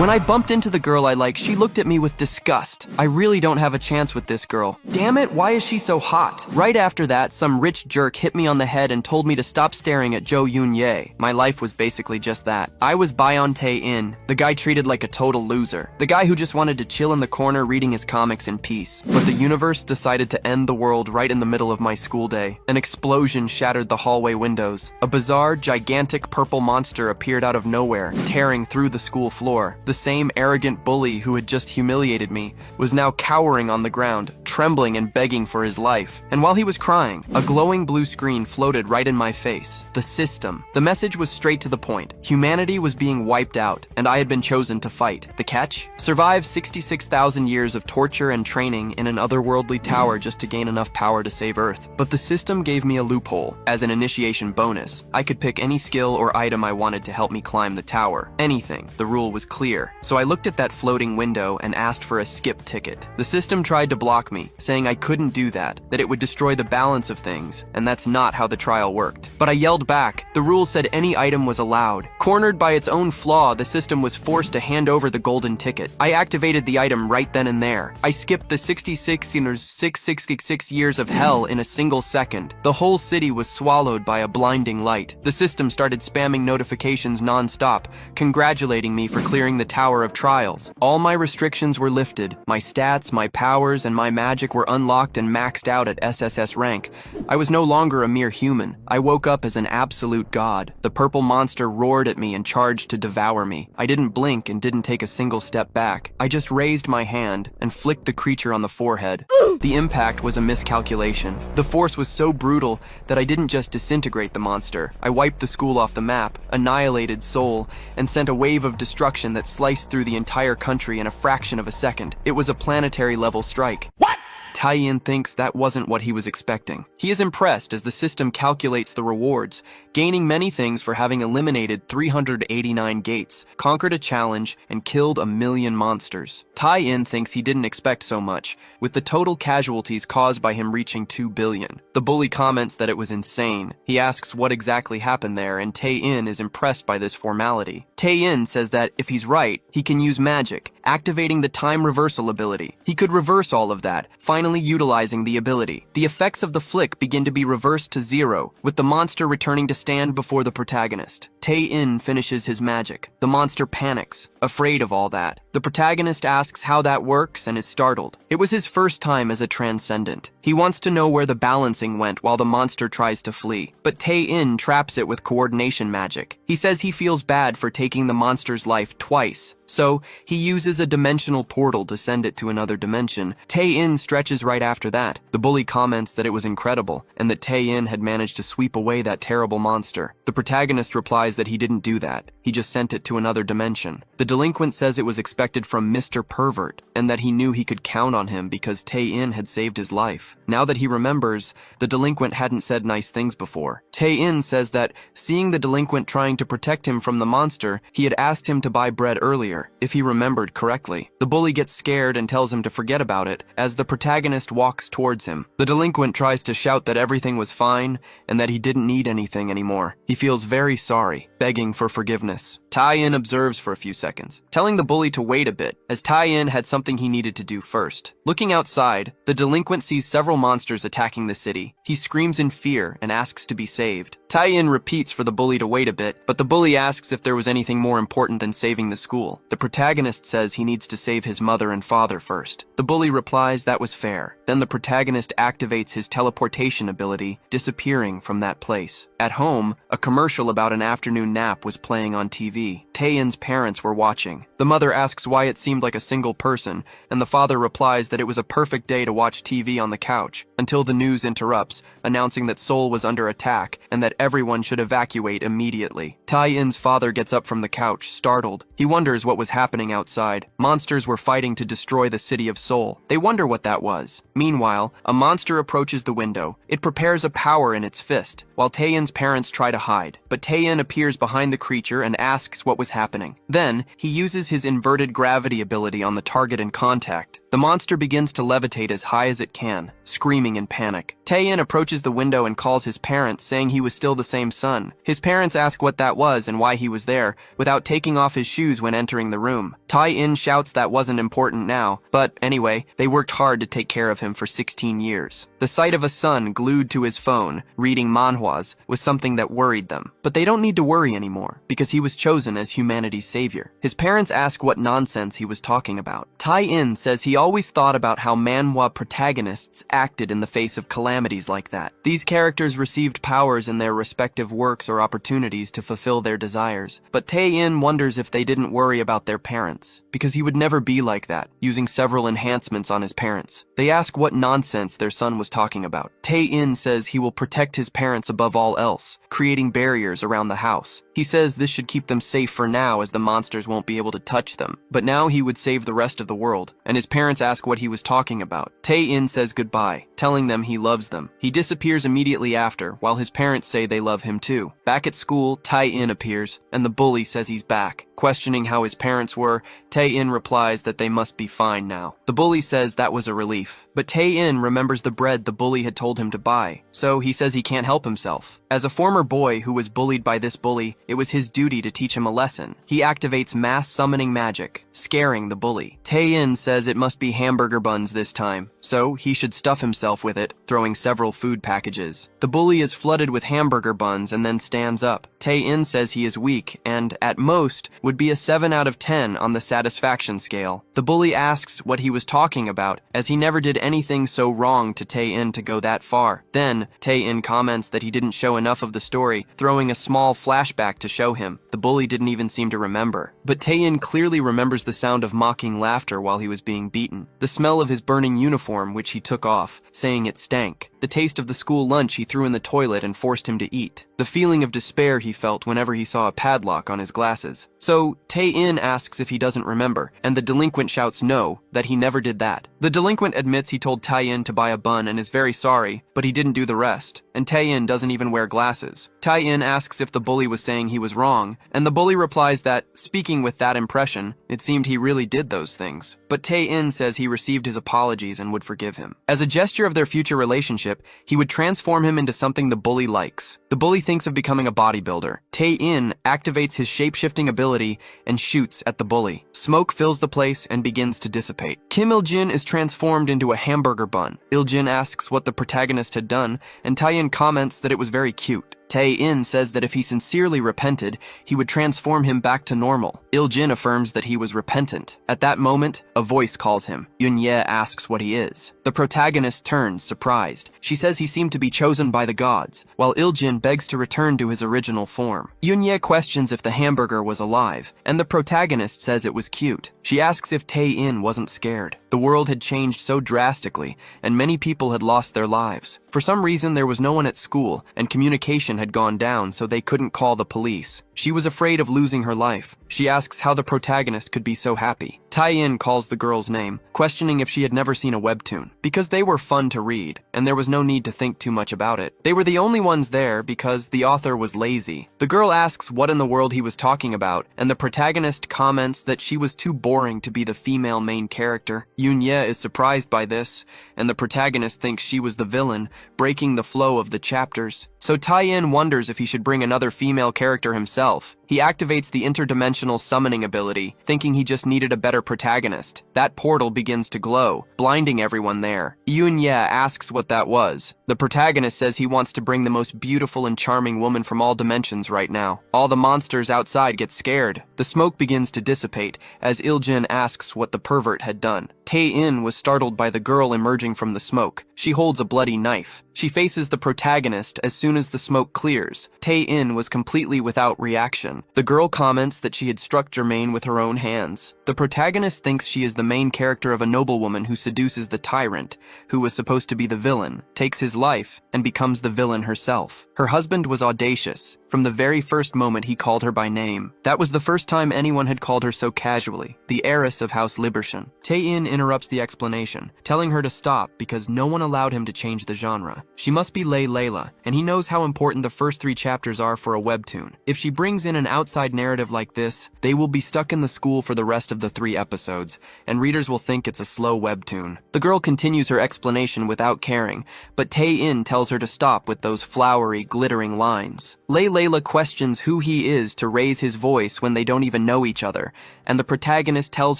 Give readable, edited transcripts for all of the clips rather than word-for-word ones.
When I bumped into the girl I like, she looked at me with disgust. I really don't have a chance with this girl. Damn it, why is she so hot? Right after that, some rich jerk hit me on the head and told me to stop staring at Jo Yoon-ye. My life was basically just that. I was Bayon Tae-in, the guy treated like a total loser. The guy who just wanted to chill in the corner reading his comics in peace. But the universe decided to end the world right in the middle of my school day. An explosion shattered the hallway windows. A bizarre, gigantic purple monster appeared out of nowhere, tearing through the school floor. The same arrogant bully who had just humiliated me was now cowering on the ground, trembling and begging for his life. And while he was crying, a glowing blue screen floated right in my face. The system. The message was straight to the point. Humanity was being wiped out, and I had been chosen to fight. The catch? Survive 66,000 years of torture and training in an otherworldly tower just to gain enough power to save Earth. But the system gave me a loophole. As an initiation bonus, I could pick any skill or item I wanted to help me climb the tower. Anything. The rule was clear. So I looked at that floating window and asked for a skip ticket. The system tried to block me, saying I couldn't do that it would destroy the balance of things, and that's not how the trial worked. But I yelled back. The rule said any item was allowed. Cornered by its own flaw, the system was forced to hand over the golden ticket. I activated the item right then and there. I skipped the 666 years of hell in a single second. The whole city was swallowed by a blinding light. The system started spamming notifications non-stop, congratulating me for clearing the Tower of Trials. All my restrictions were lifted. My stats, my powers, and my magic were unlocked and maxed out at SSS rank. I was no longer a mere human. I woke up as an absolute god. The purple monster roared at me and charged to devour me. I didn't blink and didn't take a single step back. I just raised my hand and flicked the creature on the forehead. The impact was a miscalculation. The force was so brutal that I didn't just disintegrate the monster. I wiped the school off the map, annihilated Seoul, and sent a wave of destruction that sliced through the entire country in a fraction of a second. It was a planetary level strike. What? Tae-in thinks that wasn't what he was expecting. He is impressed as the system calculates the rewards, gaining many things for having eliminated 389 gates, conquered a challenge, and killed 1 million monsters. Tae-in thinks he didn't expect so much, with the total casualties caused by him reaching 2 billion. The bully comments that it was insane. He asks what exactly happened there, and Tae-in is impressed by this formality. Tae-in says that if he's right, he can use magic, activating the time reversal ability. He could reverse all of that, finally utilizing the ability. The effects of the flick begin to be reversed to 0, with the monster returning to stand before the protagonist. Tae-in finishes his magic. The monster panics, afraid of all that. The protagonist asks how that works and is startled. It was his first time as a transcendent. He wants to know where the balancing went while the monster tries to flee, but Tae-in traps it with coordination magic. He says he feels bad for taking the monster's life twice, so he uses a dimensional portal to send it to another dimension. Tae-in stretches right after that. The bully comments that it was incredible, and that Tae-in had managed to sweep away that terrible monster. The protagonist replies that he didn't do that. He just sent it to another dimension. The delinquent says it was expected from Mr. Pervert, and that he knew he could count on him because Tae-in had saved his life. Now that he remembers, the delinquent hadn't said nice things before. Tae-in says that, seeing the delinquent trying to protect him from the monster, he had asked him to buy bread earlier, if he remembered correctly. The bully gets scared and tells him to forget about it, as the protagonist walks towards him. The delinquent tries to shout that everything was fine, and that he didn't need anything anymore. He feels very sorry, begging for forgiveness. Tae-in observes for a few seconds, telling the bully to wait a bit, as Tae-in had something he needed to do first. Looking outside, the delinquent sees several monsters attacking the city. He screams in fear and asks to be saved. Tae-in repeats for the bully to wait a bit, but the bully asks if there was anything more important than saving the school. The protagonist says he needs to save his mother and father first. The bully replies that was fair. Then the protagonist activates his teleportation ability, disappearing from that place. At home, a commercial about an afternoon nap was playing on TV. Tae-in's parents were watching. The mother asks why it seemed like a single person, and the father replies that it was a perfect day to watch TV on the couch, until the news interrupts, announcing that Seoul was under attack and that everyone should evacuate immediately. Tae-in's father gets up from the couch, startled. He wonders what was happening outside. Monsters were fighting to destroy the city of Seoul. They wonder what that was. Meanwhile, a monster approaches the window. It prepares a power in its fist, while Tae-in's parents try to hide. But Tae-in appears behind the creature and asks what was happening. Then, he uses his inverted gravity ability on the target in contact. The monster begins to levitate as high as it can, screaming in panic. Tae-in approaches the window and calls his parents, saying he was still the same son. His parents ask what that was and why he was there, without taking off his shoes when entering the room. Tae-in shouts that wasn't important now, but anyway, they worked hard to take care of him for 16 years. The sight of a son glued to his phone, reading manhwas, was something that worried them. But they don't need to worry anymore, because he was chosen as humanity's savior. His parents ask what nonsense he was talking about. Tae-in says he always thought about how manhwa protagonists acted in the face of calamities like that. These characters received powers in their respective works or opportunities to fulfill their desires. But Tae-in wonders if they didn't worry about their parents, because he would never be like that, using several enhancements on his parents. They ask what nonsense their son was talking about. Tae-in says he will protect his parents above all else, creating barriers around the house. He says this should keep them safe for now, as the monsters won't be able to touch them. But now he would save the rest of the world, and his parents ask what he was talking about. Tae-in says goodbye, telling them he loves them. He disappears immediately after, while his parents say they love him too. Back at school, Tae-in appears, and the bully says he's back. Questioning how his parents were, Tae-in replies that they must be fine now. The bully says that was a relief, but Tae-in remembers the bread the bully had told him to buy, so he says he can't help himself. As a former boy who was bullied by this bully, it was his duty to teach him a lesson. He activates mass summoning magic, scaring the bully. Tae-in says it must be hamburger buns this time, so he should stuff himself with it, throwing several food packages. The bully is flooded with hamburger buns and then stands up. Tae-in says he is weak and, at most, would be a 7 out of 10 on the satisfaction scale. The bully asks what he was talking about, as he never did anything so wrong to Tae-in to go that far. Then, Tae-in comments that he didn't show enough of the story, throwing a small flashback to show him. The bully didn't even seem to remember. But Tae-in clearly remembers the sound of mocking laughter while he was being beaten, the smell of his burning uniform which he took off, saying it stank, the taste of the school lunch he threw in the toilet and forced him to eat, the feeling of despair he felt whenever he saw a padlock on his glasses. So, Tae-in asks if he doesn't remember, and the delinquent shouts no, that he never did that. The delinquent admits he told Tae-in to buy a bun and is very sorry, but he didn't do the rest, and Tae-in doesn't even wear glasses. Tae-in asks if the bully was saying he was wrong, and the bully replies that, speaking with that impression, it seemed he really did those things. But Tae-in says he received his apologies and would forgive him. As a gesture of their future relationship, he would transform him into something the bully likes. The bully thinks of becoming a bodybuilder. Tae-in activates his shape-shifting ability and shoots at the bully. Smoke fills the place and begins to dissipate. Kim Il-jin is transformed into a hamburger bun. Il-jin asks what the protagonist had done, and Tae-in comments that it was very cute. Tae-in says that if he sincerely repented, he would transform him back to normal. Il-jin affirms that he was repentant. At that moment, a voice calls him. Yoon-ye asks what he is. The protagonist turns, surprised. She says he seemed to be chosen by the gods, while Il-jin begs to return to his original form. Yoon-ye questions if the hamburger was alive, and the protagonist says it was cute. She asks if Tae-in wasn't scared. The world had changed so drastically, and many people had lost their lives. For some reason, there was no one at school, and communication had gone down, so they couldn't call the police. She was afraid of losing her life. She asks how the protagonist could be so happy. Tae-in calls the girl's name, questioning if she had never seen a webtoon, because they were fun to read, and there was no need to think too much about it. They were the only ones there because the author was lazy. The girl asks what in the world he was talking about, and the protagonist comments that she was too boring to be the female main character. Yoon-ye is surprised by this, and the protagonist thinks she was the villain, breaking the flow of the chapters. So Tae-in wonders if he should bring another female character himself. He activates the interdimensional summoning ability, thinking he just needed a better protagonist. That portal begins to glow, blinding everyone there. Yoon-ye asks what that was. The protagonist says he wants to bring the most beautiful and charming woman from all dimensions right now. All the monsters outside get scared. The smoke begins to dissipate as Il-jin asks what the pervert had done. Tae-in was startled by the girl emerging from the smoke. She holds a bloody knife. She faces the protagonist as soon as the smoke clears. Tae-in was completely without reaction. The girl comments that she had struck Jermaine with her own hands. The protagonist thinks she is the main character of a noblewoman who seduces the tyrant, who was supposed to be the villain, takes his life, and becomes the villain herself. Her husband was audacious, from the very first moment he called her by name. That was the first time anyone had called her so casually, the heiress of House Libershan. Tae-in interrupts the explanation, telling her to stop because no one allowed him to change the genre. She must be Lei Layla, and he knows how important the first 3 chapters are for a webtoon. If she brings in an outside narrative like this, they will be stuck in the school for the rest of the 3 episodes, and readers will think it's a slow webtoon. The girl continues her explanation without caring, but Tae-in tells her to stop with those flowery, glittering lines. Lei Layla questions who he is to raise his voice when they don't even know each other, and the protagonist tells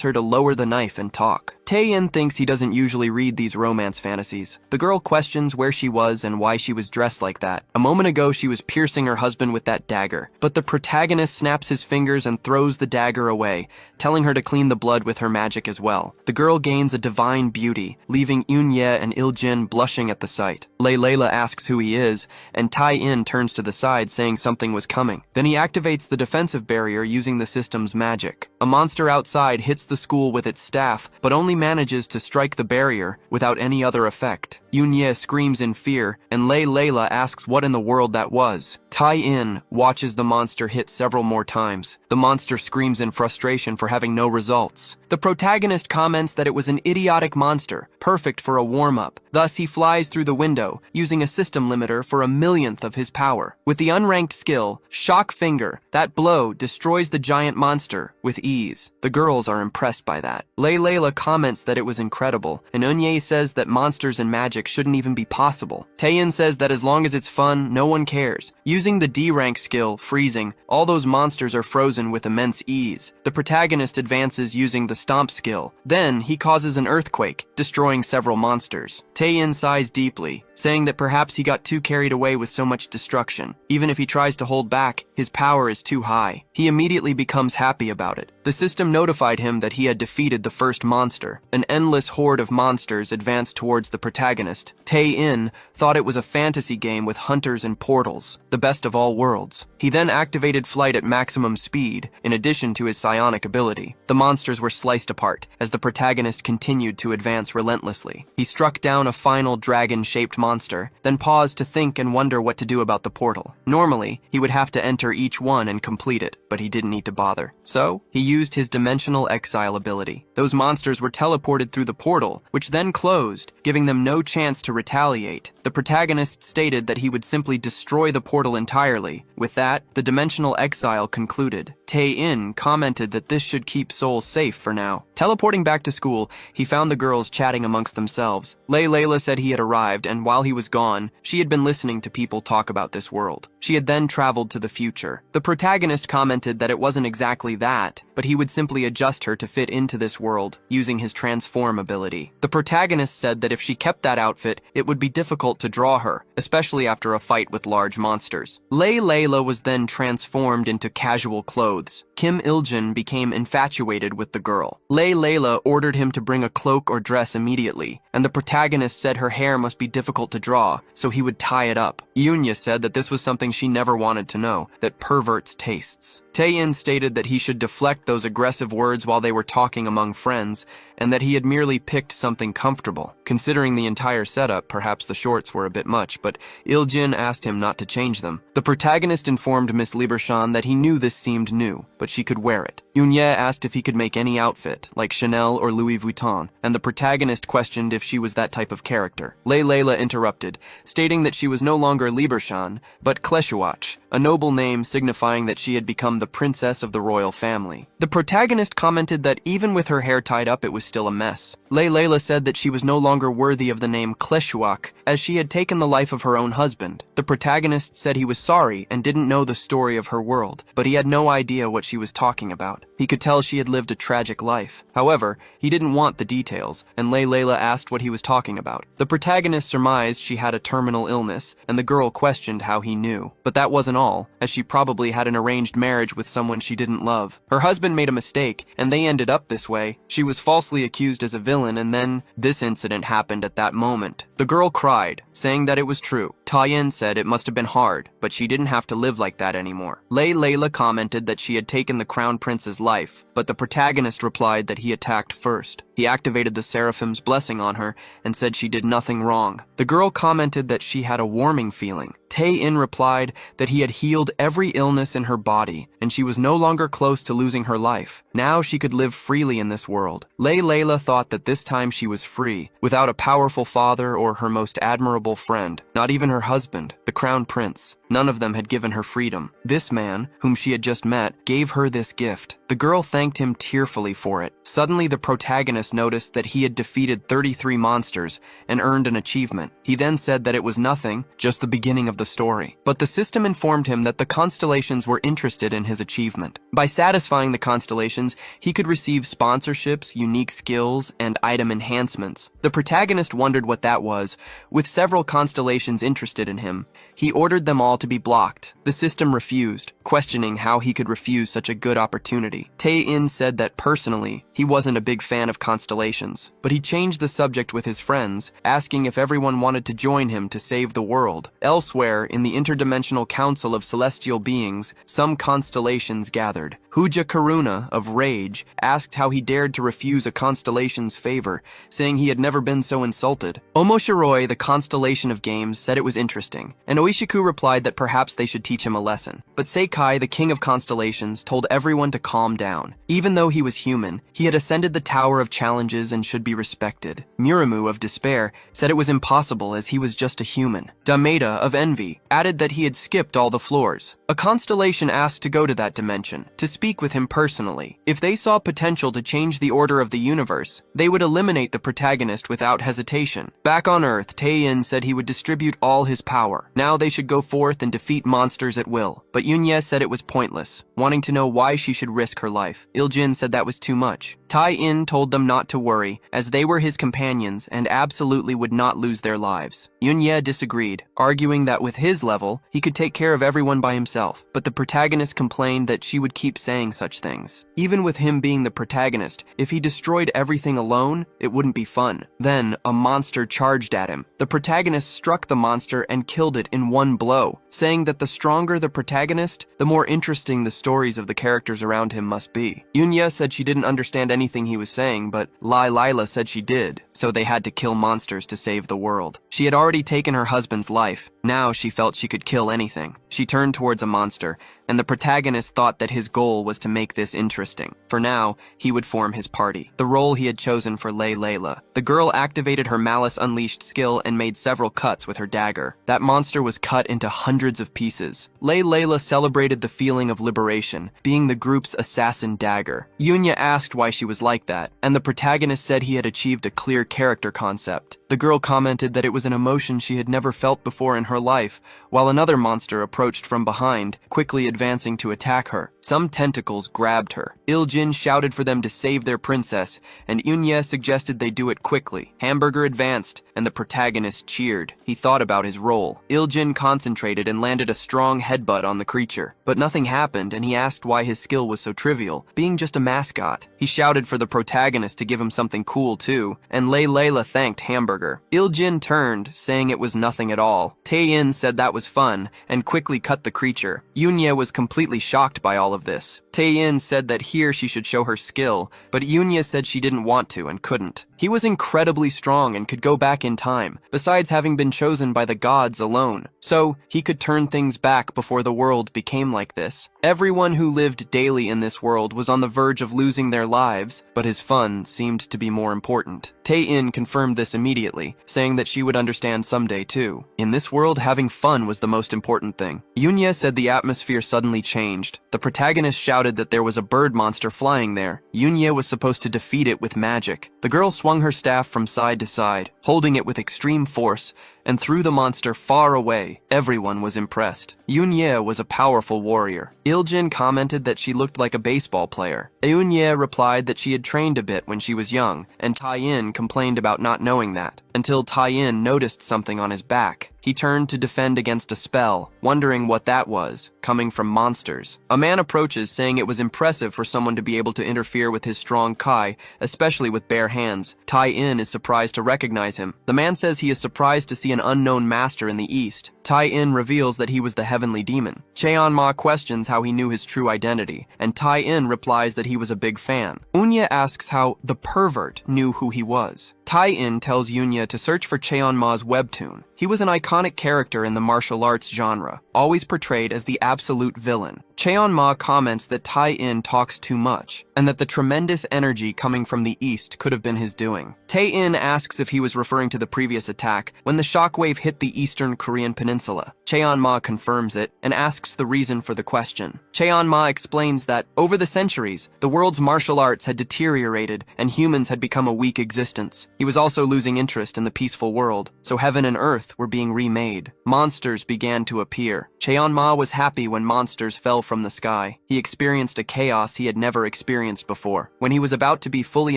her to lower the knife and talk. Tae-in thinks he doesn't usually read these romance fantasies. The girl questions where she was and why she was dressed like that. A moment ago, she was piercing her husband with that dagger, but the protagonist snaps his fingers and throws the dagger away, telling her to clean the blood with her magic as well. The girl gains a divine beauty, leaving Eun-ye and Il-jin blushing at the sight. Lei Layla asks who he is, and Tae-in turns to the side saying something was coming. Then he activates the defensive barrier using the system's magic. A monster outside hits the school with its staff, but only manages to strike the barrier without any other effect. Eun-ye screams in fear, and Lei Layla asks what in the world that was. Tae-in watches the monster hit several more times. The monster screams in frustration for having no results. The protagonist comments that it was an idiotic monster, perfect for a warm-up. Thus, he flies through the window, using a system limiter for a millionth of his power. With the unranked skill, Shock Finger, that blow destroys the giant monster with ease. The girls are impressed by that. Lei Layla comments that it was incredible, and Eun-ye says that monsters and magic shouldn't even be possible. Tae-in says that as long as it's fun, no one cares. Using the D-rank skill, Freezing, all those monsters are frozen with immense ease. The protagonist advances using the Stomp skill. Then, he causes an earthquake, destroying several monsters. Tae-in sighs deeply, saying that perhaps he got too carried away with so much destruction. Even if he tries to hold back, his power is too high. He immediately becomes happy about it. The system notified him that he had defeated the first monster. An endless horde of monsters advanced towards the protagonist. Tae-in thought it was a fantasy game with hunters and portals, the best of all worlds. He then activated flight at maximum speed, in addition to his psionic ability. The monsters were sliced apart, as the protagonist continued to advance relentlessly. He struck down a final dragon-shaped monster, then paused to think and wonder what to do about the portal. Normally, he would have to enter each one and complete it, but he didn't need to bother. So, he used his dimensional exile ability. Those monsters were teleported through the portal, which then closed, giving them no chance to retaliate. The protagonist stated that he would simply destroy the portal entirely. With that, the dimensional exile concluded. Tae-in commented that this should keep souls safe for now. Teleporting back to school, he found the girls chatting amongst themselves. Lei Layla said he had arrived, and while he was gone, she had been listening to people talk about this world. She had then traveled to the future. The protagonist commented that it wasn't exactly that, but he would simply adjust her to fit into this world, using his transform ability. The protagonist said that if she kept that outfit, it would be difficult to draw her, especially after a fight with large monsters. Lei Layla was then transformed into casual clothes. Kim Il-jin became infatuated with the girl. Lei Layla ordered him to bring a cloak or dress immediately, and the protagonist said her hair must be difficult to draw, so he would tie it up. Eun-ye said that this was something she never wanted to know, that perverts tastes. Tae-in stated that he should deflect those aggressive words while they were talking among friends, and that he had merely picked something comfortable. Considering the entire setup, perhaps the shorts were a bit much, but Il-jin asked him not to change them. The protagonist informed Miss Libershan that he knew this seemed new, but she could wear it. Eun-ye asked if he could make any outfit, like Chanel or Louis Vuitton, and the protagonist questioned if she was that type of character. Lei Layla interrupted, stating that she was no longer Libershan, but Kleshuach, a noble name signifying that she had become the princess of the royal family. The protagonist commented that even with her hair tied up, it was still a mess. Lei Layla said that she was no longer worthy of the name Kleshuach, as she had taken the life of her own husband. The protagonist said he was sorry and didn't know the story of her world, but he had no idea what she was talking about. He could tell she had lived a tragic life. However, he didn't want the details, and Lei Layla asked what he was talking about. The protagonist surmised she had a terminal illness, and the girl questioned how he knew. But that wasn't all, as she probably had an arranged marriage with someone she didn't love. Her husband made a mistake, and they ended up this way. She was falsely accused as a villain, and then this incident happened at that moment. The girl cried, saying that it was true. Taeyin said it must have been hard, but she didn't have to live like that anymore. Layla commented that she had taken the crown prince's life, but the protagonist replied that he attacked first. He activated the Seraphim's blessing on her and said she did nothing wrong. The girl commented that she had a warming feeling. Tae-in replied that he had healed every illness in her body, and she was no longer close to losing her life. Now she could live freely in this world. Layla thought that this time she was free, without a powerful father or her most admirable friend, not even her husband, the crown prince. None of them had given her freedom. This man, whom she had just met, gave her this gift. The girl thanked him tearfully for it. Suddenly, the protagonist noticed that he had defeated 33 monsters and earned an achievement. He then said that it was nothing, just the beginning of the story. But the system informed him that the constellations were interested in his achievement. By satisfying the constellations, he could receive sponsorships, unique skills, and item enhancements. The protagonist wondered what that was. With several constellations interested in him, he ordered them all to be blocked. The system refused, questioning how he could refuse such a good opportunity. Tae-in said that personally, he wasn't a big fan of constellations, but he changed the subject with his friends, asking if everyone wanted to join him to save the world. Elsewhere, in the interdimensional council of celestial beings, some constellations gathered. Huja Karuna, of Rage, asked how he dared to refuse a constellation's favor, saying he had never been so insulted. Omoshiroi, the constellation of games, said it was interesting, and Oishiku replied that perhaps they should teach him a lesson. But Seikai, the king of constellations, told everyone to calm down. Even though he was human, he had ascended the Tower of Challenges and should be respected. Muramu, of Despair, said it was impossible as he was just a human. Dameda, of Envy, added that he had skipped all the floors. A constellation asked to go to that dimension, to speak with him personally. If they saw potential to change the order of the universe, they would eliminate the protagonist without hesitation. Back on Earth, Tae-in said he would distribute all his power. Now they should go forth and defeat monsters at will. But Yunya said it was pointless, wanting to know why she should risk her life. Iljin said that was too much. Tae-in told them not to worry, as they were his companions and absolutely would not lose their lives. Yunya disagreed, arguing that with his level, he could take care of everyone by himself. But the protagonist complained that she would keep saying such things. Even with him being the protagonist, if he destroyed everything alone, it wouldn't be fun. Then, a monster charged at him. The protagonist struck the monster and killed it in one blow, saying that the stronger the protagonist, the more interesting the stories of the characters around him must be. Yunya said she didn't understand anything he was saying, but Lila said she did, so they had to kill monsters to save the world. She had already taken her husband's life. Now she felt she could kill anything. She turned towards a monster, and the protagonist thought that his goal was to make this interesting. For now, he would form his party, the role he had chosen for Layla. The girl activated her Malice Unleashed skill and made several cuts with her dagger. That monster was cut into hundreds of pieces. Layla celebrated the feeling of liberation, being the group's assassin dagger. Yunya asked why she was like that, and the protagonist said he had achieved a clear character concept. The girl commented that it was an emotion she had never felt before in her life, while another monster approached from behind, quickly advancing to attack her. Some tentacles grabbed her. Iljin shouted for them to save their princess, and Yunya suggested they do it quickly. Hamburger advanced, and the protagonist cheered. He thought about his role. Iljin concentrated and landed a strong headbutt on the creature. But nothing happened, and he asked why his skill was so trivial, being just a mascot. He shouted for the protagonist to give him something cool too, and Layla thanked Hamburger. Iljin turned, saying it was nothing at all. Tae-in said that was fun, and quickly cut the creature. Yunya was completely shocked by all of this. Tae-in said that here she should show her skill, but Yunya said she didn't want to and couldn't. He was incredibly strong and could go back in time, besides having been chosen by the gods alone. So, he could turn things back before the world became like this. Everyone who lived daily in this world was on the verge of losing their lives, but his fun seemed to be more important. Tae-in confirmed this immediately, saying that she would understand someday too. In this world, having fun was the most important thing. Yunya said the atmosphere suddenly changed. The protagonist shouted that there was a bird monster flying there. Yunya was supposed to defeat it with magic. The girl swung her staff from side to side, holding it with extreme force, and threw the monster far away. Everyone was impressed. Yunya was a powerful warrior. Iljin commented that she looked like a baseball player. Yunya replied that she had trained a bit when she was young, and Tae-in complained about not knowing that, until Tae-in noticed something on his back. He turned to defend against a spell, wondering what that was, coming from monsters. A man approaches, saying it was impressive for someone to be able to interfere with his strong Kai, especially with bare hands. Tae-in is surprised to recognize him. The man says he is surprised to see an unknown master in the east. Tai-in reveals that he was the heavenly demon. Cheon-ma questions how he knew his true identity, and Tai-in replies that he was a big fan. Unya asks how the pervert knew who he was. Tai-in tells Yunya to search for Cheon-ma's webtoon. He was an iconic character in the martial arts genre, always portrayed as the absolute villain. Cheon-ma comments that Tai-in talks too much, and that the tremendous energy coming from the east could have been his doing. Tae-in asks if he was referring to the previous attack, when the shockwave hit the eastern Korean peninsula. Cheon-ma confirms it, and asks the reason for the question. Cheon-ma explains that, over the centuries, the world's martial arts had deteriorated, and humans had become a weak existence. He was also losing interest in the peaceful world, so heaven and earth were being remade. Monsters began to appear. Cheon-ma was happy when monsters fell from the sky. He experienced a chaos he had never experienced before. When he was about to be fully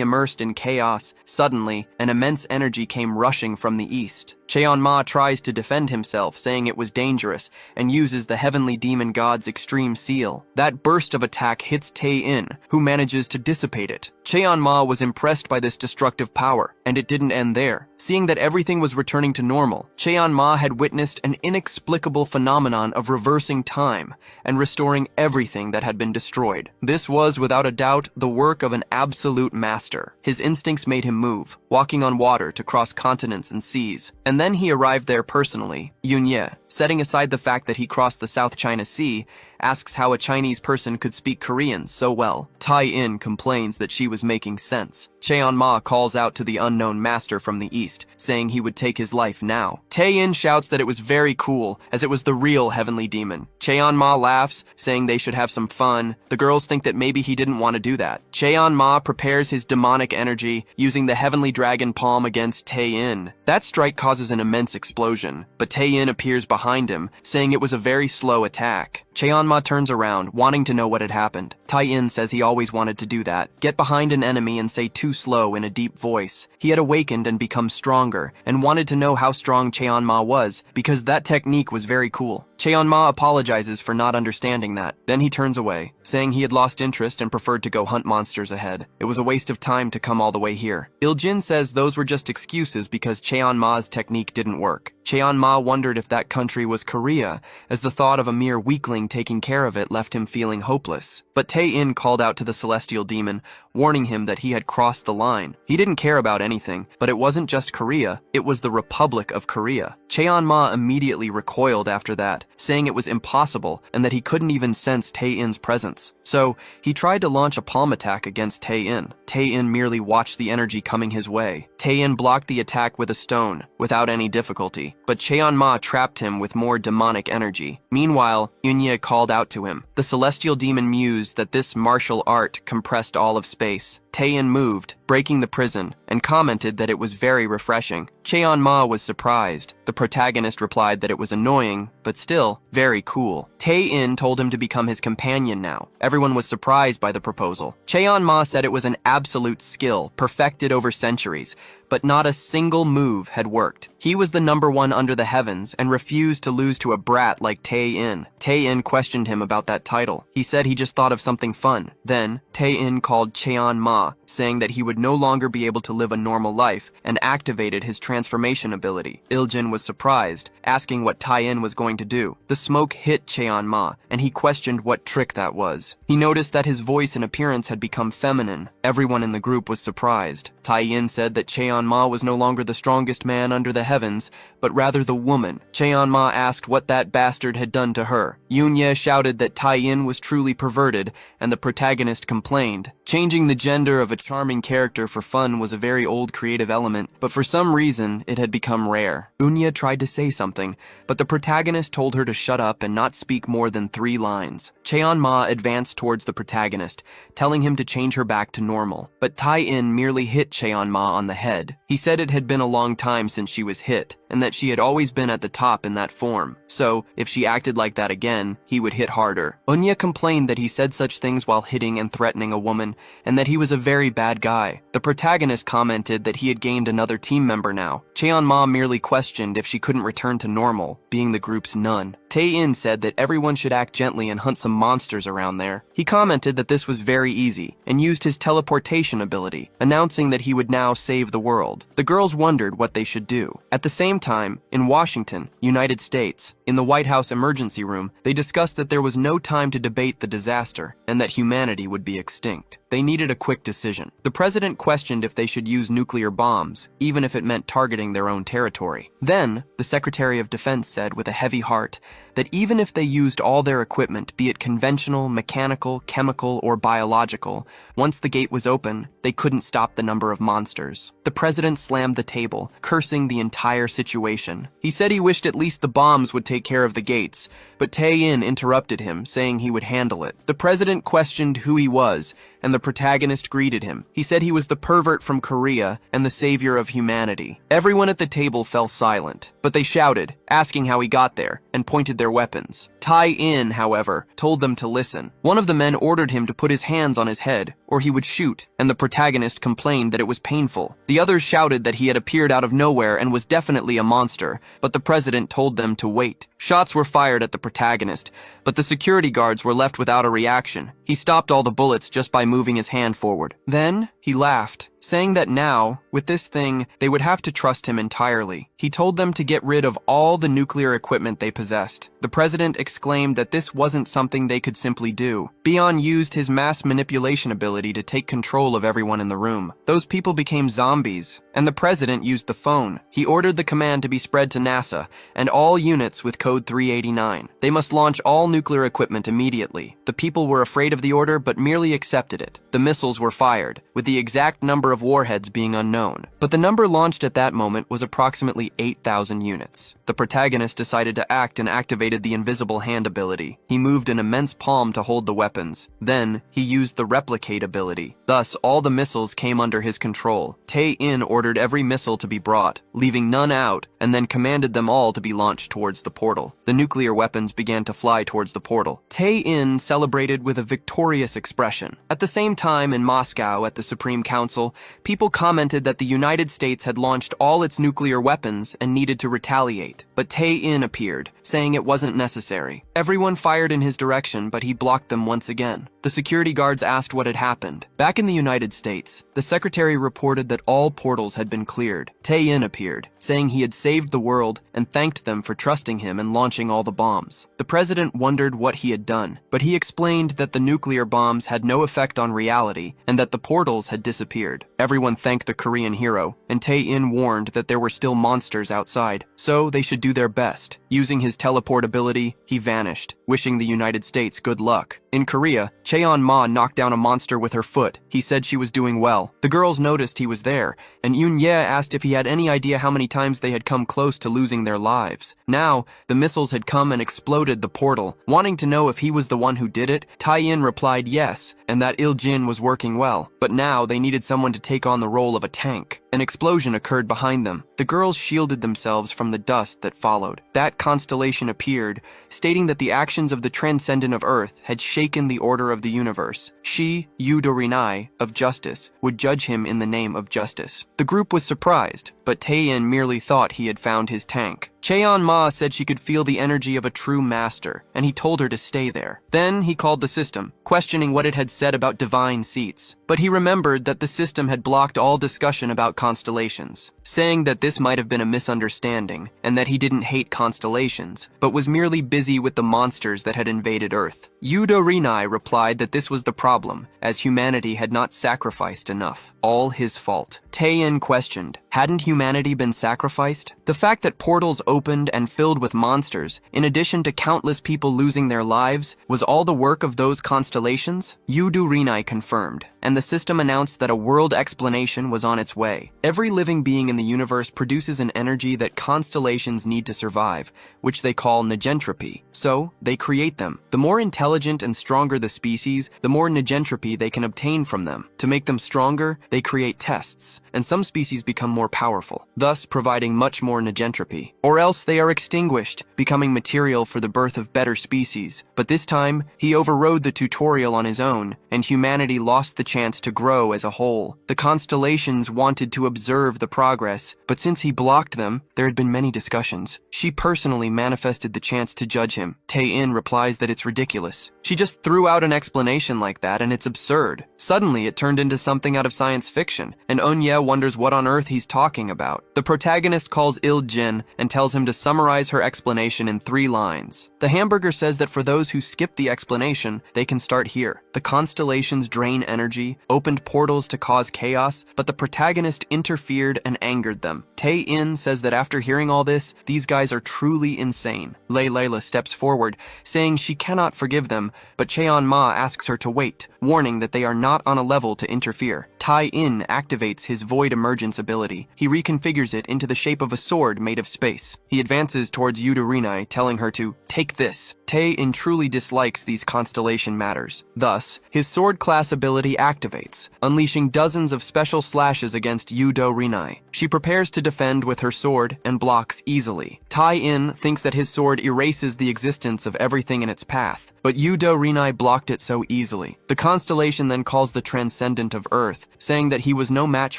immersed in chaos, suddenly, an immense energy came rushing from the east. Cheon-ma tries to defend himself, saying it was dangerous, and uses the heavenly demon god's extreme seal. That burst of attack hits Tae-in, who manages to dissipate it. Cheon-ma was impressed by this destructive power, and it didn't end there. Seeing that everything was returning to normal, Cheon-ma had witnessed an inexplicable phenomenon of reversing time and restoring everything that had been destroyed. This was, without a doubt, the work of an absolute master. His instincts made him move, walking on water to cross continents and seas. And then he arrived there personally. Yunye, setting aside the fact that he crossed the South China Sea, asks how a Chinese person could speak Korean so well. Tai-in complains that she was making sense. Cheon-ma calls out to the unknown master from the east, saying he would take his life now. Tae-in shouts that it was very cool, as it was the real heavenly demon. Cheon-ma laughs, saying they should have some fun. The girls think that maybe he didn't want to do that. Cheon-ma prepares his demonic energy, using the heavenly dragon palm against Tae-in. That strike causes an immense explosion, but Tae-in appears behind him, saying it was a very slow attack. Cheon-ma turns around, wanting to know what had happened. Tai-in says he always wanted to do that, get behind an enemy and say too slow in a deep voice. He had awakened and become stronger, and wanted to know how strong Cheon-ma was, because that technique was very cool. Cheon-ma apologizes for not understanding that. Then he turns away, saying he had lost interest and preferred to go hunt monsters ahead. It was a waste of time to come all the way here. Il-jin says those were just excuses because Cheon-ma's technique didn't work. Cheon-ma wondered if that country was Korea, as the thought of a mere weakling taking care of it left him feeling hopeless. But Tae-in called out to the celestial demon, warning him that he had crossed the line. He didn't care about anything, but it wasn't just Korea, it was the Republic of Korea. Cheon-ma immediately recoiled after that, saying it was impossible and that he couldn't even sense Tae-in's presence. So, he tried to launch a palm attack against Tae-in. Tae-in merely watched the energy coming his way. Tae-in blocked the attack with a stone, without any difficulty, but Cheon-ma trapped him with more demonic energy. Meanwhile, Yunye called out to him. The celestial demon mused that this martial art compressed all of space. Tae-in moved, breaking the prison, and commented that it was very refreshing. Cheon-ma was surprised. The protagonist replied that it was annoying, but still, very cool. Tae-in told him to become his companion now. Everyone was surprised by the proposal. Cheon-ma said it was an absolute skill, perfected over centuries, but not a single move had worked. He was the #1 under the heavens and refused to lose to a brat like Tae-in. Tae-in questioned him about that title. He said he just thought of something fun. Then, Tae-in called Cheon-ma, saying that he would no longer be able to live a normal life, and activated his transformation ability. Il-jin was surprised, asking what Tai-in was going to do. The smoke hit Cheon-ma, and he questioned what trick that was. He noticed that his voice and appearance had become feminine. Everyone in the group was surprised. Tai-in said that Cheon-ma was no longer the strongest man under the heavens, but rather the woman. Cheon-ma asked what that bastard had done to her. Yunye shouted that Tai-in was truly perverted, and the protagonist complained. Changing the gender of a charming character for fun was a very old creative element, but for some reason, it had become rare. Unya tried to say something, but the protagonist told her to shut up and not speak more than 3 lines. Cheon-ma advanced towards the protagonist, telling him to change her back to normal, but Tai-in merely hit Cheon-ma on the head. He said it had been a long time since she was hit, and that she had always been at the top in that form, so if she acted like that again, he would hit harder. Unya complained that he said such things while hitting and threatening a woman, and that he was a very bad guy. The protagonist commented that he had gained another team member now. Cheon-ma merely questioned if she couldn't return to normal, being the group's nun. Tae-in said that everyone should act gently and hunt some monsters around there. He commented that this was very easy and used his teleportation ability, announcing that he would now save the world. The girls wondered what they should do. At the same time, in Washington, United States, in the White House emergency room, they discussed that there was no time to debate the disaster and that humanity would be extinct. They needed a quick decision. The president questioned if they should use nuclear bombs, even if it meant targeting their own territory. Then, the Secretary of Defense said with a heavy heart that even if they used all their equipment, be it conventional, mechanical, chemical, or biological, once the gate was open, they couldn't stop the number of monsters. The president slammed the table, cursing the entire situation. He said he wished at least the bombs would take care of the gates, but Tae-in interrupted him, saying he would handle it. The president questioned who he was, and the protagonist greeted him. He said he was the pervert from Korea and the savior of humanity. Everyone at the table fell silent, but they shouted, asking how he got there, and pointed their weapons. Tae-in, however, told them to listen. One of the men ordered him to put his hands on his head, or he would shoot, and the protagonist complained that it was painful. The others shouted that he had appeared out of nowhere and was definitely a monster, but the president told them to wait. Shots were fired at the protagonist, but the security guards were left without a reaction. He stopped all the bullets just by moving his hand forward. Then, he laughed, saying that now, with this thing, they would have to trust him entirely. He told them to get rid of all the nuclear equipment they possessed. The president exclaimed that this wasn't something they could simply do. Bion used his mass manipulation ability to take control of everyone in the room. Those people became zombies, and the president used the phone. He ordered the command to be spread to NASA and all units with code 389. They must launch all nuclear equipment immediately. The people were afraid of the order but merely accepted it. The missiles were fired, with the exact number of warheads being unknown. But the number launched at that moment was approximately 8,000 units. The protagonist decided to act and activated the invisible hand ability. He moved an immense palm to hold the weapons. Then, he used the replicate ability. Thus, all the missiles came under his control. Tae-in ordered every missile to be brought, leaving none out, and then commanded them all to be launched towards the portal. The nuclear weapons began to fly towards the portal. Tae-in celebrated with a victorious expression. At the same time, in Moscow, at the Supreme Council, people commented that the United States had launched all its nuclear weapons and needed to retaliate. But Tae-in appeared, saying it wasn't necessary. Everyone fired in his direction, but he blocked them once again. The security guards asked what had happened. Back in the United States, the secretary reported that all portals had been cleared. Tae-in appeared, saying he had saved the world and thanked them for trusting him and launching all the bombs. The president wondered what he had done, but he explained that the nuclear bombs had no effect on reality and that the portals had disappeared. Everyone thanked the Korean hero, and Tae-in warned that there were still monsters outside, so they should do their best. Using his teleport ability, he vanished, wishing the United States good luck. In Korea, Cheon-ma knocked down a monster with her foot. He said she was doing well. The girls noticed he was there, and Yoon-ye asked if he had any idea how many times they had come close to losing their lives. Now, the missiles had come and exploded the portal. Wanting to know if he was the one who did it, Tae-in replied yes, and that Il-jin was working well. But now they needed someone to take on the role of a tank. An explosion occurred behind them. The girls shielded themselves from the dust that followed. That constellation appeared, stating that the actions of the Transcendent of Earth had shaken the order of the universe. She, Yudorinai, of Justice, would judge him in the name of justice. The group was surprised, but Tae-in merely thought he had found his tank. Cheon-ma said she could feel the energy of a true master, and he told her to stay there. Then he called the system, questioning what it had said about divine seats. But he remembered that the system had blocked all discussion about constellations, saying that this might have been a misunderstanding, and that he didn't hate constellations, but was merely busy with the monsters that had invaded Earth. Yudorinai replied that this was the problem, as humanity had not sacrificed enough. All his fault. Tae-in questioned, hadn't humanity been sacrificed? The fact that portals opened and filled with monsters, in addition to countless people losing their lives, was all the work of those constellations? Yudorinai confirmed, and the system announced that a world explanation was on its way. Every living being in the universe produces an energy that constellations need to survive, which they call negentropy. So, they create them. The more intelligent and stronger the species, the more negentropy they can obtain from them. To make them stronger, they create tests, and some species become more more powerful, thus providing much more negentropy. Or else they are extinguished, becoming material for the birth of better species. But this time, he overrode the tutorial on his own, and humanity lost the chance to grow as a whole. The constellations wanted to observe the progress, but since he blocked them, there had been many discussions. She personally manifested the chance to judge him. Tae-in replies that it's ridiculous. She just threw out an explanation like that, and it's absurd. Suddenly, it turned into something out of science fiction, and Eun-ye wonders what on earth he's talking about. The protagonist calls Il-jin and tells him to summarize her explanation in 3 lines. The hamburger says that for those who skip the explanation, they can start here. The constellations drain energy, opened portals to cause chaos, but the protagonist interfered and angered them. Tae-in says that after hearing all this, these guys are truly insane. Layla steps forward, saying she cannot forgive them, but Cheon-ma asks her to wait, warning that they are not on a level to interfere. Tae-in activates his void emergence ability. He reconfigures it into the shape of a sword made of space. He advances towards Yudo-Rinai, telling her to take this. Tae-in truly dislikes these constellation matters. Thus, his sword class ability activates, unleashing dozens of special slashes against Yudo-Rinai. She prepares to defend with her sword and blocks easily. Tae-in thinks that his sword erases the existence of everything in its path, but Yudo-Rinai blocked it so easily. The constellation then calls the Transcendent of Earth, saying that he was no match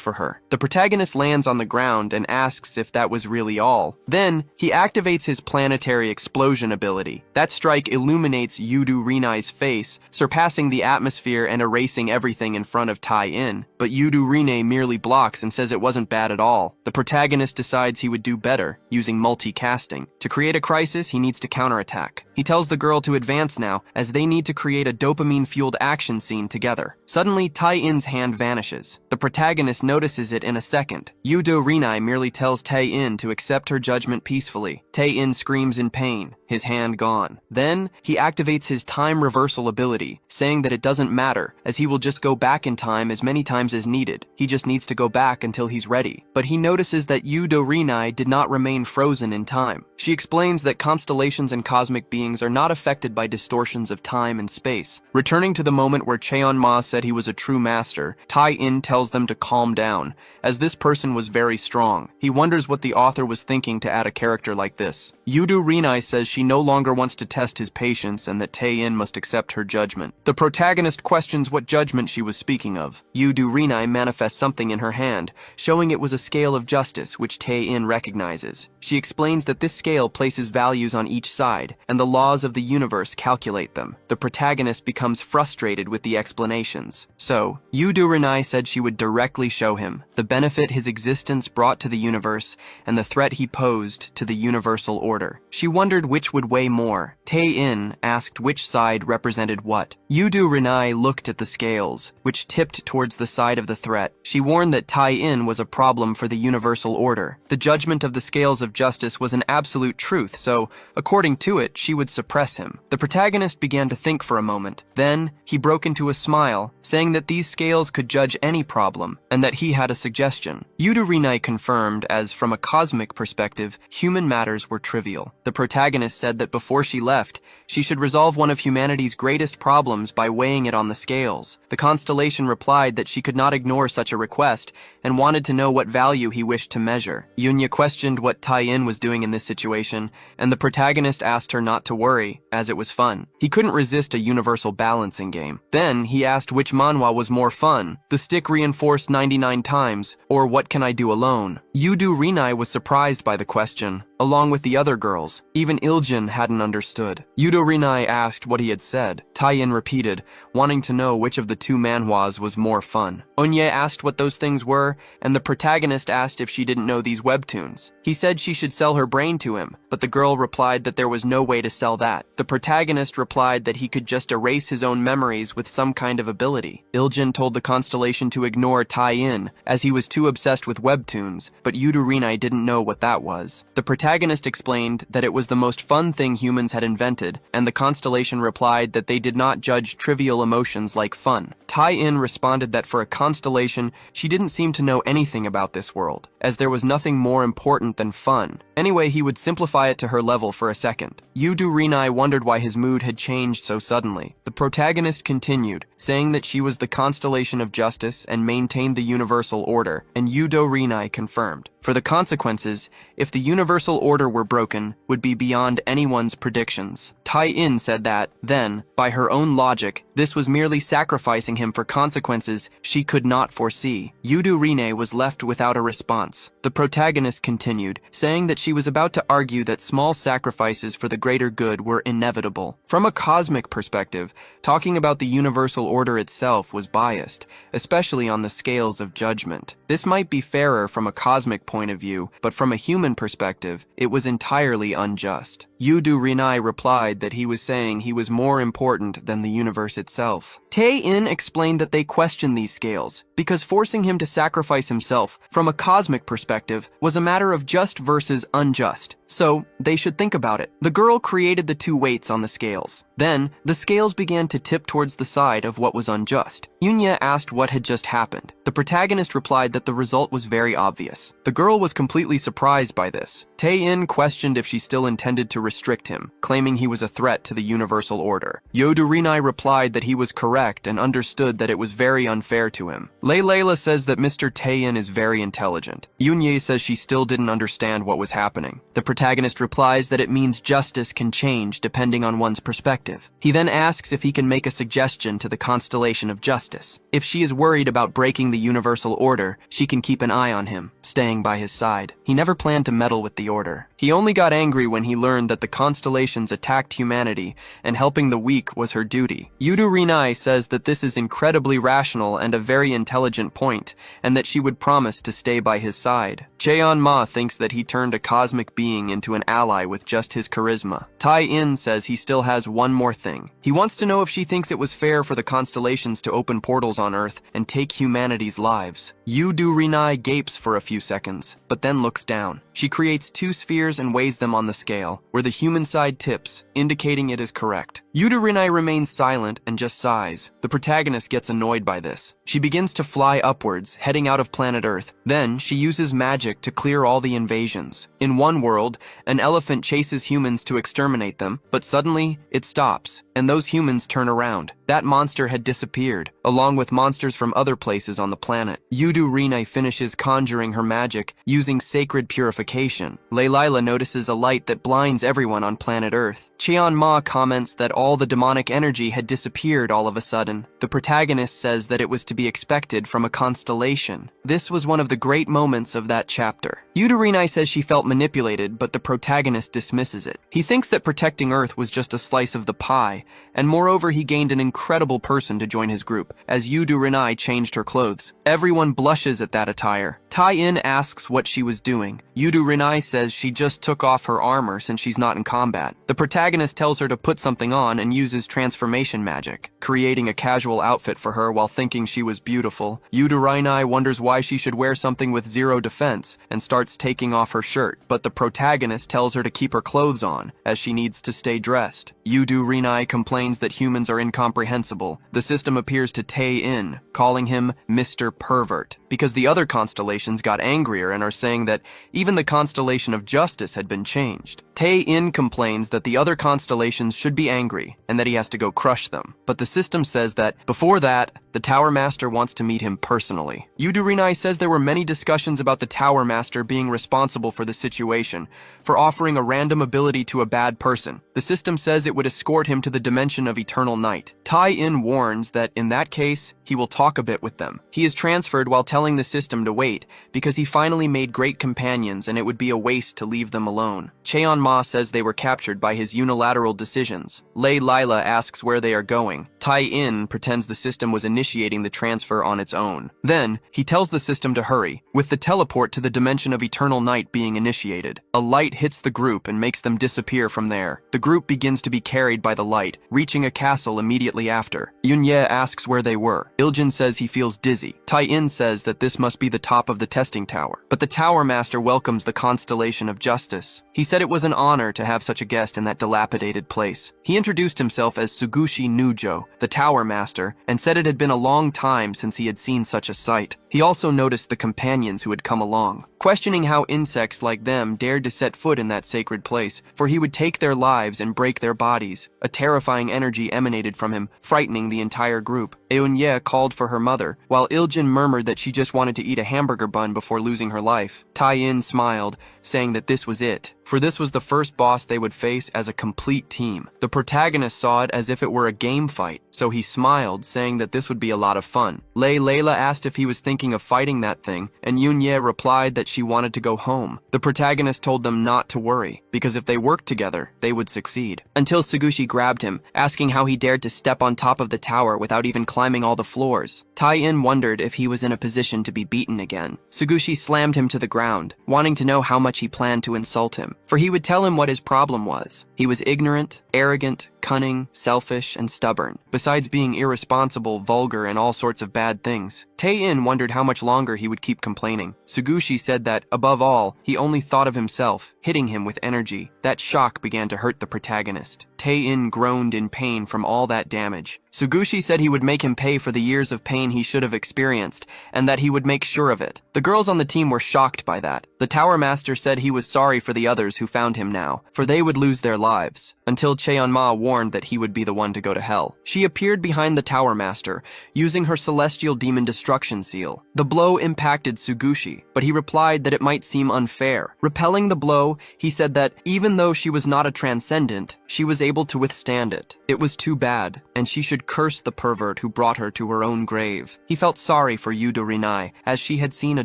for her. The protagonist lands on the ground and asks if that was really all. Then, he activates his planetary explosion ability. That strike illuminates Yudo-Rinai's face, surpassing the atmosphere and erasing everything in front of Tae-in. But Yudo-Rinai merely blocks and says it wasn't bad at all. The protagonist decides he would do better, using multicasting. To create a crisis, he needs to counterattack. He tells the girl to advance now, as they need to create a dopamine-fueled action scene together. Suddenly, Tae-in's hand vanishes. The protagonist notices it in a second. Yudo-Rinai merely tells Tae-in to accept her judgment peacefully. Tae-in screams in pain, his hand gone. Then, he activates his time reversal ability, saying that it doesn't matter, as he will just go back in time as many times as needed. He just needs to go back until he's ready. But he notices that Yudo-Rinai did not remain frozen in time. She explains that constellations and cosmic beings are not affected by distortions of time and space. Returning to the moment where Cheon-ma said he was a true master, Tae-in tells them to calm down, as this person was very strong. He wonders what the author was thinking to add a character like this. Yudo-Rinai says she no longer wants to test his patience and that Tae-in must accept her judgment. The protagonist questions what judgment she was speaking of. Yudo-Rinai manifests something in her hand, showing it was a scale of justice, which Tae-in recognizes. She explains that this scale places values on each side, and the laws of the universe calculate them. The protagonist becomes frustrated with the explanations. So, Yudo-Rinai said she would directly show him the benefit his existence brought to the universe and the threat he posed to the universal order. She wondered which would weigh more. Tae-in asked which side represented what. Yudo-Rinai looked at the scales, which tipped towards the side of the threat. She warned that Tae-in was a problem for the universal order. The judgment of the scales of justice was an absolute truth, so, according to it, she would suppress him. The protagonist began to think for a moment. Then, he broke into a smile, saying that these scales could judge any problem, and that he had a suggestion. Yudo-Rinai confirmed, as from a cosmic perspective, human matters were trivial. The protagonist said that before she left, she should resolve one of humanity's greatest problems by weighing it on the scales. The constellation replied that she could not ignore such a request, and wanted to know what value he wished to measure. Yunya questioned what Tae-in was doing in this situation, and the protagonist asked her not to worry, as it was fun. He couldn't resist a universal balancing game. Then, he asked which manhwa was more fun, the stick reinforced 99 times, or what can I do alone? Yudo-Rinai was surprised by the question, along with the other girls. Even Il-jin hadn't understood. Yudo-Rinai asked what he had said. Tae-in repeated, wanting to know which of the 2 manhwas was more fun. Eun-ye asked what those things were, and the protagonist asked if she didn't know these webtoons. He said she should sell her brain to him, but the girl replied that there was no way to sell that. The protagonist replied that he could just erase his own memories with some kind of ability. Il-jin told the constellation to ignore Tae-in, as he was too obsessed with webtoons, but Yudo-Rinai didn't know what that was. The protagonist protagonist explained that it was the most fun thing humans had invented, and the constellation replied that they did not judge trivial emotions like fun. Tai-in responded that for a constellation, she didn't seem to know anything about this world, as there was nothing more important than fun. Anyway, he would simplify it to her level for a second. Yudu Rinai wondered why his mood had changed so suddenly. The protagonist continued, saying that she was the constellation of justice and maintained the universal order, and Yudo Rinai confirmed. For the consequences, if the universal order were broken, would be beyond anyone's predictions. Tai-in said that, then, by her own logic, this was merely sacrificing him for consequences she could not foresee. Yudu Rinai was left without a response. The protagonist continued, saying that she was about to argue that small sacrifices for the greater good were inevitable. From a cosmic perspective, talking about the universal order itself was biased, especially on the scales of judgment. This might be fairer from a cosmic point of view, but from a human perspective, it was entirely unjust. Yudu Rinai replied that he was saying he was more important than the universe itself. Tae-in explained that they questioned these scales, because forcing him to sacrifice himself, from a cosmic perspective, was a matter of just versus unjust. So, they should think about it. The girl created the two weights on the scales. Then, the scales began to tip towards the side of what was unjust. Yunya asked what had just happened. The protagonist replied that the result was very obvious. The girl was completely surprised by this. Tae-in questioned if she still intended to restrict him, claiming he was a threat to the universal order. Yudu Rinai replied that he was correct and understood that it was very unfair to him. Layla says that Mr. Tae-in is very intelligent. Yunya says she still didn't understand what was happening. The protagonist replies that it means justice can change depending on one's perspective. He then asks if he can make a suggestion to the constellation of justice. If she is worried about breaking the universal order, she can keep an eye on him, staying by his side. He never planned to meddle with the order. He only got angry when he learned that the constellations attacked humanity, and helping the weak was her duty. Yudu Rinai says that this is incredibly rational and a very intelligent point, and that she would promise to stay by his side. Cheon-ma thinks that he turned a cosmic being into an ally with just his charisma. Tai-in says he still has one more thing. He wants to know if she thinks it was fair for the constellations to open portals on Earth and take humanity's lives. Yudu Rinai gapes for a few seconds, but then looks down. She creates two spheres and weighs them on the scale, where the human side tips, indicating it is correct. Yudu Rinai remains silent and just sighs. The protagonist gets annoyed by this. She begins to fly upwards, heading out of planet Earth. Then, she uses magic to clear all the invasions. In one world, an elephant chases humans to exterminate them, but suddenly, it stops, and those humans turn around. That monster had disappeared, along with monsters from other places on the planet. Yudu Rinai finishes conjuring her magic, using sacred purification. Layla notices a light that blinds everyone on planet Earth. Cheon-ma comments that all the demonic energy had disappeared all of a sudden. The protagonist says that it was to be expected from a constellation. This was one of the great moments of that chapter. Yudu Rinai says she felt manipulated, but the protagonist dismisses it. He thinks that protecting Earth was just a slice of the pie, and moreover he gained an incredible person to join his group, as Yudu Rinai changed her clothes. Everyone blushes at that attire. Tai-in asks what she was doing. Yudu Rinai says she just took off her armor since she's not in combat. The protagonist tells her to put something on and uses transformation magic, creating a casual outfit for her while thinking she was beautiful. Yudu Rinai wonders why she should wear something with zero defense and starts taking off her shirt, but the protagonist tells her to keep her clothes on, as she needs to stay dressed. Yudu Rinai complains that humans are incomprehensible. The system appears to Tai-in, calling him Mr. Pervert, because the other constellations got angrier and are saying that even the constellation of justice had been changed. Tai-in complains that the other constellations should be angry and that he has to go crush them. But the system says that, before that, the Tower Master wants to meet him personally. Yudu Rinai says there were many discussions about the Tower Master being responsible for the situation, for offering a random ability to a bad person. The system says it would escort him to the dimension of eternal night. Tai-in warns that, in that case, he will talk a bit with them. He is transferred while telling the system to wait, because he finally made great companions and it would be a waste to leave them alone. Cheon-ma says they were captured by his unilateral decisions. Layla asks where they are going. Tai-in pretends the system was initiating the transfer on its own. Then, he tells the system to hurry, with the teleport to the dimension of eternal night being initiated. A light hits the group and makes them disappear from there. The group begins to be carried by the light, reaching a castle immediately after. Yunye asks where they were. Iljin says he feels dizzy. Tai-in says that this must be the top of the testing tower. But the Tower Master welcomes the constellation of justice. He said it was an honor to have such a guest in that dilapidated place. He introduced himself as Tsugushi Nujo, the Tower Master, and said it had been a long time since he had seen such a sight. He also noticed the companions who had come along, questioning how insects like them dared to set foot in that sacred place, for he would take their lives and break their bodies. A terrifying energy emanated from him, frightening the entire group. Eunye called for her mother, while Iljin murmured that she just wanted to eat a hamburger bun before losing her life. Tai-in smiled, saying that this was it, for this was the first boss they would face as a complete team. The protagonist saw it as if it were a game fight, so he smiled, saying that this would be a lot of fun. Layla asked if he was thinking of fighting that thing, and Yunye replied that she wanted to go home. The protagonist told them not to worry, because if they worked together, they would succeed. Until Tsugushi grabbed him, asking how he dared to step on top of the tower without even climbing all the floors. Tai-in wondered if he was in a position to be beaten again. Tsugushi slammed him to the ground, wanting to know how much he planned to insult him, for he would tell him what his problem was. He was ignorant, arrogant, cunning, selfish, and stubborn, besides being irresponsible, vulgar, and all sorts of bad things. Tai-in wondered how much longer he would keep complaining. Tsugushi said that, above all, he only thought of himself, hitting him with energy. That shock began to hurt the protagonist. Tai-in groaned in pain from all that damage. Tsugushi said he would make him pay for the years of pain he should have experienced, and that he would make sure of it. The girls on the team were shocked by that. The Tower Master said he was sorry for the others who found him now, for they would lose their lives, until Cheonma warned that he would be the one to go to hell. She appeared behind the Tower Master, using her Celestial Demon Destruction Seal. The blow impacted Tsugushi, but he replied that it might seem unfair. Repelling the blow, he said that, even though she was not a transcendent, she was able to withstand it. It was too bad, and she should curse the pervert who brought her to her own grave. He felt sorry for Yudo Rinai, as she had seen a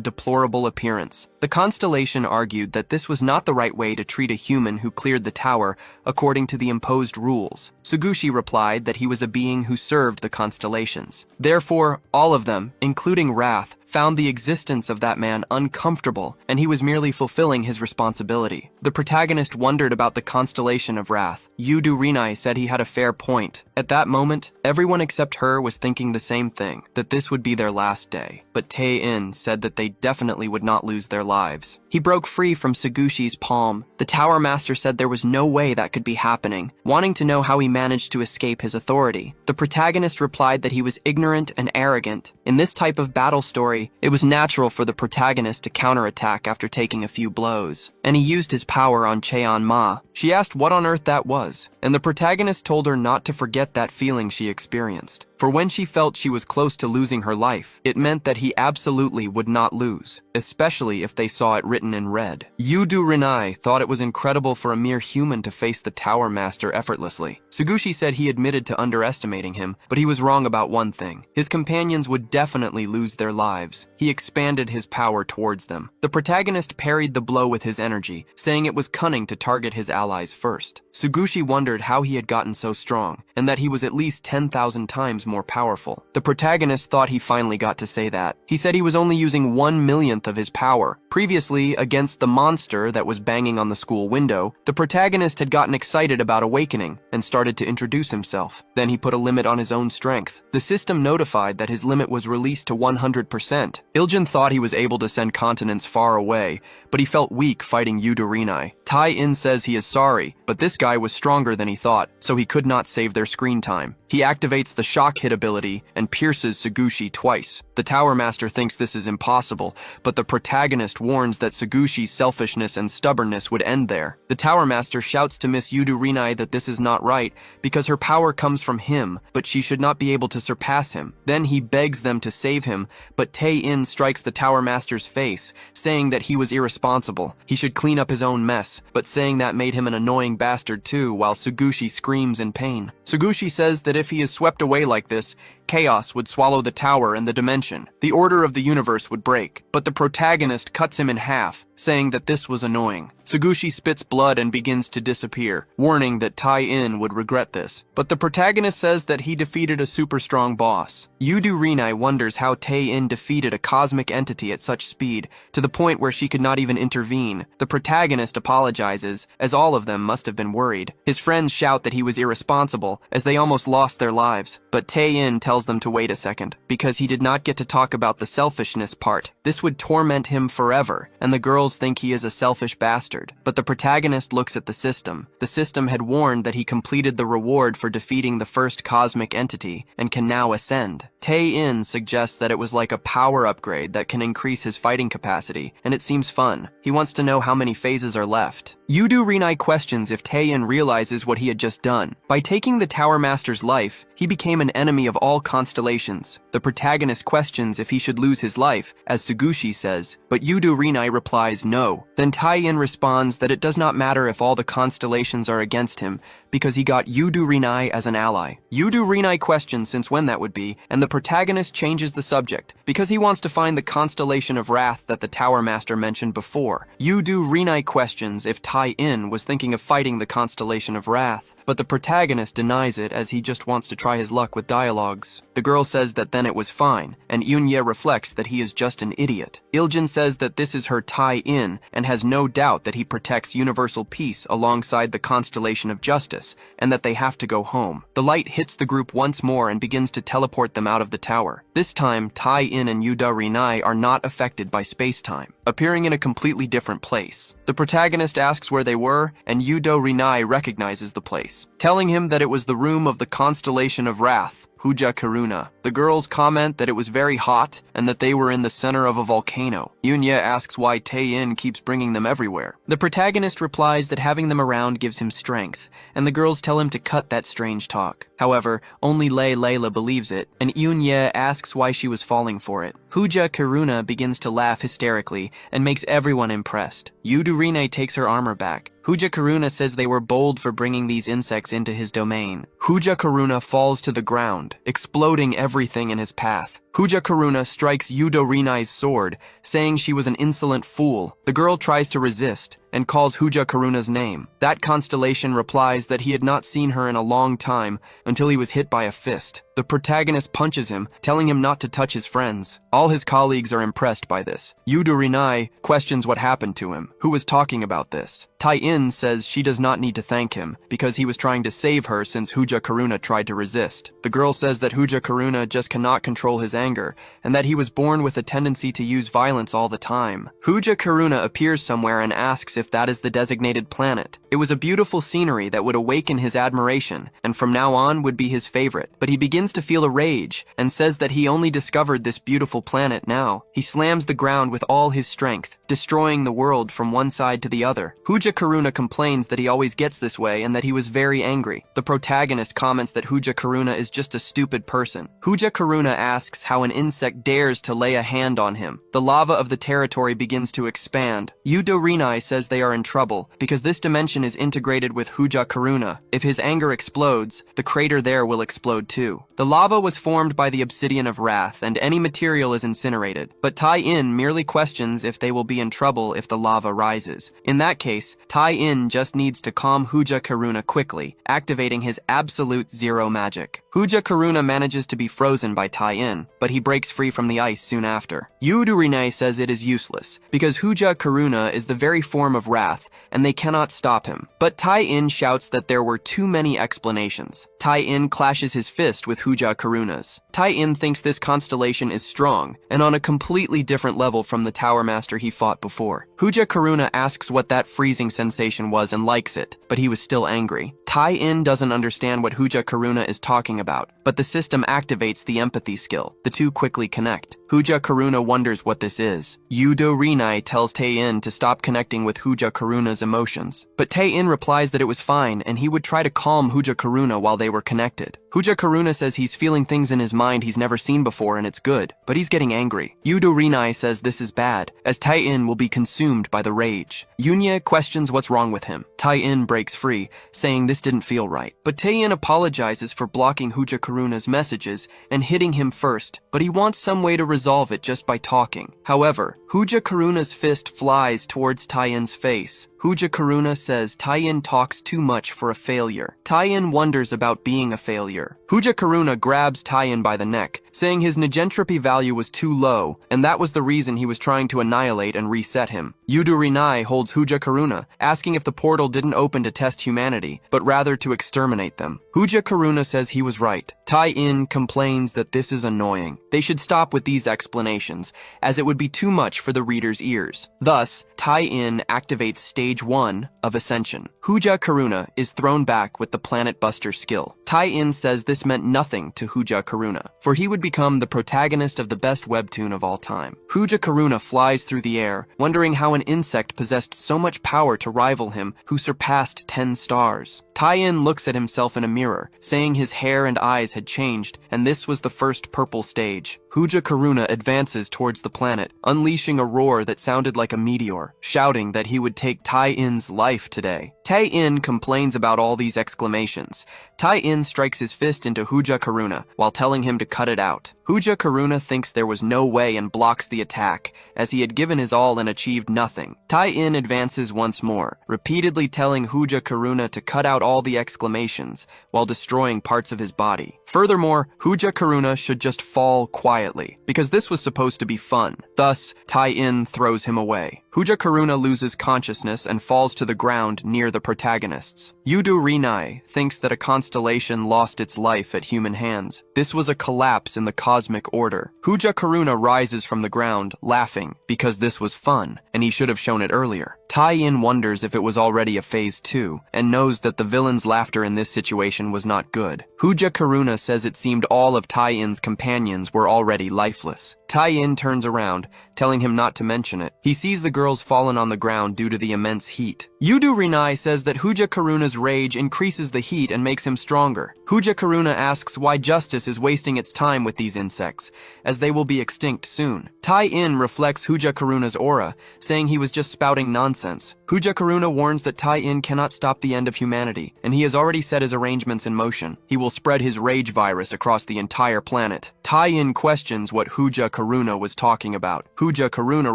deplorable appearance. The constellation argued that this was not the right way to treat a human who cleared the tower according to the imposed rules. Tsugushi replied that he was a being who served the constellations. Therefore, all of them, including Wrath, found the existence of that man uncomfortable, and he was merely fulfilling his responsibility. The protagonist wondered about the constellation of Wrath. Yudo Rinai said he had a fair point. At that moment, everyone except her was thinking the same thing, that this would be their last day. But Tai-in said that they definitely would not lose their lives. He broke free from Tsugushi's palm. The Tower Master said there was no way that could be happening, wanting to know how he managed to escape his authority. The protagonist replied that he was ignorant and arrogant. In this type of battle story, it was natural for the protagonist to counterattack after taking a few blows, and he used his power on Cheonma. She asked what on earth that was, and the protagonist told her not to forget that feeling she experienced. For when she felt she was close to losing her life, it meant that he absolutely would not lose, especially if they saw it written in red. Yudo Rinai thought it was incredible for a mere human to face the Tower Master effortlessly. Tsugushi said he admitted to underestimating him, but he was wrong about one thing. His companions would definitely lose their lives. He expanded his power towards them. The protagonist parried the blow with his energy, saying it was cunning to target his allies first. Tsugushi wondered how he had gotten so strong, and that he was at least 10,000 times more powerful. The protagonist thought he finally got to say that. He said he was only using 1/1,000,000th of his power. Previously, against the monster that was banging on the school window, the protagonist had gotten excited about awakening and started to introduce himself. Then he put a limit on his own strength. The system notified that his limit was released to 100%. Iljin thought he was able to send continents far away, but he felt weak fighting Yudo Rinai. Tai-in says he is sorry, but this guy was stronger than he thought, so he could not save their screen time. He activates the shock hit ability and pierces Tsugushi twice. The Tower Master thinks this is impossible, but the protagonist warns that Tsugushi's selfishness and stubbornness would end there. The Tower Master shouts to Miss Yudo Rinai that this is not right, because her power comes from him, but she should not be able to surpass him. Then he begs them to save him, but Tai-in strikes the Tower Master's face, saying that he was irresponsible. He should clean up his own mess, but saying that made him an annoying bastard too, while Tsugushi screams in pain. Tsugushi says that if he is swept away like this, Chaos would swallow the tower and the dimension. The order of the universe would break. But the protagonist cuts him in half, saying that this was annoying. Sugushi spits blood and begins to disappear, warning that Tai-in would regret this. But the protagonist says that he defeated a super strong boss. Yudu Rinai wonders how Tai-in defeated a cosmic entity at such speed, to the point where she could not even intervene. The protagonist apologizes, as all of them must have been worried. His friends shout that he was irresponsible, as they almost lost their lives. But Tai-in tells them to wait a second, because he did not get to talk about the selfishness part. This would torment him forever, and the girls think he is a selfish bastard. But the protagonist looks at the system. The system had warned that he completed the reward for defeating the first cosmic entity, and can now ascend. Tai-in suggests that it was like a power upgrade that can increase his fighting capacity, and it seems fun. He wants to know how many phases are left. Yudu Rinai questions if Tai-in realizes what he had just done. By taking the Tower Master's life, he became an enemy of all constellations. The protagonist questions if he should lose his life, as Sugushi says, but Yudu Rinai replies no. Then Tai-in responds that it does not matter if all the constellations are against him, because he got Yudu Rinai as an ally. Yudu Rinai questions since when that would be, and the protagonist changes the subject, because he wants to find the constellation of wrath that the Tower Master mentioned before. Yudu Rinai questions if Tai-in was thinking of fighting the constellation of wrath, but the protagonist denies it as he just wants to try his luck with dialogues. The girl says that then it was fine, and Eunye reflects that he is just an idiot. Iljin says that this is her Tai-in, and has no doubt that he protects universal peace alongside the constellation of justice, and that they have to go home. The light hits the group once more and begins to teleport them out of the tower. This time, Tai-in and Yudu Rinai are not affected by space-time, appearing in a completely different place. The protagonist asks where they were, and Yudu Rinai recognizes the place, telling him that it was the room of the constellation of wrath, Huja Karuna. The girls comment that it was very hot and that they were in the center of a volcano. Eunye asks why Tai-in keeps bringing them everywhere. The protagonist replies that having them around gives him strength, and the girls tell him to cut that strange talk. However, only Layla believes it, and Eunye asks why she was falling for it. Huja Karuna begins to laugh hysterically and makes everyone impressed. Yudu Rinai takes her armor back. Huja Karuna says they were bold for bringing these insects into his domain. Huja Karuna falls to the ground, exploding everything in his path. Huja Karuna strikes Yudu Rinai's sword, saying she was an insolent fool. The girl tries to resist and calls Huja Karuna's name. That constellation replies that he had not seen her in a long time until he was hit by a fist. The protagonist punches him, telling him not to touch his friends. All his colleagues are impressed by this. Yudu Rinai questions what happened to him. Who was talking about this? Tai-in says she does not need to thank him, because he was trying to save her since Huja Karuna tried to resist. The girl says that Huja Karuna just cannot control his anger, and that he was born with a tendency to use violence all the time. Huja Karuna appears somewhere and asks if that is the designated planet. It was a beautiful scenery that would awaken his admiration, and from now on would be his favorite. But he begins to feel a rage, and says that he only discovered this beautiful planet now. He slams the ground with all his strength, destroying the world from one side to the other. Huja Karuna complains that he always gets this way and that he was very angry. The protagonist comments that Huja Karuna is just a stupid person. Huja Karuna asks how an insect dares to lay a hand on him. The lava of the territory begins to expand. Yudu Rinai says they are in trouble because this dimension is integrated with Huja Karuna. If his anger explodes, the crater there will explode too. The lava was formed by the obsidian of wrath, and any material is incinerated. But Tai-in merely questions if they will be in trouble if the lava rises. In that case, Tai-in just needs to calm Huja Karuna quickly, activating his absolute zero magic. Huja Karuna manages to be frozen by Tai-in, but he breaks free from the ice soon after. Yudu Rinai says it is useless, because Huja Karuna is the very form of wrath, and they cannot stop him. But Tai-in shouts that there were too many explanations. Tai-in clashes his fist with Huja Karuna's. Tai-in thinks this constellation is strong, and on a completely different level from the Tower Master he fought before. Huja Karuna asks what that freezing sensation was and likes it, but he was still angry. Tai-in doesn't understand what Huja Karuna is talking about, but the system activates the empathy skill. The two quickly connect. Hooja Karuna wonders what this is. Yudo Rinai tells Tae-in to stop connecting with Hooja Karuna's emotions. But Tae-in replies that it was fine and he would try to calm Hooja Karuna while they were connected. Hooja Karuna says he's feeling things in his mind he's never seen before and it's good, but he's getting angry. Yudo Rinai says this is bad, as Tae-in will be consumed by the rage. Yunya questions what's wrong with him. Tae-in breaks free, saying this didn't feel right. But Tae-in apologizes for blocking Hooja Karuna's messages and hitting him first, but he wants some way to resolve it just by talking. However, Hooja Karuna's fist flies towards Tae-in's face. Hooja Karuna says Tae-in talks too much for a failure. Tae-in wonders about being a failure. Hooja Karuna grabs Tae-in by the neck, saying his negentropy value was too low, and that was the reason he was trying to annihilate and reset him. Yudo Rinai holds Hooja Karuna, asking if the portal didn't open to test humanity, but rather to exterminate them. Hooja Karuna says he was right. Tae-in complains that this is annoying. They should stop with these explanations, as it would be too much for the reader's ears. Thus, Tae-in activates Stage 1 of Ascension. Hooja Karuna is thrown back with the Planet Buster skill. Tae-in says this meant nothing to Hooja Karuna, for he would become the protagonist of the best webtoon of all time. Hooja Karuna flies through the air, wondering how an insect possessed so much power to rival him, who surpassed 10 stars. Tae-in looks at himself in a mirror, saying his hair and eyes had changed, and this was the first purple stage. Hooja Karuna advances towards the planet, unleashing a roar that sounded like a meteor, shouting that he would take Tae-in's life today. Tae-in complains about all these exclamations. Tae-in strikes his fist into Hooja Karuna, while telling him to cut it out. Hooja Karuna thinks there was no way and blocks the attack, as he had given his all and achieved nothing. Tae-in advances once more, repeatedly telling Hooja Karuna to cut out all the exclamations, while destroying parts of his body. Furthermore, Hooja Karuna should just fall quietly, because this was supposed to be fun. Thus, Tae-in throws him away. Hooja Karuna loses consciousness and falls to the ground near the protagonists. Yudo Rinai thinks that a constellation lost its life at human hands. This was a collapse in the cosmic order. Hooja Karuna rises from the ground, laughing, because this was fun, and he should have shown it earlier. Tae-in wonders if it was already a phase 2, and knows that the villain's laughter in this situation was not good. Hooja Karuna says it seemed all of Tae-in's companions were already lifeless. Tae-in turns around, telling him not to mention it. He sees the girls fallen on the ground due to the immense heat. Yudo Rinai says that Hooja Karuna's rage increases the heat and makes him stronger. Hooja Karuna asks why justice is wasting its time with these insects, as they will be extinct soon. Tae-in reflects Hooja Karuna's aura, saying he was just spouting nonsense. Hooja Karuna warns that Tae-in cannot stop the end of humanity, and he has already set his arrangements in motion. He will spread his rage virus across the entire planet. Tae-in questions what Hooja Karuna was talking about. Hooja Karuna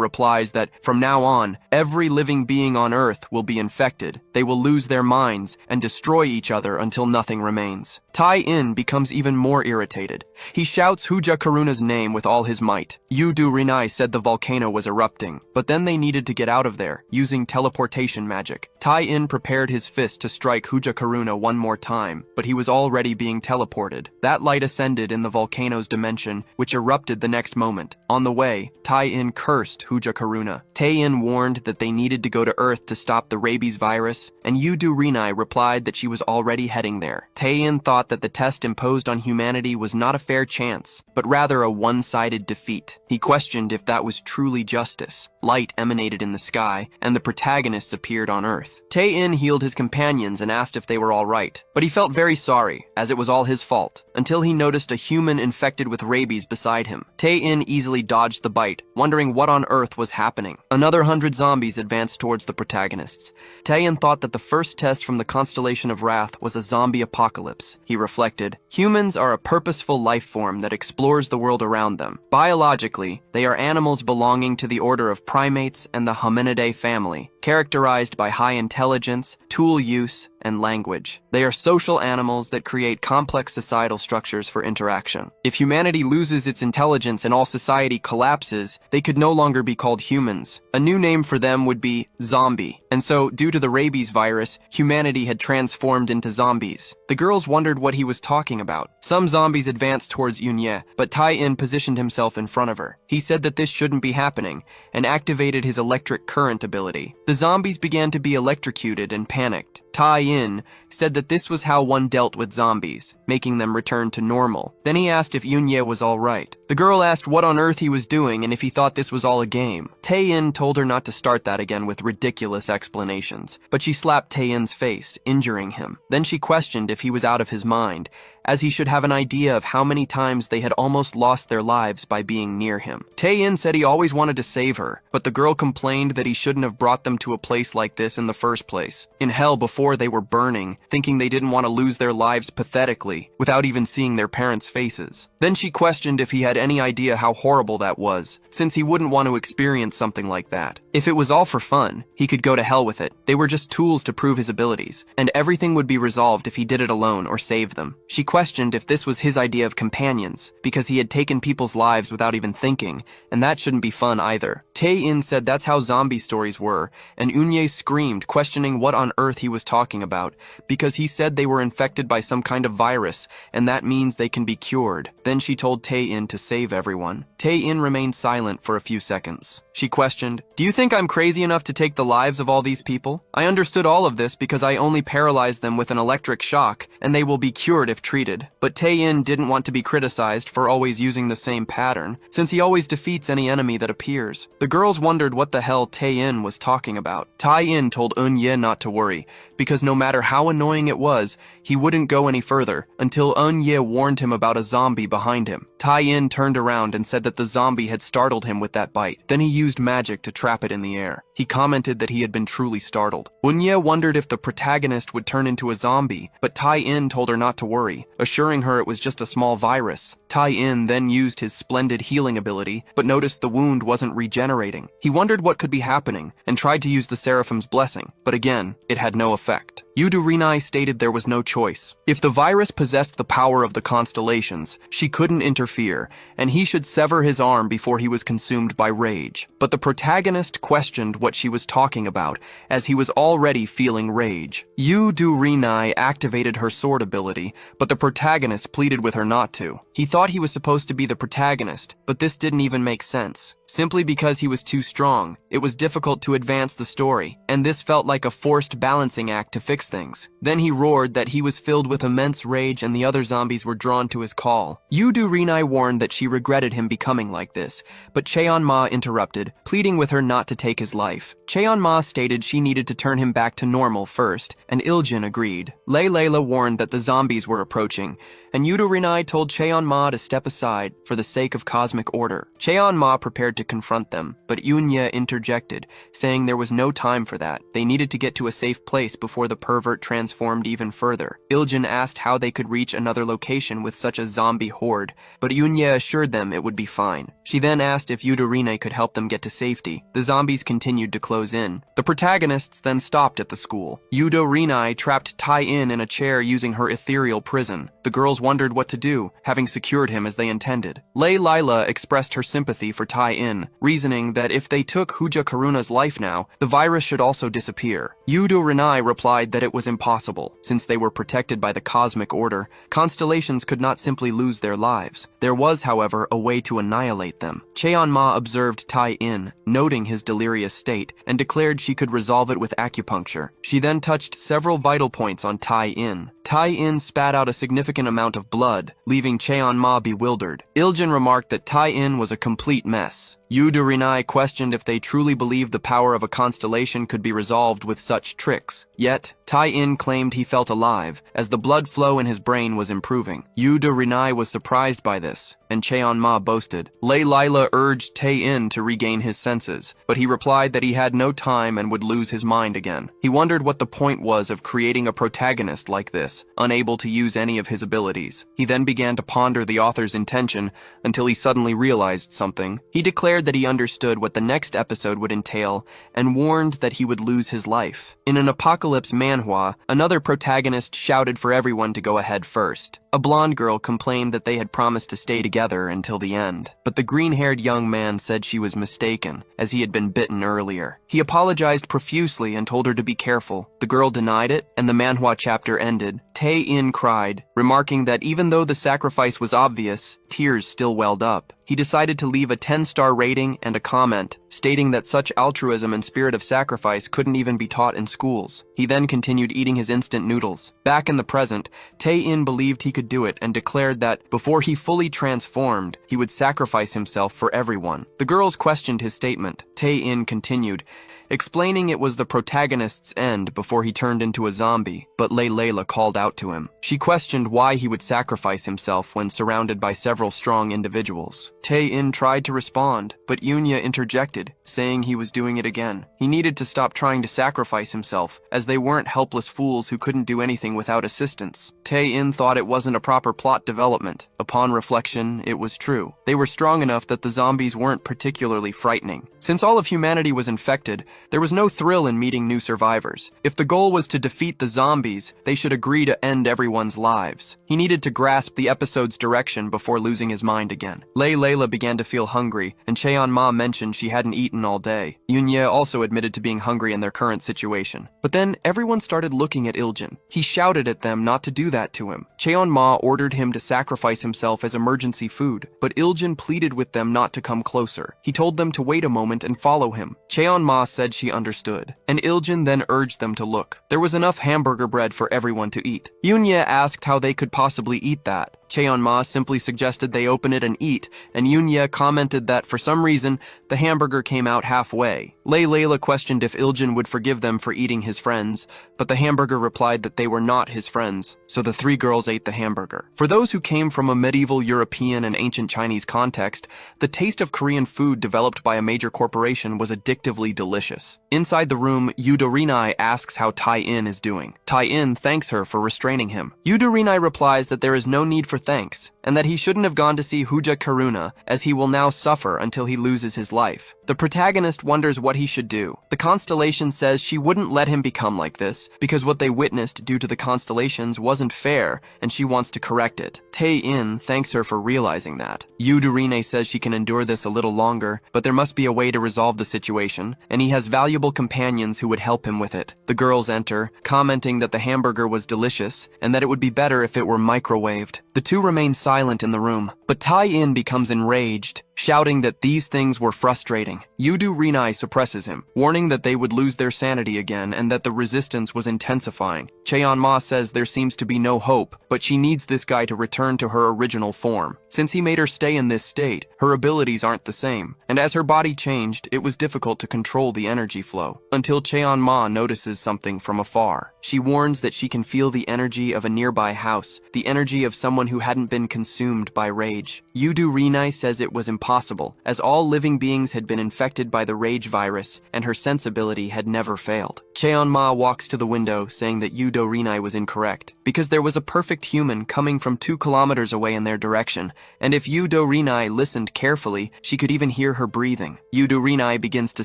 replies that, from now on, every living being on Earth will be infected. They will lose their minds and destroy each other until nothing remains. Tae-in becomes even more irritated. He shouts Hooja Karuna's name with all his might. Yudo Rinai said the volcano was erupting, but then they needed to get out of there, using teleportation magic. Tae-in prepared his fist to strike Hooja Karuna one more time, but he was already being teleported. That light ascended in the volcano's dimension, which erupted the next moment. On the way, Tae-in cursed Hooja Karuna. Tae-in warned that they needed to go to Earth to stop the rabies virus, and Yudo Rinai replied that she was already heading there. Tae-in thought that the test imposed on humanity was not a fair chance, but rather a one-sided defeat. He questioned if that was truly justice. Light emanated in the sky, and the protagonists appeared on Earth. Tae-in healed his companions and asked if they were all right, but he felt very sorry, as it was all his fault, until he noticed a human infected with rabies beside him. Tae-in easily dodged the bite, wondering what on earth was happening. Another 100 zombies advanced towards the protagonists. Tae-in thought that the first test from the constellation of Wrath was a zombie apocalypse. He reflected, humans are a purposeful life form that explores the world around them. Biologically, they are animals belonging to the order of primates and the Hominidae family, characterized by high intelligence, tool use, and language. They are social animals that create complex societal structures for interaction. If humanity loses its intelligence and all society collapses, they could no longer be called humans. A new name for them would be zombie. And so, due to the rabies virus, humanity had transformed into zombies. The girls wondered what he was talking about. Some zombies advanced towards Yunye, but Tae-in positioned himself in front of her. He said that this shouldn't be happening, and activated his electric current ability. The zombies began to be electrocuted and panicked. Tae-in said that this was how one dealt with zombies, making them return to normal. Then he asked if Eun-ye was alright. The girl asked what on earth he was doing and if he thought this was all a game. Tae-in told her not to start that again with ridiculous explanations, but she slapped Tae-in's face, injuring him. Then she questioned if he was out of his mind, as he should have an idea of how many times they had almost lost their lives by being near him. Tae-in said he always wanted to save her, but the girl complained that he shouldn't have brought them to a place like this in the first place. In hell before they were burning, thinking they didn't want to lose their lives pathetically, without even seeing their parents' faces. Then she questioned if he had any idea how horrible that was, since he wouldn't want to experience something like that. If it was all for fun, he could go to hell with it. They were just tools to prove his abilities, and everything would be resolved if he did it alone or saved them. She questioned if this was his idea of companions, because he had taken people's lives without even thinking, and that shouldn't be fun either. Tae-in said that's how zombie stories were, and Eun-ye screamed, questioning what on earth he was talking about, because he said they were infected by some kind of virus, and that means they can be cured. Then she told Tae-in to save everyone. Tae-in remained silent for a few seconds. She questioned, "Do you think I'm crazy enough to take the lives of all these people? I understood all of this because I only paralyzed them with an electric shock, and they will be cured if treated." But Tae-in didn't want to be criticized for always using the same pattern, since he always defeats any enemy that appears. The girls wondered what the hell Tae-in was talking about. Tae-in told Eun-ye not to worry, because no matter how annoying it was, he wouldn't go any further until Eun-ye warned him about a zombie behind him. Tae-in turned around and said that the zombie had startled him with that bite. Then he used magic to trap it in the air. He commented that he had been truly startled. Eun-ye wondered if the protagonist would turn into a zombie, but Tae-in told her not to worry, assuring her it was just a small virus. Tae-in then used his splendid healing ability, but noticed the wound wasn't regenerating. He wondered what could be happening, and tried to use the Seraphim's blessing, but again, it had no effect. Yudo-Rinai stated there was no choice. If the virus possessed the power of the constellations, she couldn't interfere, and he should sever his arm before he was consumed by rage. But the protagonist questioned what she was talking about, as he was already feeling rage. Yudo-Rinai activated her sword ability, but the protagonist pleaded with her not to. He thought he was supposed to be the protagonist, but this didn't even make sense. Simply because he was too strong, it was difficult to advance the story, and this felt like a forced balancing act to fix things. Then he roared that he was filled with immense rage and the other zombies were drawn to his call. Yudo-Rinai warned that she regretted him becoming like this, but Cheon-ma interrupted, pleading with her not to take his life. Cheon-ma stated she needed to turn him back to normal first, and Iljin agreed. Layla warned that the zombies were approaching, and Yudo-Rinai told Cheon-ma to step aside for the sake of cosmic order. Cheon-ma prepared to confront them, but Eun-ye interjected, saying there was no time for that. They needed to get to a safe place before the pervert transformed even further. Iljin asked how they could reach another location with such a zombie horde, but Eun-ye assured them it would be fine. She then asked if Yudo-Rinai could help them get to safety. The zombies continued to close in. The protagonists then stopped at the school. Yudo-Rinai trapped Tae-in a chair using her ethereal prison. The girls wondered what to do, having secured him as they intended. Layla expressed her sympathy for Tae-in, reasoning that if they took Huja Karuna's life now, the virus should also disappear. Yudo-Rinai replied that it was impossible. Since they were protected by the cosmic order, constellations could not simply lose their lives. There was, however, a way to annihilate them. Cheon-ma observed Tae-in, noting his delirious state, and declared she could resolve it with acupuncture. She then touched several vital points on Tae-in. Tae-in spat out a significant amount of blood, leaving Cheon-ma bewildered. Iljin remarked that Tae-in was a complete mess. Yudo-Rinai questioned if they truly believed the power of a constellation could be resolved with such tricks. Yet, Tae-in claimed he felt alive, as the blood flow in his brain was improving. Yudo-Rinai was surprised by this, and Cheon-ma boasted. Layla urged Tae-in to regain his senses, but he replied that he had no time and would lose his mind again. He wondered what the point was of creating a protagonist like this, unable to use any of his abilities. He then began to ponder the author's intention until he suddenly realized something. He declared that he understood what the next episode would entail and warned that he would lose his life. In an apocalypse manhwa, another protagonist shouted for everyone to go ahead first. A blonde girl complained that they had promised to stay together until the end, but the green-haired young man said she was mistaken, as he had been bitten earlier. He apologized profusely and told her to be careful. The girl denied it, and the manhwa chapter ended. Tae-in cried, remarking that even though the sacrifice was obvious, tears still welled up. He decided to leave a 10-star rating and a comment, stating that such altruism and spirit of sacrifice couldn't even be taught in schools. He then continued eating his instant noodles. Back in the present, Tae-in believed he could do it and declared that, before he fully transformed, he would sacrifice himself for everyone. The girls questioned his statement. Tae-in continued, explaining it was the protagonist's end before he turned into a zombie, but Layla called out to him. She questioned why he would sacrifice himself when surrounded by several strong individuals. Tae-in tried to respond, but Yunya interjected, saying he was doing it again. He needed to stop trying to sacrifice himself, as they weren't helpless fools who couldn't do anything without assistance. Tae-in thought it wasn't a proper plot development. Upon reflection, it was true. They were strong enough that the zombies weren't particularly frightening. Since all of humanity was infected, there was no thrill in meeting new survivors. If the goal was to defeat the zombies, they should agree to end everyone's lives. He needed to grasp the episode's direction before losing his mind again. Layla began to feel hungry, and Cheon-ma mentioned she hadn't eaten all day. Yunya also admitted to being hungry in their current situation. But then everyone started looking at Iljin. He shouted at them not to do that to him. Cheon-ma ordered him to sacrifice himself as emergency food, but Iljin pleaded with them not to come closer. He told them to wait a moment and follow him. Cheon-ma said she understood, and Iljin then urged them to look. There was enough hamburger bread for everyone to eat. Yunya asked how they could possibly eat that. Cheon-ma simply suggested they open it and eat, and Yunya commented that for some reason, the hamburger came out halfway. Layla questioned if Iljin would forgive them for eating his friends, but the hamburger replied that they were not his friends, so the three girls ate the hamburger. For those who came from a medieval European and ancient Chinese context, the taste of Korean food developed by a major corporation was addictively delicious. Inside the room, Yudorinai asks how Tae-in is doing. Tae-in thanks her for restraining him. Yudorinai replies that there is no need for thanks, and that he shouldn't have gone to see Huja Karuna, as he will now suffer until he loses his life. The protagonist wonders what he should do. The constellation says she wouldn't let him become like this, because what they witnessed due to the constellations wasn't fair, and she wants to correct it. Tae-in thanks her for realizing that. Yudorine says she can endure this a little longer, but there must be a way to resolve the situation, and he has valuable companions who would help him with it. The girls enter, commenting that the hamburger was delicious, and that it would be better if it were microwaved. The two remain silent in the room, but Tae-in becomes enraged, shouting that these things were frustrating. Yudu Rinai suppresses him, warning that they would lose their sanity again and that the resistance was intensifying. Cheon-ma says there seems to be no hope, but she needs this guy to return to her original form. Since he made her stay in this state, her abilities aren't the same, and as her body changed, it was difficult to control the energy flow, until Cheon-ma notices something from afar. She warns that she can feel the energy of a nearby house, the energy of someone who hadn't been consumed by rage. Yudu Rinai says it was impossible, as all living beings had been infected by the rage virus, and her sensibility had never failed. Cheon-ma walks to the window, saying that Yudo Rinai was incorrect, because there was a perfect human coming from 2 kilometers away in their direction, and if Yudo Rinai listened carefully, she could even hear her breathing. Yudo Rinai begins to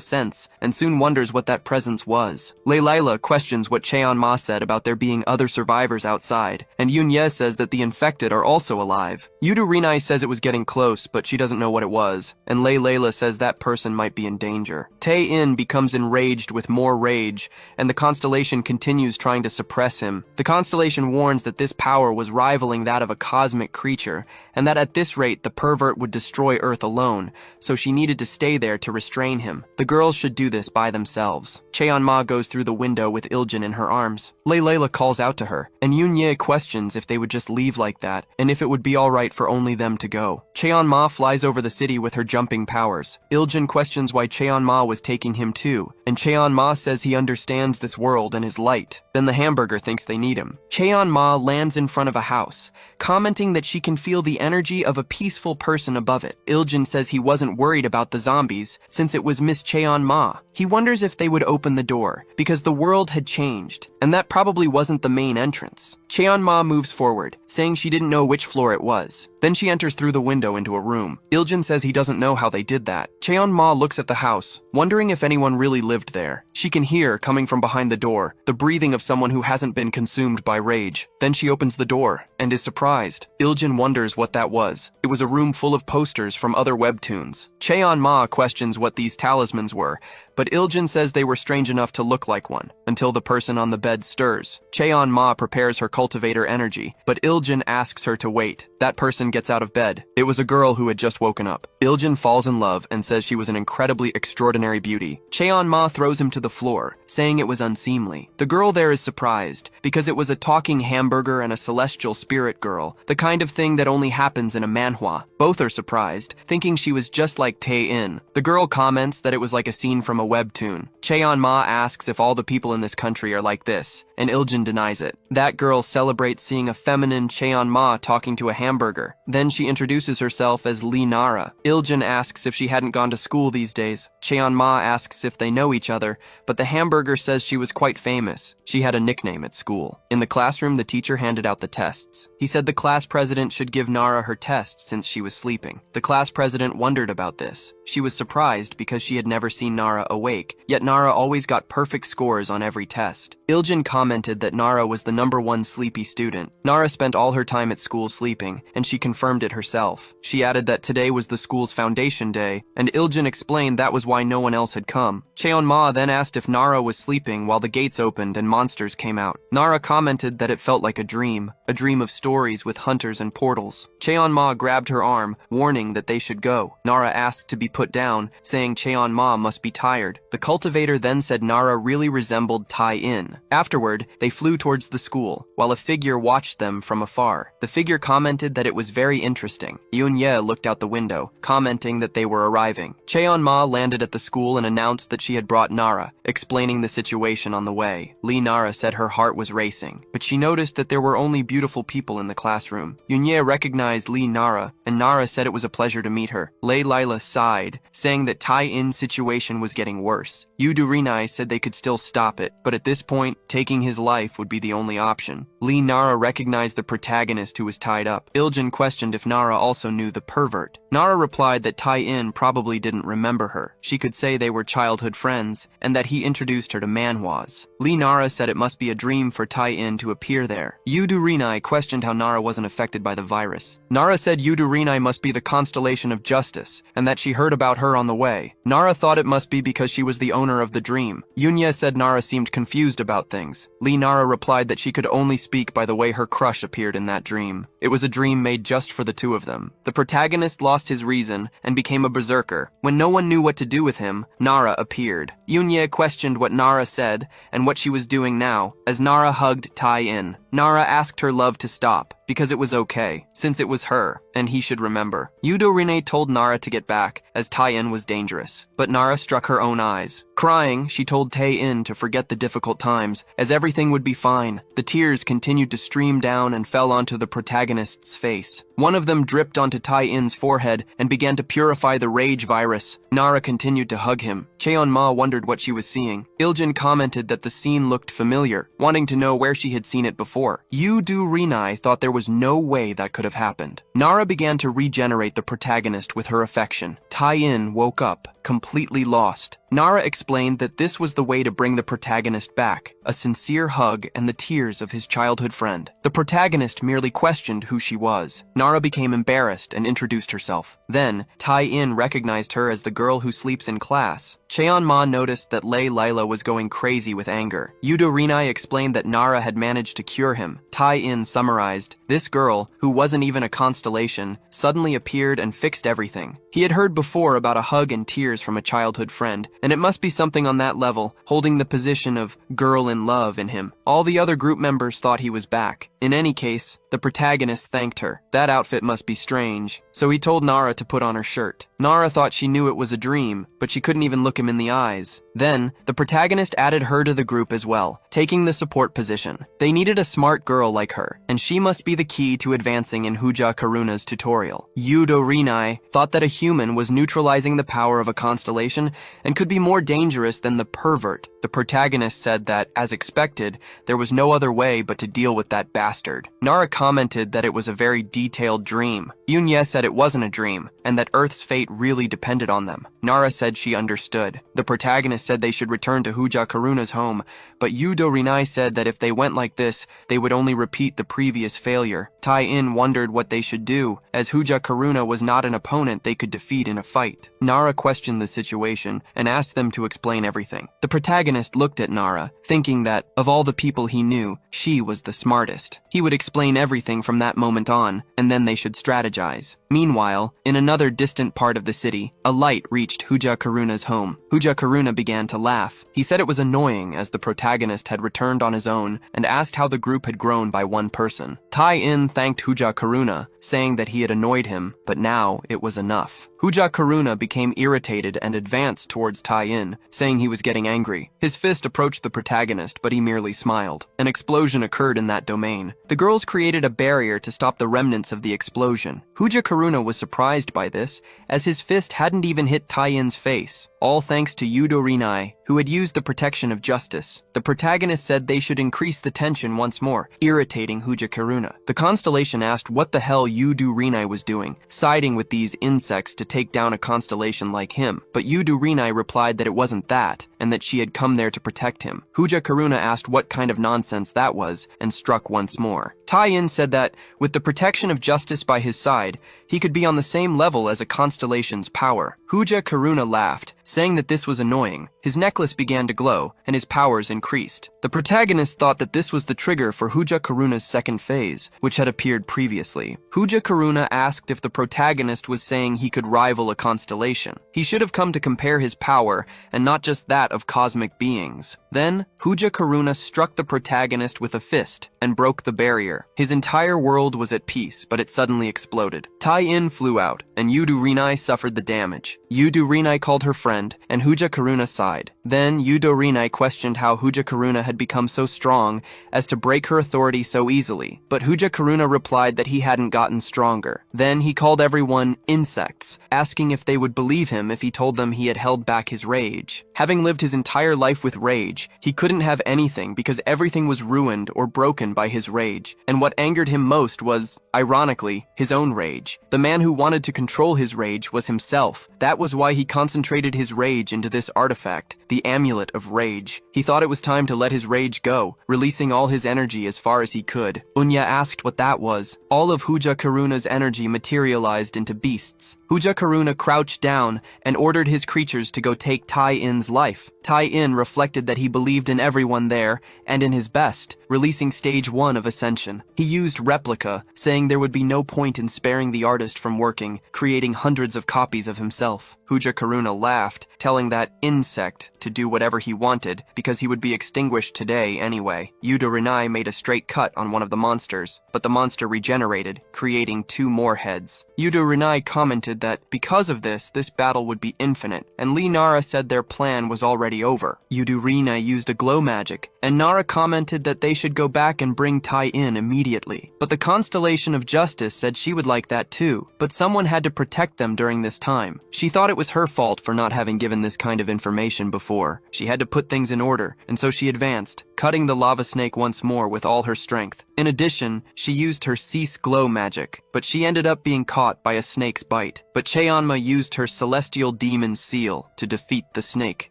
sense, and soon wonders what that presence was. Layla questions what Cheon-ma said about there being other survivors outside, and Yunya says that the infected are also alive. Yudo Rinai says it was getting close, but she doesn't know what it was, and Layla says that person might be in danger. Tae-in becomes enraged with more rage, and the constellation continues trying to suppress him. The constellation warns that this power was rivaling that of a cosmic creature, and that at this rate the pervert would destroy Earth alone, so she needed to stay there to restrain him. The girls should do this by themselves. Cheon-ma goes through the window with Iljin in her arms. Layla calls out to her, and Yunya questions if they would just leave like that, and if it would be alright for only them to go. Cheon-ma flies over the city with her jumping powers. Iljin questions why Cheon-ma was taking him too, and Cheon-ma says he understands this world and is light. Then the hamburger thinks they need him. Cheon-ma lands in front of a house, commenting that she can feel the energy of a peaceful person above it. Iljin says he wasn't worried about the zombies, since it was Miss Cheon-ma. He wonders if they would open the door, because the world had changed, and that probably wasn't the main entrance. Cheon-ma moves forward, saying she didn't know which floor it was. Then she enters through the window into a room. Iljin says he doesn't know how they did that. Cheon-ma looks at the house, wondering if anyone really lived there. She can hear, coming from behind the door, the breathing of someone who hasn't been consumed by rage. Then she opens the door, and is surprised. Iljin wonders what that was. It was a room full of posters from other webtoons. Cheon-ma questions what these talismans were, but Iljin says they were strange enough to look like one, until the person on the bed stirs. Cheon-ma prepares her cultivator energy, but Iljin asks her to wait. That person gets out of bed. It was a girl who had just woken up. Iljin falls in love and says she was an incredibly extraordinary beauty. Cheon-ma throws him to the floor, saying it was unseemly. The girl there is surprised, because it was a talking hamburger and a celestial spirit girl, the kind of thing that only happens in a manhwa. Both are surprised, thinking she was just like Tae-in. The girl comments that it was like a scene from a webtoon. Cheon-ma asks if all the people in this country are like this, and Iljin denies it. That girl celebrates seeing a feminine Cheon-ma talking to a hamburger. Then she introduces herself as Lee Nara. Iljin asks if she hadn't gone to school these days. Cheon-ma asks if they know each other, but the hamburger says she was quite famous. She had a nickname at school. In the classroom, the teacher handed out the tests. He said the class president should give Nara her test since she was sleeping. The class president wondered about this. She was surprised because she had never seen Nara awake, yet Nara always got perfect scores on every test. Iljin commented that Nara was the #1 sleepy student. Nara spent all her time at school sleeping, and she confirmed it herself. She added that today was the school's foundation day, and Iljin explained that was why no one else had come. Cheon-ma then asked if Nara was sleeping while the gates opened and monsters came out. Nara commented that it felt like a dream of stories with hunters and portals. Cheon-ma grabbed her arm, warning that they should go. Nara asked to be put down, saying Cheon-ma must be tired. The cultivator then said Nara really resembled Tae-in. Afterward, they flew towards the school, while a figure watched them from afar. The figure commented that it was very interesting. Yoon-ye looked out the window, commenting that they were arriving. Cheon-ma landed at the school and announced that she had brought Nara, explaining the situation on the way. Lee Nara said her heart was racing, but she noticed that there were only beautiful people in the classroom. Yoon-ye recognized Lee Nara, and Nara said it was a pleasure to meet her. Lei Lila sighed, saying that Tae-in's situation was getting worse. Yu Durinai said they could still stop it, but at this point, taking his life would be the only option. Lee Nara recognized the protagonist who was tied up. Iljin questioned if Nara also knew the pervert. Nara replied that Tae-in probably didn't remember her. She could say they were childhood friends, and that he introduced her to manhwas. Lee Nara said it must be a dream for Tae-in to appear there. Yu Durinai questioned how Nara wasn't affected by the virus. Nara said Yu Durinai must be the constellation of justice, and that she heard about her on the way. Nara thought it must be because she was the owner of the dream. Yoon-ye said Nara seemed confused about things. Lee Nara replied that she could only speak by the way her crush appeared in that dream. It was a dream made just for the two of them. The protagonist lost his reason and became a berserker. When no one knew what to do with him, Nara appeared. Yoon-ye questioned what Nara said and what she was doing now, as Nara hugged Tae-in. Nara asked her love to stop, because it was okay, since it was her, and he should remember. Yu Dorine told Nara to get back, as Tae-in was dangerous, but Nara struck her own eyes. Crying, she told Tae-in to forget the difficult times, as everything would be fine. The tears continued to stream down and fell onto the protagonist's face. One of them dripped onto Tae-in's forehead and began to purify the rage virus. Nara continued to hug him. Cheon-ma wondered what she was seeing. Iljin commented that the scene looked familiar, wanting to know where she had seen it before. Yu Du-rinai thought there was no way that could have happened. Nara began to regenerate the protagonist with her affection. Tae-in woke up, completely lost. Nara explained that this was the way to bring the protagonist back, a sincere hug and the tears of his childhood friend. The protagonist merely questioned who she was. Nara became embarrassed and introduced herself. Then, Tae-in recognized her as the girl who sleeps in class. Cheon-ma noticed that Lei Lila was going crazy with anger. Yu Do-rinai explained that Nara had managed to cure him. Tae-in summarized, this girl, who wasn't even a constellation, suddenly appeared and fixed everything. He had heard before about a hug and tears from a childhood friend, and it must be something on that level, holding the position of girl in love in him. All the other group members thought he was back. In any case, the protagonist thanked her. That outfit must be strange, so he told Nara to put on her shirt. Nara thought she knew it was a dream, but she couldn't even look him in the eyes. Then, the protagonist added her to the group as well, taking the support position. They needed a smart girl like her, and she must be the key to advancing in Huja Karuna's tutorial. Yu Do-rinai thought that a human was neutralizing the power of a constellation and could be more dangerous than the pervert. The protagonist said that, as expected, there was no other way but to deal with that bastard. Nara commented that it was a very detailed dream. Yoon-ye said it wasn't a dream, and that Earth's fate really depended on them. Nara said she understood. The protagonist said they should return to Huja Karuna's home, but Yu Do-rinai said that if they went like this, they would only repeat the previous failure. Tae-in wondered what they should do, as Huja Karuna was not an opponent they could defeat in a fight. Nara questioned the situation and asked them to explain everything. The protagonist looked at Nara, thinking that, of all the people he knew, she was the smartest. He would explain everything from that moment on, and then they should strategize. Meanwhile, in another distant part of the city, a light reached Huja Karuna's home. Huja Karuna began to laugh. He said it was annoying as the protagonist had returned on his own and asked how the group had grown by one person. Tai-in thanked Huja Karuna, saying that he had annoyed him, but now it was enough. Huja Karuna became irritated and advanced towards Tai-in, saying he was getting angry. His fist approached the protagonist, but he merely smiled. An explosion occurred in that domain. The girls created a barrier to stop the remnants of the explosion. Huja Karuna was surprised by this, as his fist hadn't even hit Tai-in's face, all thanks to Yudo Rinai, who had used the protection of justice. The protagonist said they should increase the tension once more, irritating Huja Karuna. The constellation asked what the hell Yudo Rinai was doing, siding with these insects to take down a constellation like him, but Yudo Rinai replied that it wasn't that, and that she had come there to protect him. Huja Karuna asked what kind of nonsense that was, and struck once more. Tai-in said that, with the protection of justice by his side, he could be on the same level as a constellation's power. Huja Karuna laughed, saying that this was annoying. His necklace began to glow, and his powers increased. The protagonist thought that this was the trigger for Huja Karuna's second phase, which had appeared previously. Huja Karuna asked if the protagonist was saying he could rival a constellation. He should have come to compare his power, and not just that of cosmic beings. Then, Huja Karuna struck the protagonist with a fist, and broke the barrier. His entire world was at peace, but it suddenly exploded. Tai-in flew out, and Yudo Rinai suffered the damage. Yudo Rinai called her friend, and Huja Karuna sighed. Then, Yudo Rinai questioned how Huja Karuna had become so strong as to break her authority so easily, but Huja Karuna replied that he hadn't gotten stronger. Then he called everyone insects, asking if they would believe him if he told them he had held back his rage. Having lived his entire life with rage, he couldn't have anything because everything was ruined or broken by his rage, and what angered him most was, ironically, his own rage. The man who wanted to control his rage was himself. That was why he concentrated his rage into this artifact, the Amulet of Rage. He thought it was time to let his rage go, releasing all his energy as far as he could. Unya asked what that was. All of Huja Karuna's energy materialized into beasts. Huja Karuna crouched down and ordered his creatures to go take Tai-in's life. Tai-in reflected that he believed in everyone there and in his best, releasing stage 1 of Ascension. He used Replica, saying there would be no point in sparing the artist from working, creating hundreds of copies of himself. Huja Karuna laughed, telling that insect to do whatever he wanted because he would be extinguished today anyway. Yudo Rinai made a straight cut on one of the monsters, but the monster regenerated, creating 2 more heads. Yudo Rinai commented that because of this battle would be infinite, and Lee Nara said their plan was already over. Yudo Rinai used a glow magic, and Nara commented that they should go back and bring Tai-in immediately. But the Constellation of Justice said she would like that too, but someone had to protect them during this time. She thought it was her fault for not having given this kind of information before. She had to put things in order, and so she advanced, cutting the lava snake once more with all her strength. In addition, she used her cease glow magic, but she ended up being caught by a snake's bite. But Cheonma used her celestial demon seal to defeat the snake.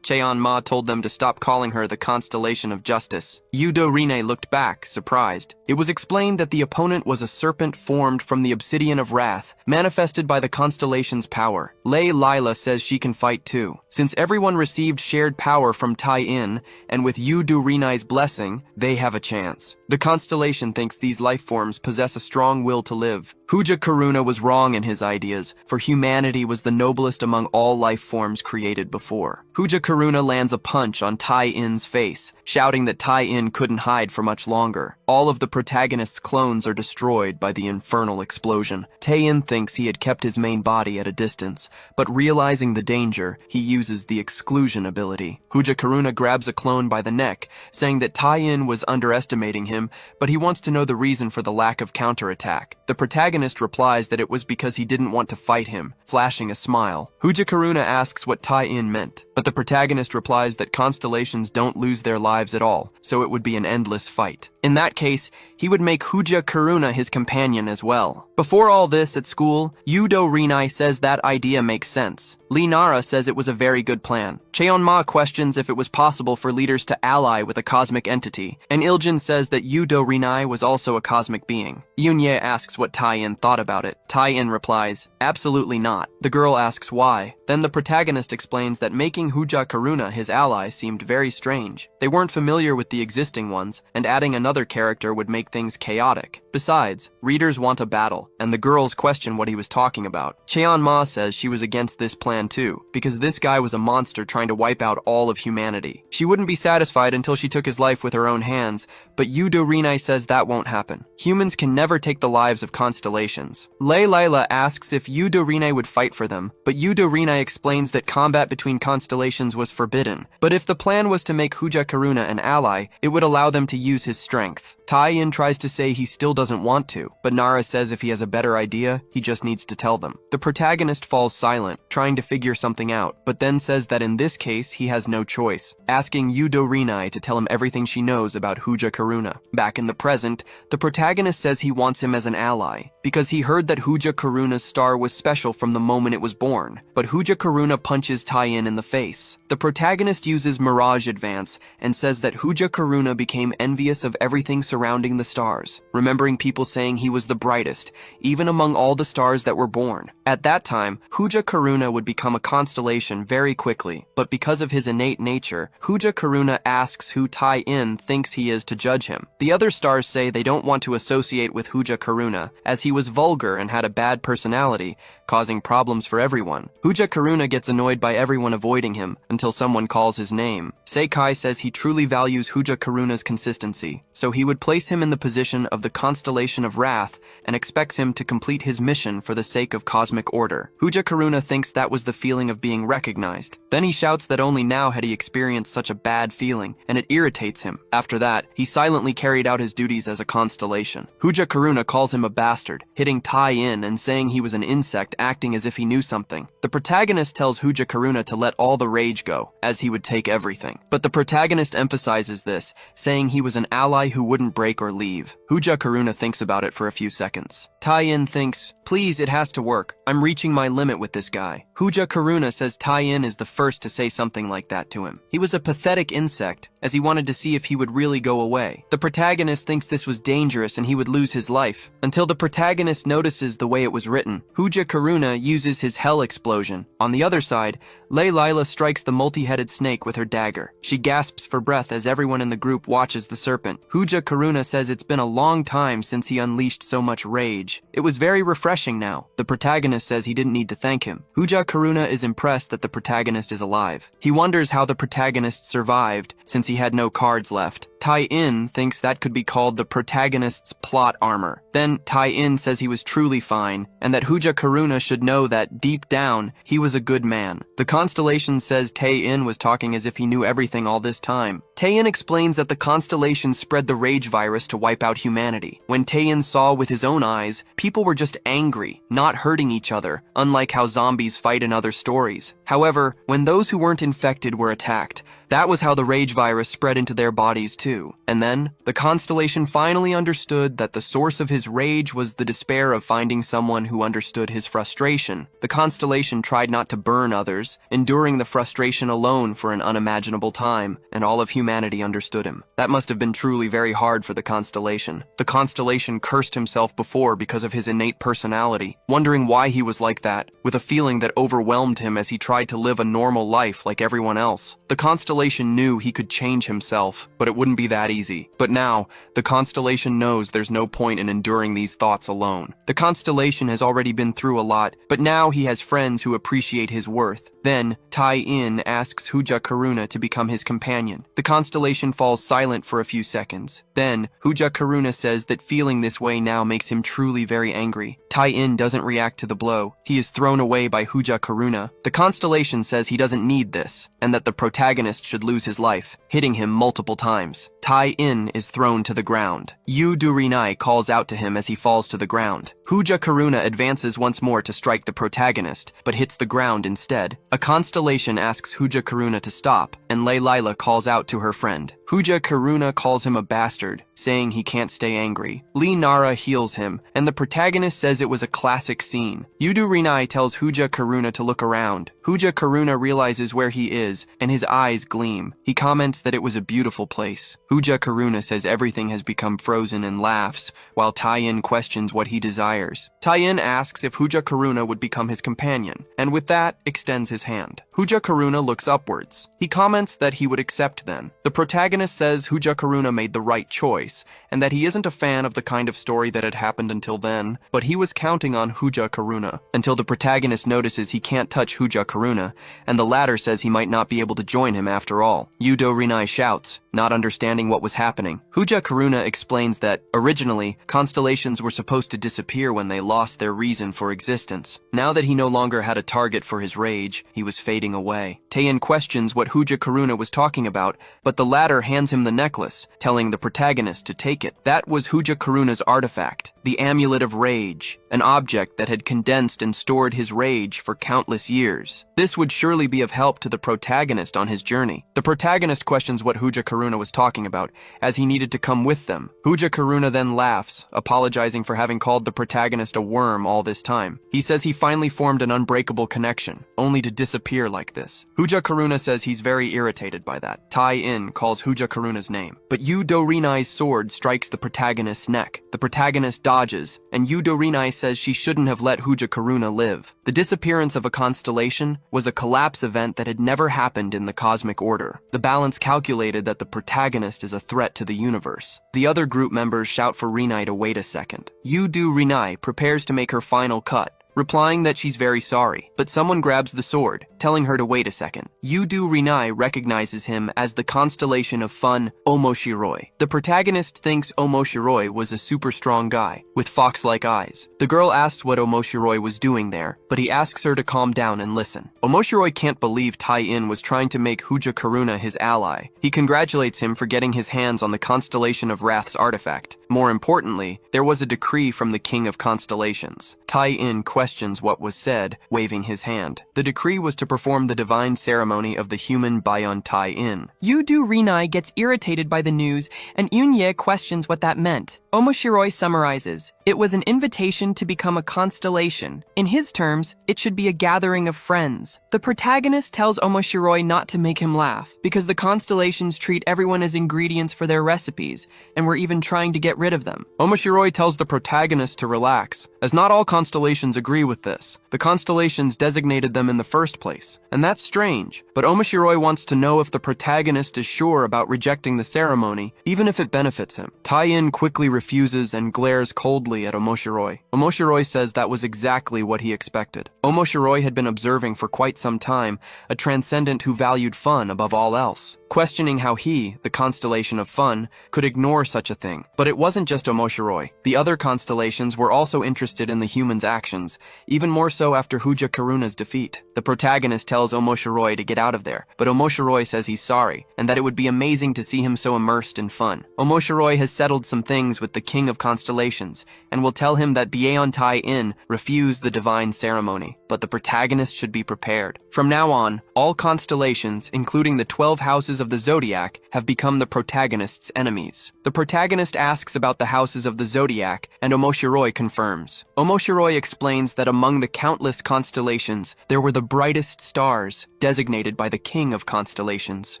Cheonma told them to stop calling her the Constellation of Justice. Yudo Rinai looked back, surprised. It was explained that the opponent was a serpent formed from the obsidian of wrath, manifested by the constellation's power. Lei Lila says she can fight too. Since everyone received shared power from Tai-in, and with Yudo Rinai's blessing, they have a chance. The constellation thinks these life forms possess a strong will to live. Huja Karuna was wrong in his ideas, for humanity was the noblest among all life forms created before. Huja Karuna lands a punch on Tai-in's face, shouting that Tai-in couldn't hide for much longer. All of the protagonist's clones are destroyed by the infernal explosion. Tai-in thinks he had kept his main body at a distance, but realizing the danger, he uses the exclusion ability. Huja Karuna grabs a clone by the neck, saying that Tai-in was underestimating him, but he wants to know the reason for the lack of counterattack. The protagonist replies that it was because he didn't want to fight him, flashing a smile. Huja Karuna asks what Tai-in meant, but the protagonist replies that constellations don't lose their lives at all, so it would be an endless fight. In that case, he would make Huja Karuna his companion as well. Before all this at school, Yudo Rinai says that idea makes sense. Lee Nara says it was a very good plan. Cheonma questions if it was possible for leaders to ally with a cosmic entity, and Iljin says that Yu Do-rinai was also a cosmic being. Yunye asks what Tai-in thought about it. Tai-in replies, absolutely not. The girl asks why. Then the protagonist explains that making Huja Karuna his ally seemed very strange. They weren't familiar with the existing ones, and adding another character would make things chaotic. Besides, readers want a battle, and the girls question what he was talking about. Cheonma says she was against this plan too, because this guy was a monster trying to wipe out all of humanity. She wouldn't be satisfied until she took his life with her own hands, but Yu Do-rinai says that won't happen. Humans can never take the lives of constellations. Lei Lila asks if Yu Do-rinai would fight for them, but Yu Do-rinai explains that combat between constellations was forbidden. But if the plan was to make Huja Karuna an ally, it would allow them to use his strength. Tai-in tries to say he still doesn't want to, but Nara says if he has a better idea, he just needs to tell them. The protagonist falls silent, trying to figure something out, but then says that in this case, he has no choice, asking Yu Do-rinai to tell him everything she knows about Huja Karuna. Back in the present, the protagonist says he wants him as an ally, because he heard that Huja Karuna's star was special from the moment it was born, but Huja Karuna punches Tai-in in the face. The protagonist uses Mirage Advance and says that Huja Karuna became envious of everything surrounding the stars, remembering people saying he was the brightest, even among all the stars that were born. At that time, Huja Karuna would become a constellation very quickly, but because of his innate nature, Huja Karuna asks who Tai-in thinks he is to judge him. The other stars say they don't want to associate with Huja Karuna, as he was vulgar and had a bad personality, causing problems for everyone. Huja Karuna gets annoyed by everyone avoiding him until someone calls his name. Seikai says he truly values Huja Karuna's consistency, so he would place him in the position of the constellation of Wrath and expects him to complete his mission for the sake of cosmic order. Huja Karuna thinks that was the feeling of being recognized. Then he shouts that only now had he experienced such a bad feeling, and it irritates him. After that, he silently carried out his duties as a constellation. Huja Karuna calls him a bastard, hitting Tai-in and saying he was an insect acting as if he knew something. The protagonist tells Huja Karuna to let all the rage go, as he would take everything. But the protagonist emphasizes this, saying he was an ally who wouldn't break or leave. Huja Karuna thinks about it for a few seconds. Tai-in thinks, please, it has to work. I'm reaching my limit with this guy. Huja Karuna says Tai-in is the first to say something like that to him. He was a pathetic insect, as he wanted to see if he would really go away. The protagonist thinks this was dangerous and he would lose his life, until the protagonist notices the way it was written. Huja Karuna uses his hell explosion. On the other side, Lei Lila strikes the multi-headed snake with her dagger. She gasps for breath as everyone in the group watches the serpent. Huja Karuna says it's been a long time since he unleashed so much rage. It was very refreshing now. The protagonist says he didn't need to thank him. Huja Karuna is impressed that the protagonist is alive. He wonders how the protagonist survived, since he had no cards left. Tai-in thinks that could be called the protagonist's plot armor. Then Tai-in says he was truly fine, and that Huja Karuna should know that, deep down, he was a good man. The constellation says Tai-in was talking as if he knew everything all this time. Tai-in explains that the constellation spread the rage virus to wipe out humanity. When Tai-in saw with his own eyes, people were just angry, not hurting each other, unlike how zombies fight in other stories. However, when those who weren't infected were attacked, that was how the rage virus spread into their bodies too. And then, the constellation finally understood that the source of his rage was the despair of finding someone who understood his frustration. The constellation tried not to burn others, enduring the frustration alone for an unimaginable time, and all of humanity understood him. That must have been truly very hard for the constellation. The constellation cursed himself before because of his innate personality, wondering why he was like that, with a feeling that overwhelmed him as he tried to live a normal life like everyone else. The constellation knew he could change himself, but it wouldn't be that easy. But now, the constellation knows there's no point in enduring these thoughts alone. The constellation has already been through a lot, but now he has friends who appreciate his worth. Then, Tai-in asks Huja Karuna to become his companion. The constellation falls silent for a few seconds. Then, Huja Karuna says that feeling this way now makes him truly very angry. Tai-in doesn't react to the blow. He is thrown away by Huja Karuna. The constellation says he doesn't need this, and that the protagonist should lose his life, hitting him multiple times. Tai-in is thrown to the ground. Yu Do-rinai calls out to him as he falls to the ground. Huja Karuna advances once more to strike the protagonist, but hits the ground instead. A constellation asks Huja Karuna to stop, and Lila calls out to her friend. Huja Karuna calls him a bastard, saying he can't stay angry. Lee Nara heals him, and the protagonist says it was a classic scene. Yudu Rinai tells Huja Karuna to look around. Huja Karuna realizes where he is, and his eyes gleam. He comments that it was a beautiful place. Huja Karuna says everything has become frozen and laughs, while Tai-in questions what he desires. Tai-in asks if Huja Karuna would become his companion, and with that, extends his hand. Huja Karuna looks upwards. He comments that he would accept then. The protagonist says Huja Karuna made the right choice, and that he isn't a fan of the kind of story that had happened until then, but he was counting on Huja Karuna, until the protagonist notices he can't touch Huja Karuna, and the latter says he might not be able to join him after all. Yudo Rinai shouts, not understanding what was happening. Huja Karuna explains that, originally, constellations were supposed to disappear when they lost their reason for existence. Now that he no longer had a target for his rage, he was fading away. Taein questions what Huja Karuna was talking about, but the latter hands him the necklace, telling the protagonist to take it. That was Huja Karuna's artifact, the Amulet of Rage, an object that had condensed and stored his rage for countless years. This would surely be of help to the protagonist on his journey. The protagonist questions what Huja Karuna was talking about, as he needed to come with them. Huja Karuna then laughs, apologizing for having called the protagonist a worm all this time. He says he finally formed an unbreakable connection, only to disappear like this. Huja Karuna says he's very irritated by that. Tai-in calls Huja Karuna's name, but Yudo Rinai's sword strikes the protagonist's neck. The protagonist dodges, and Yudo Rinai says she shouldn't have let Huja Karuna live. The disappearance of a constellation was a collapse event that had never happened in the cosmic order. The balance calculated that the protagonist is a threat to the universe. The other group members shout for Rinai to wait a second. Yudo Rinai prepares to make her final cut, replying that she's very sorry, but someone grabs the sword, telling her to wait a second. Yudo Rinai recognizes him as the constellation of fun Omoshiroi. The protagonist thinks Omoshiroi was a super strong guy, with fox-like eyes. The girl asks what Omoshiroi was doing there, but he asks her to calm down and listen. Omoshiroi can't believe Tai-in was trying to make Huja Karuna his ally. He congratulates him for getting his hands on the Constellation of Wrath's artifact. More importantly, there was a decree from the King of Constellations. Tai-in questions what was said, waving his hand. The decree was to perform the divine ceremony of the human Bayon Tai-in. Yudo Rinai gets irritated by the news, and Eunye questions what that meant. Omoshiroi summarizes, it was an invitation to become a constellation. In his terms, it should be a gathering of friends. The protagonist tells Omoshiroi not to make him laugh, because the constellations treat everyone as ingredients for their recipes, and were even trying to get rid of them. Omoshiroi tells the protagonist to relax, as not all constellations agree with this. The constellations designated them in the first place, and that's strange, but Omoshiroi wants to know if the protagonist is sure about rejecting the ceremony, even if it benefits him. Tai-in quickly refuses and glares coldly at Omoshiroi. Omoshiroi says that was exactly what he expected. Omoshiroi had been observing for quite some time a transcendent who valued fun above all else, questioning how he, the constellation of fun, could ignore such a thing. But it wasn't just Omoshiroi. The other constellations were also interested in the human's actions, even more so after Huja Karuna's defeat. The protagonist tells Omoshiroi to get out of there, but Omoshiroi says he's sorry, and that it would be amazing to see him so immersed in fun. Omoshiroi has settled some things with the King of Constellations, and will tell him that Bayon Tai-in refused the divine ceremony, but the protagonist should be prepared. From now on, all constellations, including the 12 houses of the zodiac, have become the protagonist's enemies. The protagonist asks about the houses of the zodiac, and Omoshiroi confirms. Omoshiroi explains that among the countless constellations, there were the brightest stars, designated by the King of Constellations.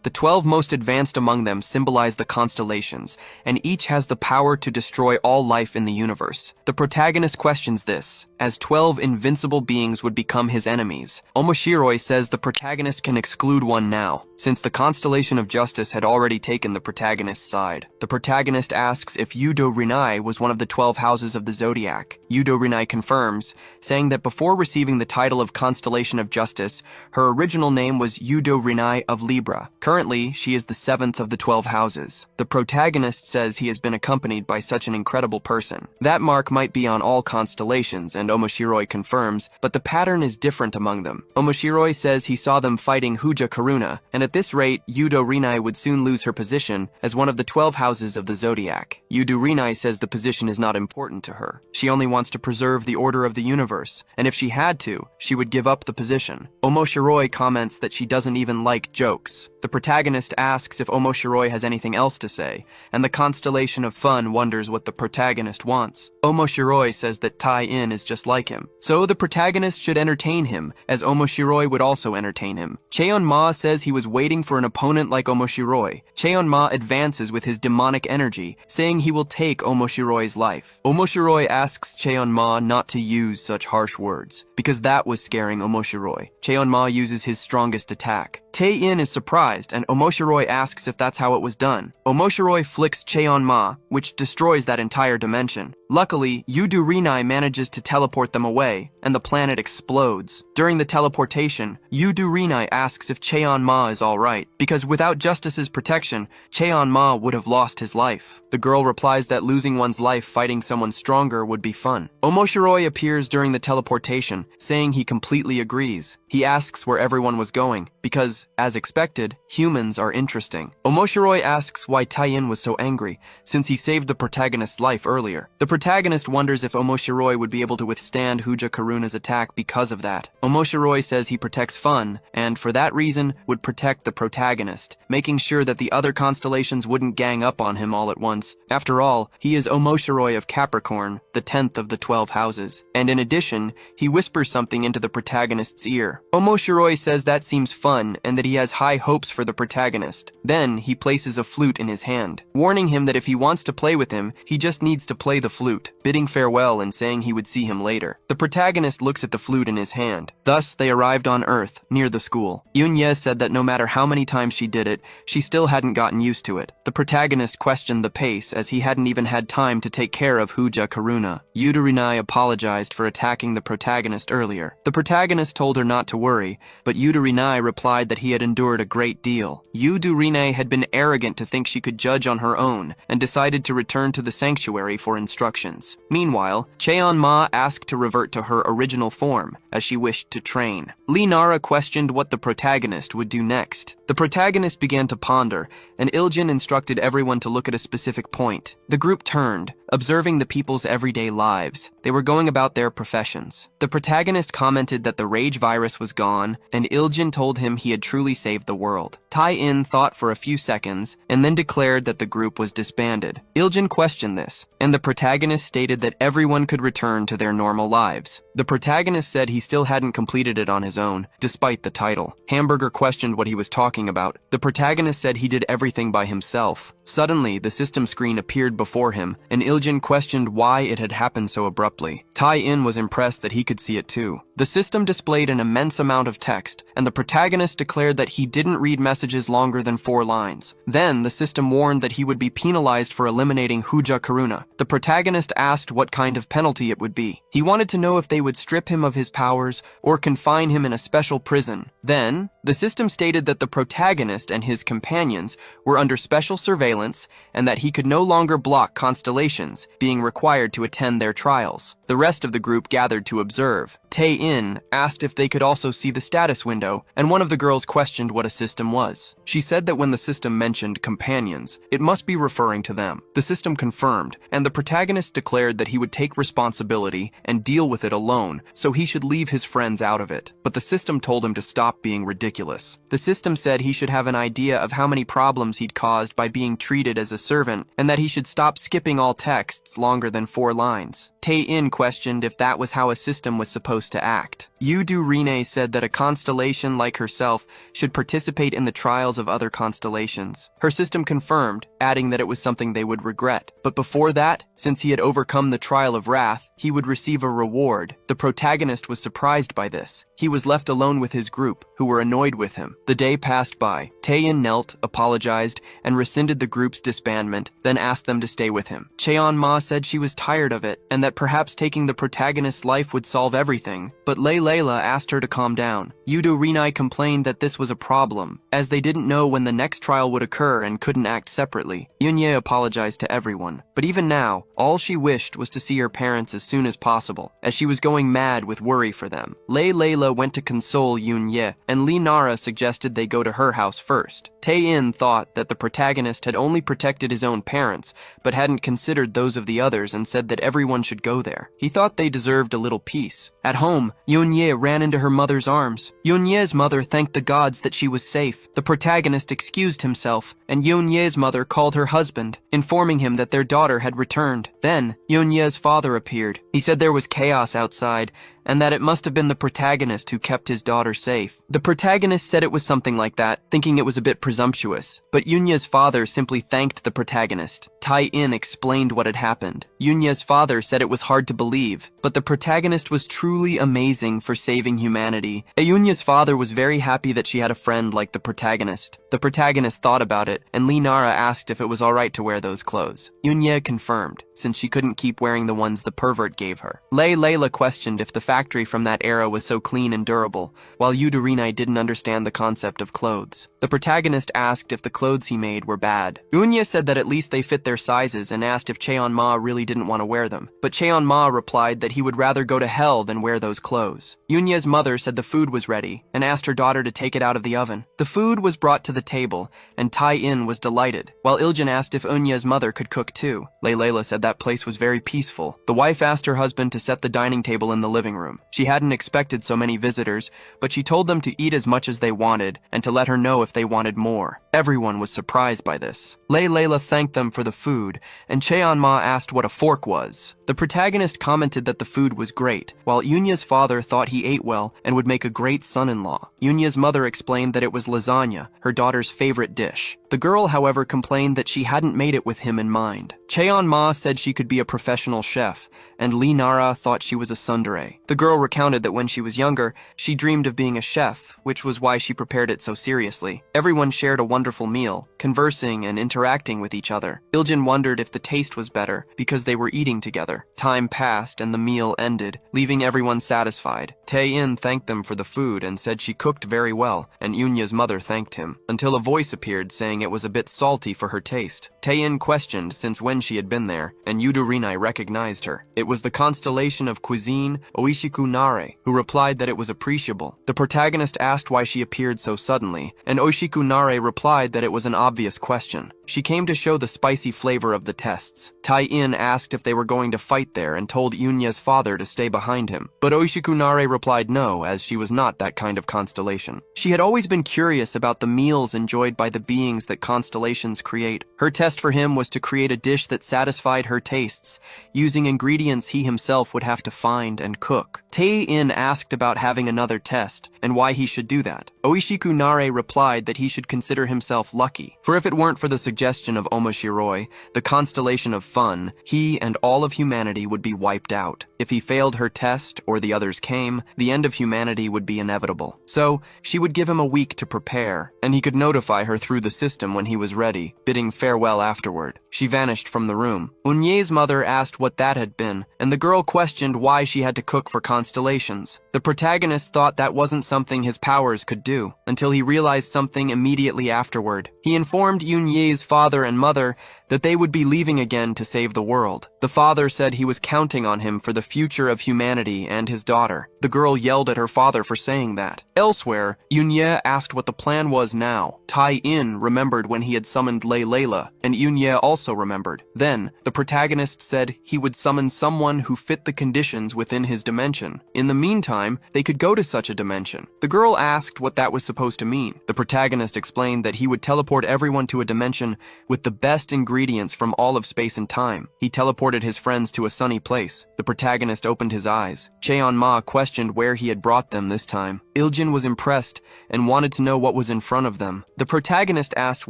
The 12 most advanced among them symbolize the constellations, and each has the power to destroy all life in the universe. The protagonist questions this, as 12 invincible beings would become his enemies. Omoshiroi says the protagonist can exclude one now, since the constellation of justice had already taken the protagonist's side. The protagonist asks if Yudo Rinai was one of the 12 houses of the zodiac. Yudo Rinai confirms, saying that before receiving the title of Constellation of Justice, her original name was Yudo Rinai of Libra. Currently, she is the 7th of the 12 houses. The protagonist says he has been accompanied by such an incredible person. That mark might be on all constellations, and Omoshiroi confirms, but the pattern is different among them. Omoshiroi says he saw them fighting Huja Karuna, and at at this rate, Yudo Rinai would soon lose her position as one of the 12 houses of the zodiac. Yudo Rinai says the position is not important to her. She only wants to preserve the order of the universe, and if she had to, she would give up the position. Omoshiroi comments that she doesn't even like jokes. The protagonist asks if Omoshiroi has anything else to say, and the constellation of fun wonders what the protagonist wants. Omoshiroi says that Tai-in is just like him, so the protagonist should entertain him, as Omoshiroi would also entertain him. Cheon-ma says he was waiting for an opponent like Omoshiroi. Cheon-ma advances with his demonic energy, saying he will take Omoshiroi's life. Omoshiroi asks Cheon-ma not to use such harsh words, because that was scaring Omoshiroi. Cheon-ma uses his strongest attack. Tae-in is surprised, and Omoshiroi asks if that's how it was done. Omoshiroi flicks Cheon-ma, which destroys that entire dimension. Luckily, Yudo Rinai manages to teleport them away, and the planet explodes. During the teleportation, Yudo Rinai asks if Cheon-ma is alright, because without Justice's protection, Cheon-ma would have lost his life. The girl replies that losing one's life fighting someone stronger would be fun. Omoshiroi appears during the teleportation, saying he completely agrees. He asks where everyone was going, because, as expected, humans are interesting. Omoshiroi asks why Tai-in was so angry, since he saved the protagonist's life earlier. The protagonist wonders if Omoshiroi would be able to withstand Huja Karuna's attack because of that. Omoshiroi says he protects fun, and for that reason, would protect the protagonist, making sure that the other constellations wouldn't gang up on him all at once. After all, he is Omoshiroi of Capricorn, the 10th of the 12 houses. And in addition, he whispers something into the protagonist's ear. Omoshiroi says that seems fun, and that he has high hopes for the protagonist. Then, he places a flute in his hand, warning him that if he wants to play with him, he just needs to play the flute, bidding farewell and saying he would see him later. The protagonist looks at the flute in his hand. Thus, they arrived on Earth, near the school. Eun-ye said that no matter how many times she did it, she still hadn't gotten used to it. The protagonist questioned the pace, as he hadn't even had time to take care of Huja Karuna. Yudo Rinai apologized for attacking the protagonist earlier. The protagonist told her not to worry, but Yudo Rinai replied that he had endured a great deal. Yudo Rinai had been arrogant to think she could judge on her own, and decided to return to the sanctuary for instructions. Meanwhile, Cheon-ma asked to revert to her original form, as she wished to train. Lee Nara questioned what the protagonist would do next. The protagonist began to ponder, and Iljin instructed everyone to look at a specific point. The group turned, observing the people's everyday lives. They were going about their professions. The protagonist commented that the rage virus was gone, and Iljin told him he had truly saved the world. Tai-in thought for a few seconds, and then declared that the group was disbanded. Iljin questioned this, and the protagonist stated that everyone could return to their normal lives. The protagonist said he still hadn't completed it on his own, despite the title. Hamburger questioned what he was talking about. The protagonist said he did everything by himself. Suddenly, the system screen appeared before him, and Iljin questioned why it had happened so abruptly. Tai-in was impressed that he could see it too. The system displayed an immense amount of text, and the protagonist declared that he didn't read messages longer than 4 lines. Then, the system warned that he would be penalized for eliminating Huja Karuna. The protagonist asked what kind of penalty it would be. He wanted to know if they would strip him of his powers or confine him in a special prison. Then, the system stated that the protagonist and his companions were under special surveillance and that he could no longer block constellations, being required to attend their trials. The rest of the group gathered to observe. Tae-in asked if they could also see the status window, and one of the girls questioned what a system was. She said that when the system mentioned companions, it must be referring to them. The system confirmed, and the protagonist declared that he would take responsibility and deal with it alone, so he should leave his friends out of it. But the system told him to stop being ridiculous. The system said he should have an idea of how many problems he'd caused by being treated as a servant, and that he should stop skipping all texts longer than 4 lines. Tae-in questioned if that was how a system was supposed to act. Yudo Rinai said that a constellation like herself should participate in the trials of other constellations. Her system confirmed, adding that it was something they would regret. But before that, since he had overcome the trial of wrath, he would receive a reward. The protagonist was surprised by this. He was left alone with his group, who were annoyed with him. The day passed by. Tae-in knelt, apologized, and rescinded the group's disbandment, then asked them to stay with him. Cheon-ma said she was tired of it, and that perhaps taking the protagonist's life would solve everything, but Lei Layla asked her to calm down. Rinai complained that this was a problem, as they didn't know when the next trial would occur and couldn't act separately. Yunye apologized to everyone, but even now, all she wished was to see her parents as soon as possible, as she was going mad with worry for them. Layla went to console Yunye, and Lee Nara suggested they go to her house first. Tae-in thought that the protagonist had only protected his own parents, but hadn't considered those of the others and said that everyone should go there. He thought they deserved a little peace. At home, Yunye ran into her mother's arms. Yunye's mother thanked the gods that she was safe. The protagonist excused himself, and Yunye's mother called her husband, informing him that their daughter had returned. Then, Yunye's father appeared. He said there was chaos outside, and that it must have been the protagonist who kept his daughter safe. The protagonist said it was something like that, thinking it was a bit presumptuous, but Yunye's father simply thanked the protagonist. Tae-in explained what had happened. Yunye's father said it was hard to believe, but the protagonist was truly amazing for saving humanity. Yunye's father was very happy that she had a friend like the protagonist. The protagonist thought about it, and Lee Nara asked if it was alright to wear those clothes. Yunye confirmed, since she couldn't keep wearing the ones the pervert gave her. Layla questioned if the factory from that era was so clean and durable, while Rinai didn't understand the concept of clothes. The protagonist asked if the clothes he made were bad. Yunye said that at least they fit their sizes and asked if Cheon-ma really didn't want to wear them, but Cheon-ma replied that he would rather go to hell than wear those clothes. Yunye's mother said the food was ready and asked her daughter to take it out of the oven. The food was brought to the table, and Tae-in was delighted, while Iljin asked if Eunye's mother could cook too. Layla said that place was very peaceful. The wife asked her husband to set the dining table in the living room. She hadn't expected so many visitors, but she told them to eat as much as they wanted and to let her know if they wanted more. Everyone was surprised by this. Layla thanked them for the food, and Cheon-ma asked what a fork was. The protagonist commented that the food was great, while Yunye's father thought he ate well and would make a great son-in-law. Yunye's mother explained that it was lasagna, her daughter's favorite dish. The girl, however, complained that she hadn't made it with him in mind. Cheon-ma said she could be a professional chef, and Lee Nara thought she was a tsundere. The girl recounted that when she was younger, she dreamed of being a chef, which was why she prepared it so seriously. Everyone shared a wonderful meal, conversing and interacting with each other. Iljin wondered if the taste was better because they were eating together. Time passed and the meal ended, leaving everyone satisfied. Tae-in thanked them for the food and said she cooked very well, and Yunye's mother thanked him, until a voice appeared saying it was a bit salty for her taste. Tae-in questioned since when she had been there, and Rinai recognized her. It was the constellation of cuisine, Oishiku Nare, who replied that it was appreciable. The protagonist asked why she appeared so suddenly, and Oishiku Nare replied that it was an obvious question. She came to show the spicy flavor of the tests. Tae-in asked if they were going to fight there and told Yunye's father to stay behind him, but Oishiku Nare replied no, as she was not that kind of constellation. She had always been curious about the meals enjoyed by the beings that constellations create. Her test for him was to create a dish that satisfied her tastes, using ingredients he himself would have to find and cook. Tae-in asked about having another test, and why he should do that. Oishiku Nare replied that he should consider himself lucky, for if it weren't for the suggestion of Omoshiroi, the constellation of fun, he and all of humanity would be wiped out. If he failed her test, or the others came, the end of humanity would be inevitable. So, she would give him a week to prepare, and he could notify her through the system when he was ready, bidding farewell afterward. She vanished from the room. Eunye's mother asked what that had been, and the girl questioned why she had to cook for constellations. The protagonist thought that wasn't something his powers could do, until he realized something immediately afterward. He informed Eunye's father and mother that they would be leaving again to save the world. The father said he was counting on him for the future of humanity and his daughter. The girl yelled at her father for saying that. Elsewhere, Eunye asked what the plan was now. Tae-in remembered when he had summoned Layla, and Eunye also remembered. Then, the protagonist said he would summon someone who fit the conditions within his dimension. In the meantime, they could go to such a dimension. The girl asked what that was supposed to mean. The protagonist explained that he would teleport everyone to a dimension with the best ingredients from all of space and time. He teleported his friends to a sunny place. The protagonist opened his eyes. Cheon-ma questioned where he had brought them this time. Iljin was impressed and wanted to know what was in front of them. The protagonist asked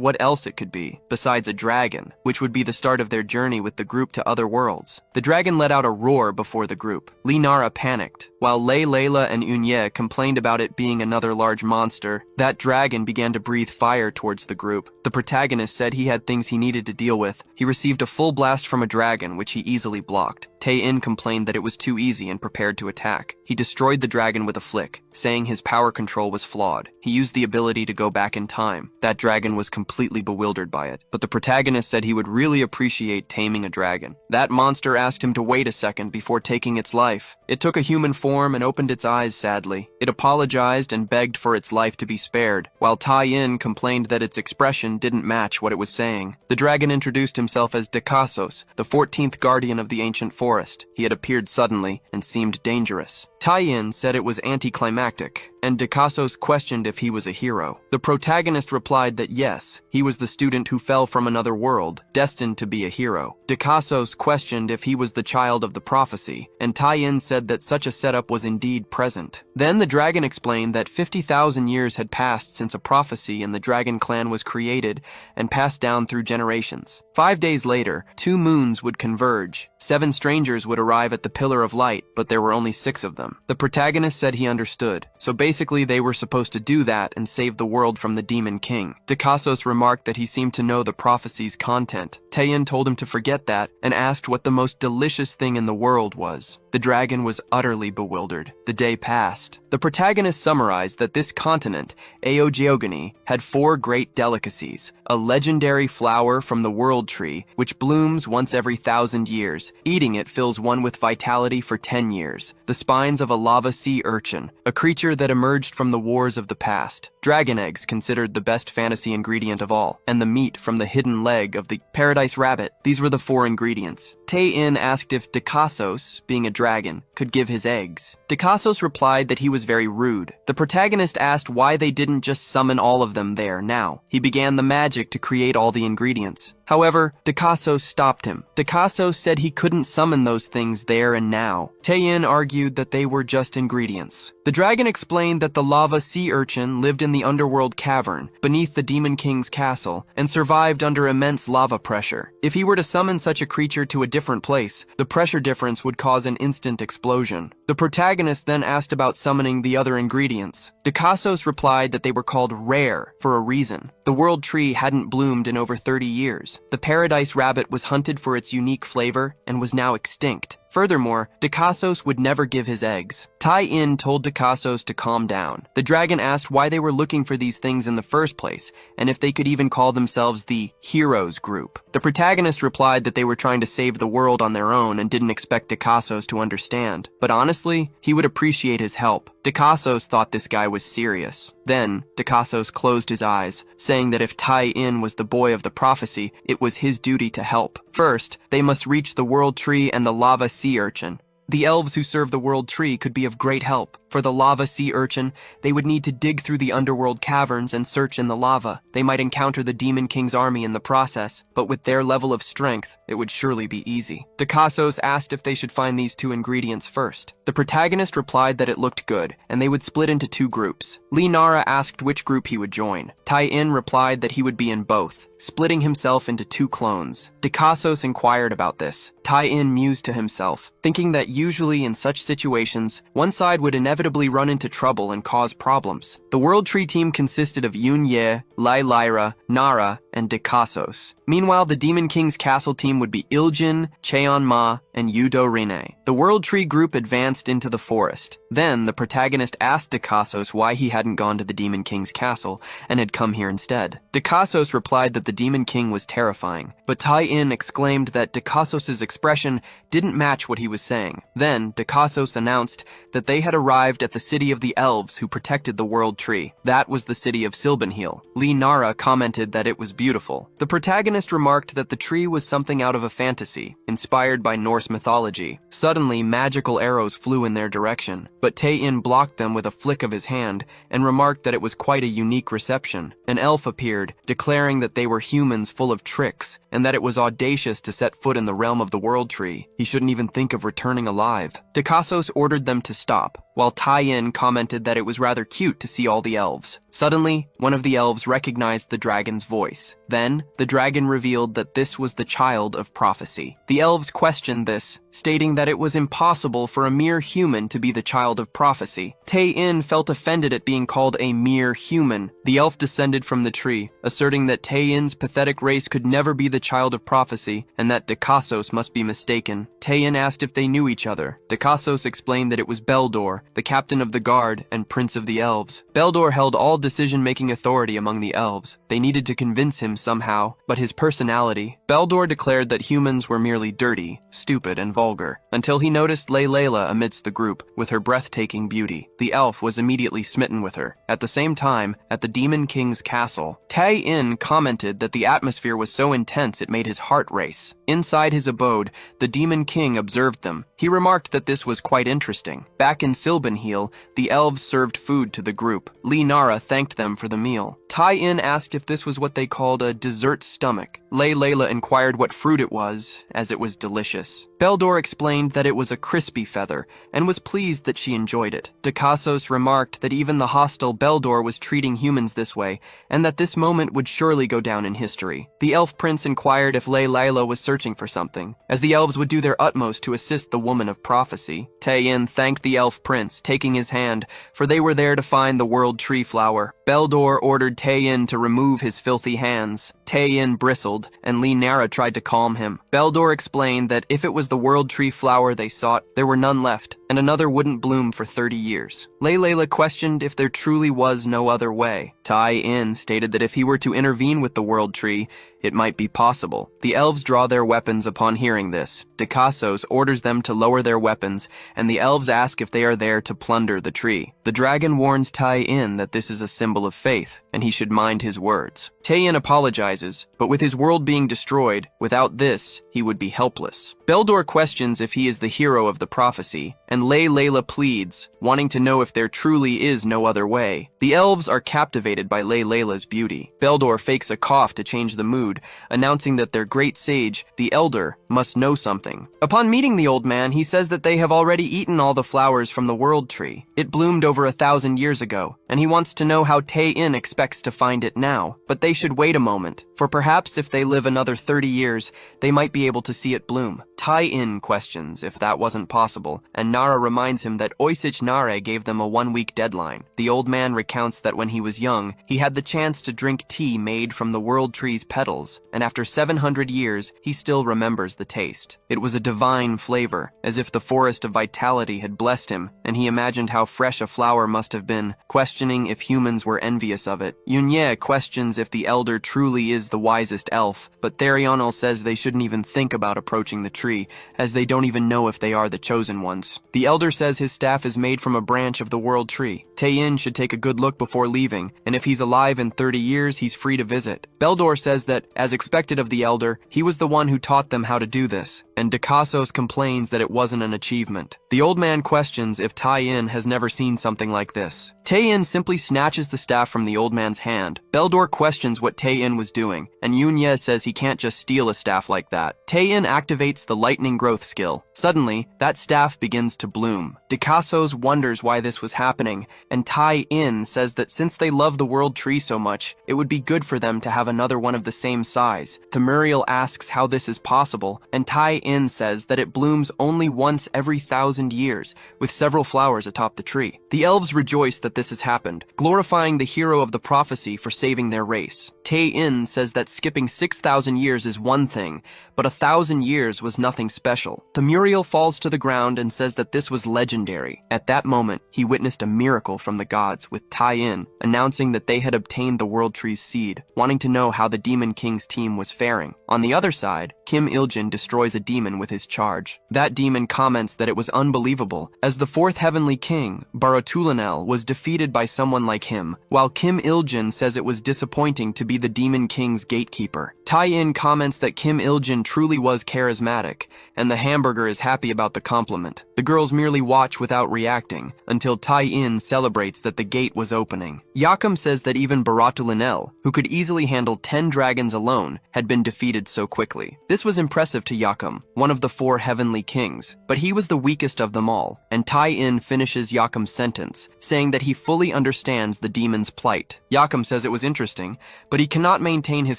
what else it could be, besides a dragon, which would be the start of their journey with the group to other worlds. The dragon let out a roar before the group. Lee Nara panicked. While Layla and Eunye complained about it being another large monster, that dragon began to breathe fire towards the group. The protagonist said he had things he needed to deal with. He received a full blast from a dragon, which he easily blocked. Tae-in complained that it it was too easy and prepared to attack. He destroyed the dragon with a flick, saying his power control was flawed. He used the ability to go back in time. That dragon was completely bewildered by it, but the protagonist said he would really appreciate taming a dragon. That monster asked him to wait a second before taking its life. It took a human form and opened its eyes sadly. It apologized and begged for its life to be spared, while Tai-in complained that its expression didn't match what it was saying. The dragon introduced himself as Dekasos, the 14th guardian of the ancient forest. He had appeared suddenly and seemed dangerous. Tai-in said it was anticlimactic, and Dekasos questioned if he was a hero. The protagonist replied that yes, he was the student who fell from another world, destined to be a hero. Dekasos questioned if he was the child of the prophecy, and Tai-in said that such a setup was indeed present. Then the dragon explained that 50,000 years had passed since a prophecy in the dragon clan was created and passed down through generations. 5 days later, 2 moons would converge. 7 strangers would arrive at the Pillar of Light, but there were only 6 of them. The protagonist said he understood, so basically they were supposed to do that and save the world from the Demon King. Dekasos remarked that he seemed to know the prophecy's content. Tai-in told him to forget that and asked what the most delicious thing in the world was. The dragon was utterly bewildered. The day passed. The protagonist summarized that this continent, Aogeogony, had 4 great delicacies: a legendary flower from the world tree, which blooms once every 1,000 years. Eating it fills one with vitality for 10 years. The spines of a lava sea urchin, a creature that emerged from the wars of the past. Dragon eggs, considered the best fantasy ingredient of all, and the meat from the hidden leg of the paradise rabbit. These were the 4 ingredients. Tai-in asked if Dekasos, being a dragon, could give his eggs. Dekasos replied that he was very rude. The protagonist asked why they didn't just summon all of them there now. He began the magic to create all the ingredients. However, Dekasos stopped him. Dekasos said he couldn't summon those things there and now. Tai-in argued that they were just ingredients. The dragon explained that the lava sea urchin lived in the underworld cavern beneath the Demon King's castle and survived under immense lava pressure. If he were to summon such a creature to a different place, the pressure difference would cause an instant explosion. The protagonist then asked about summoning the other ingredients. Dekasos replied that they were called rare for a reason. The world tree hadn't bloomed in over 30 years. The paradise rabbit was hunted for its unique flavor and was now extinct. Furthermore, Dekasos would never give his eggs. Tai-in told Dekasos to calm down. The dragon asked why they were looking for these things in the first place, and if they could even call themselves the Heroes Group. The protagonist replied that they were trying to save the world on their own and didn't expect Dekasos to understand. But honestly, he would appreciate his help. Dekasos thought this guy was serious. Then, Dekasos closed his eyes, saying that if Tai-in was the boy of the prophecy, it was his duty to help. First, they must reach the world tree and the lava sea urchin. The elves who serve the world tree could be of great help. For the lava sea urchin, they would need to dig through the underworld caverns and search in the lava. They might encounter the Demon King's army in the process, but with their level of strength, it would surely be easy. Dekasos asked if they should find these 2 ingredients first. The protagonist replied that it looked good, and they would split into 2 groups. Lee Nara asked which group he would join. Tai-in replied that he would be in both, splitting himself into 2 clones. Dekasos inquired about this. Tai-in mused to himself, thinking that usually in such situations, one side would inevitably run into trouble and cause problems. The World Tree team consisted of Yun-Ye, Lai Lyra, Nara, and Dekasos. Meanwhile, the Demon King's castle team would be Iljin, Cheon-Ma, and Yudo Rine. The World Tree group advanced into the forest. Then, the protagonist asked Dekasos why he hadn't gone to the Demon King's castle and had come here instead. Dekasos replied that the Demon King was terrifying, but Tai-in exclaimed that Dekasos' expression didn't match what he was saying. Then, Dekasos announced that they had arrived at the city of the elves who protected the World Tree. That was the city of Silbenhiel. Lee Nara commented that it was beautiful. The protagonist remarked that the tree was something out of a fantasy, inspired by Norse mythology. Suddenly, magical arrows flew in their direction, but Tai-in blocked them with a flick of his hand and remarked that it was quite a unique reception. An elf appeared, declaring that they were humans full of tricks, and that it was audacious to set foot in the realm of the World Tree. He shouldn't even think of returning alive. Dekasos ordered them to stop, while Tai-in commented that it was rather cute to see all the elves. Suddenly, one of the elves recognized the dragon's voice. Then, the dragon revealed that this was the child of prophecy. The elves questioned this, stating that it was impossible for a mere human to be the child of prophecy. Tai-in felt offended at being called a mere human. The elf descended from the tree, asserting that Tai-in's pathetic race could never be the child of prophecy, and that Dekasos must be mistaken. Taein asked if they knew each other. Dakasos explained that it was Beldor, the captain of the guard and prince of the elves. Beldor held all decision-making authority among the elves. They needed to convince him somehow, but his personality. Beldor declared that humans were merely dirty, stupid, and vulgar, until he noticed Layla amidst the group, with her breathtaking beauty. The elf was immediately smitten with her. At the same time, at the Demon King's castle, Taein commented that the atmosphere was so intense it made his heart race. Inside his abode, the Demon King observed them. He remarked that this was quite interesting. Back in Silbenheel, the elves served food to the group. Nara thanked them for the meal. Taein asked if this was what they called a dessert stomach. Layla inquired what fruit it was, as it was delicious. Beldor explained that it was a crispy feather, and was pleased that she enjoyed it. Dakasos remarked that even the hostile Beldor was treating humans this way, and that this moment would surely go down in history. The elf prince inquired if Layla was searching for something, as the elves would do their utmost to assist the woman of prophecy. Taein thanked the elf prince, taking his hand, for they were there to find the world tree flower. Beldor ordered Taein to remove his filthy hands. Taein bristled, and Nara tried to calm him. Beldor explained that if it was the world tree flower they sought, there were none left, and another wouldn't bloom for 30 years. Layla questioned if there truly was no other way. Taein stated that if he were to intervene with the world tree, it might be possible. The elves draw their weapons upon hearing this. Dakasos orders them to lower their weapons, and the elves ask if they are there to plunder the tree. The dragon warns Taein that this is a symbol of faith, and he should mind his words. Taein apologizes, but with his world being destroyed, without this, he would be helpless. Beldor questions if he is the hero of the prophecy, and Layla pleads, wanting to know if there truly is no other way. The elves are captivated by Layla's beauty. Beldor fakes a cough to change the mood, announcing that their great sage, the Elder, must know something. Upon meeting the old man, he says that they have already eaten all the flowers from the world tree. It bloomed over 1,000 years ago, and he wants to know how Taein expects to find it now. But they should wait a moment, for perhaps if they live another 30 years, they might be able to see it bloom. Taein questions if that wasn't possible, and Nara reminds him that Oisich Nare gave them a 1-week deadline. The old man recounts that when he was young, he had the chance to drink tea made from the world tree's petals, and after 700 years, he still remembers the taste. It was a divine flavor, as if the forest of vitality had blessed him, and he imagined how fresh a flower must have been, questioning if humans were envious of it. Yunye questions if the elder truly is the wisest elf, but Therionel says they shouldn't even think about approaching the tree, as they don't even know if they are the chosen ones. The elder says his staff is made from a branch of the world tree. Taein should take a good look before leaving, and if he's alive in 30 years, he's free to visit. Beldor says that, as expected of the elder, he was the one who taught them how to do this, and Dakasos complains that it wasn't an achievement. The old man questions if Taein has never seen something like this. Taein simply snatches the staff from the old man's hand. Beldor questions what Taein was doing, and Yunye says he can't just steal a staff like that. Taein activates the lightning growth skill. Suddenly, that staff begins to bloom. Dakasos wonders why this was happening, and Taein says that since they love the world tree so much, it would be good for them to have another one of the same size. Tamuriel asks how this is possible, and Taein says that it blooms only once every 1,000 years, with several flowers atop the tree. The elves rejoice that this has happened, glorifying the hero of the prophecy for saving their race. Taein says that skipping 6,000 years is one thing, but 1,000 years was nothing special. Tamuriel falls to the ground and says that this was legendary. At that moment, he witnessed a miracle from the gods, with Taein announcing that they had obtained the world tree's seed, wanting to know how the Demon King's team was faring. On the other side, Kim Iljin destroys a demon with his charge. That demon comments that it was unbelievable, as the fourth heavenly king, Barotulanel, was defeated by someone like him, while Kim Iljin says it was disappointing to be the Demon King's gatekeeper. Taein comments that Kim Iljin truly was charismatic, and the hamburger is happy about the compliment. The girls merely watch without reacting, until Taein celebrates that the gate was opening. Yakum says that even Barotulanel, who could easily handle 10 dragons alone, had been defeated so quickly. This was impressive to Yakum, one of the 4 heavenly kings, but he was the weakest of them all, and Taein finishes Yakum's sentence, saying that he fully understands the demon's plight. Yakum says it was interesting, but but he cannot maintain his